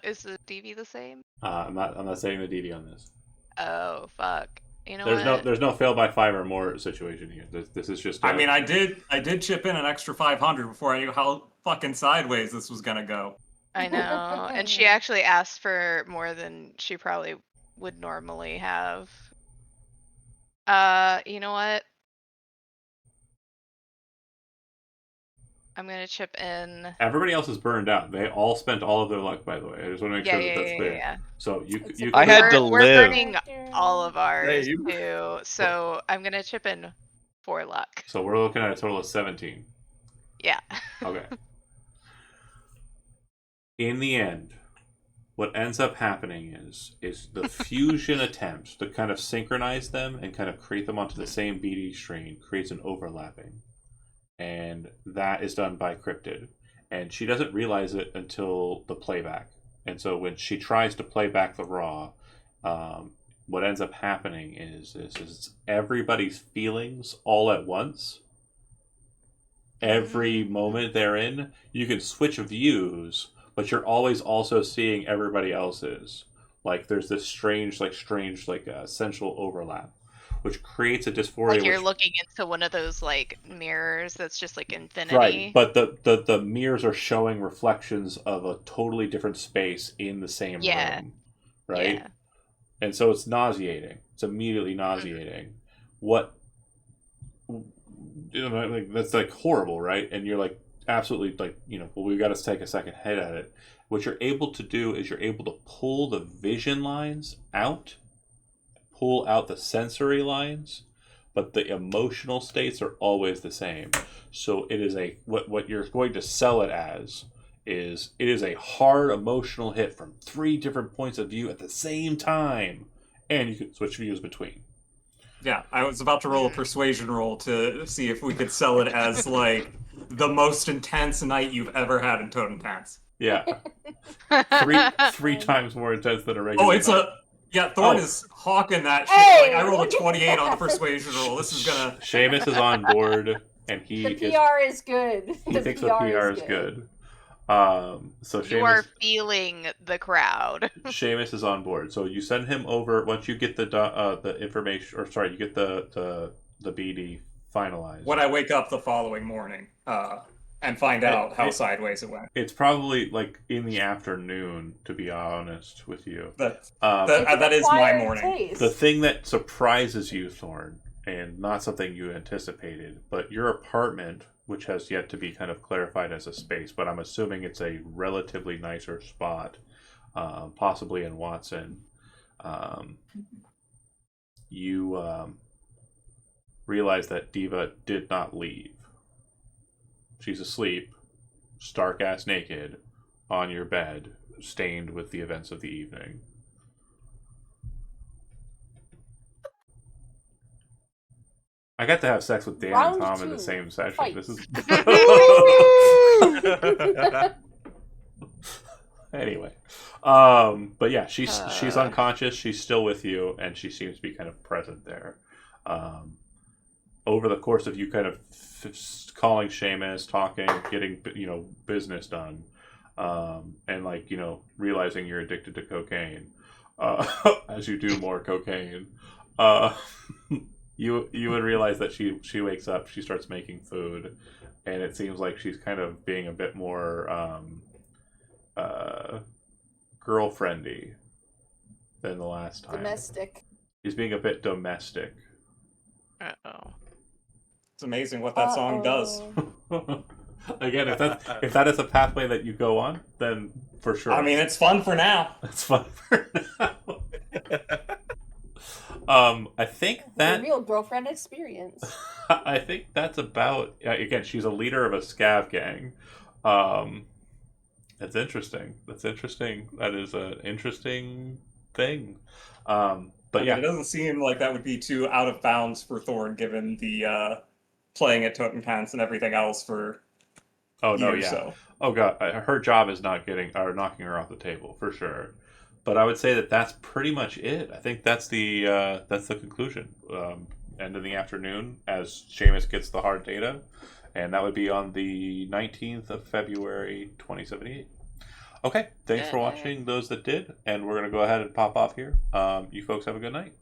Is the DV the same? I'm not saying the DD on this. Oh, fuck. You know There's what? there's no fail by 5 or more situation here. This is just. I mean, I did chip in an extra 500 before I knew how fucking sideways this was gonna go. I know. And she actually asked for more than she probably would normally have. You know what? I'm gonna chip in. Everybody else is burned out. They all spent all of their luck, by the way. I just want to make sure that that's clear. Yeah. So you I had to We're live. burning all of ours Same. too. So I'm gonna chip in 4 luck. So we're looking at a total of 17. Yeah. Okay. In the end, what ends up happening is the fusion attempt to kind of synchronize them and kind of create them onto the same BD strain creates an overlapping. And that is done by Cryptid. And she doesn't realize it until the playback. And so when she tries to play back the raw, what ends up happening is everybody's feelings all at once. Every moment they're in, you can switch views, but you're always also seeing everybody else's. Like there's this strange sensual overlap, which creates a dysphoria. Like you're looking into one of those like mirrors that's just like infinity. Right, but the mirrors are showing reflections of a totally different space in the same room. Right? Yeah. And so it's nauseating. It's immediately nauseating. What? Like, that's like horrible, right? And you're like absolutely like, well, we've got to take a second head at it. What you're able to do is you're able to pull the vision lines out, pull out the sensory lines, but the emotional states are always the same. So it is what you're going to sell it as is it is a hard emotional hit from 3 different points of view at the same time, and you can switch views between. Yeah, I was about to roll a persuasion roll to see if we could sell it as like the most intense night you've ever had in Totentanz. Yeah, three times more intense than a regular. Oh, it's night. Thorn is hawking that shit. Hey, like, I rolled a 28 on the persuasion roll. This is gonna. Seamus is on board, and the PR is good. He thinks the PR is good. So you are feeling the crowd. Seamus is on board. So you send him over once you get the information, or sorry, you get the BD finalized. When I wake up the following morning, and find out how sideways it went. It's probably like in the afternoon, to be honest with you. That is my morning. Taste. The thing that surprises you, Thorn, and not something you anticipated, but your apartment, which has yet to be kind of clarified as a space, but I'm assuming it's a relatively nicer spot, possibly in Watson. You realize that Diva did not leave. She's asleep, stark-ass naked, on your bed, stained with the events of the evening. I got to have sex with Dan and Tom in the same session. Fight. This is anyway. But yeah, she's unconscious. She's still with you, and she seems to be kind of present there. Over the course of you kind of calling Seamus, talking, getting business done, and like realizing you're addicted to cocaine, as you do more cocaine, you would realize that she wakes up, she starts making food, and it seems like she's kind of being a bit more girlfriendy than the last time. Domestic. She's being a bit domestic. Uh-oh. It's amazing what that song does. Again, if that is a pathway that you go on, then for sure. I mean, it's fun for now. It's fun for now. I think that the real girlfriend experience. I think that's about. Again, she's a leader of a scav gang. That's interesting. That is an interesting thing. But yeah, it doesn't seem like that would be too out of bounds for Thorn, given the playing at Totentanz and everything else for. Oh no, years, yeah. So. Oh god, her job is not knocking her off the table for sure. But I would say that that's pretty much it. I think that's the conclusion. End of the afternoon as Seamus gets the hard data, and that would be on the 19th of February, 2078. Okay, thanks for watching those that did, and we're going to go ahead and pop off here. You folks have a good night.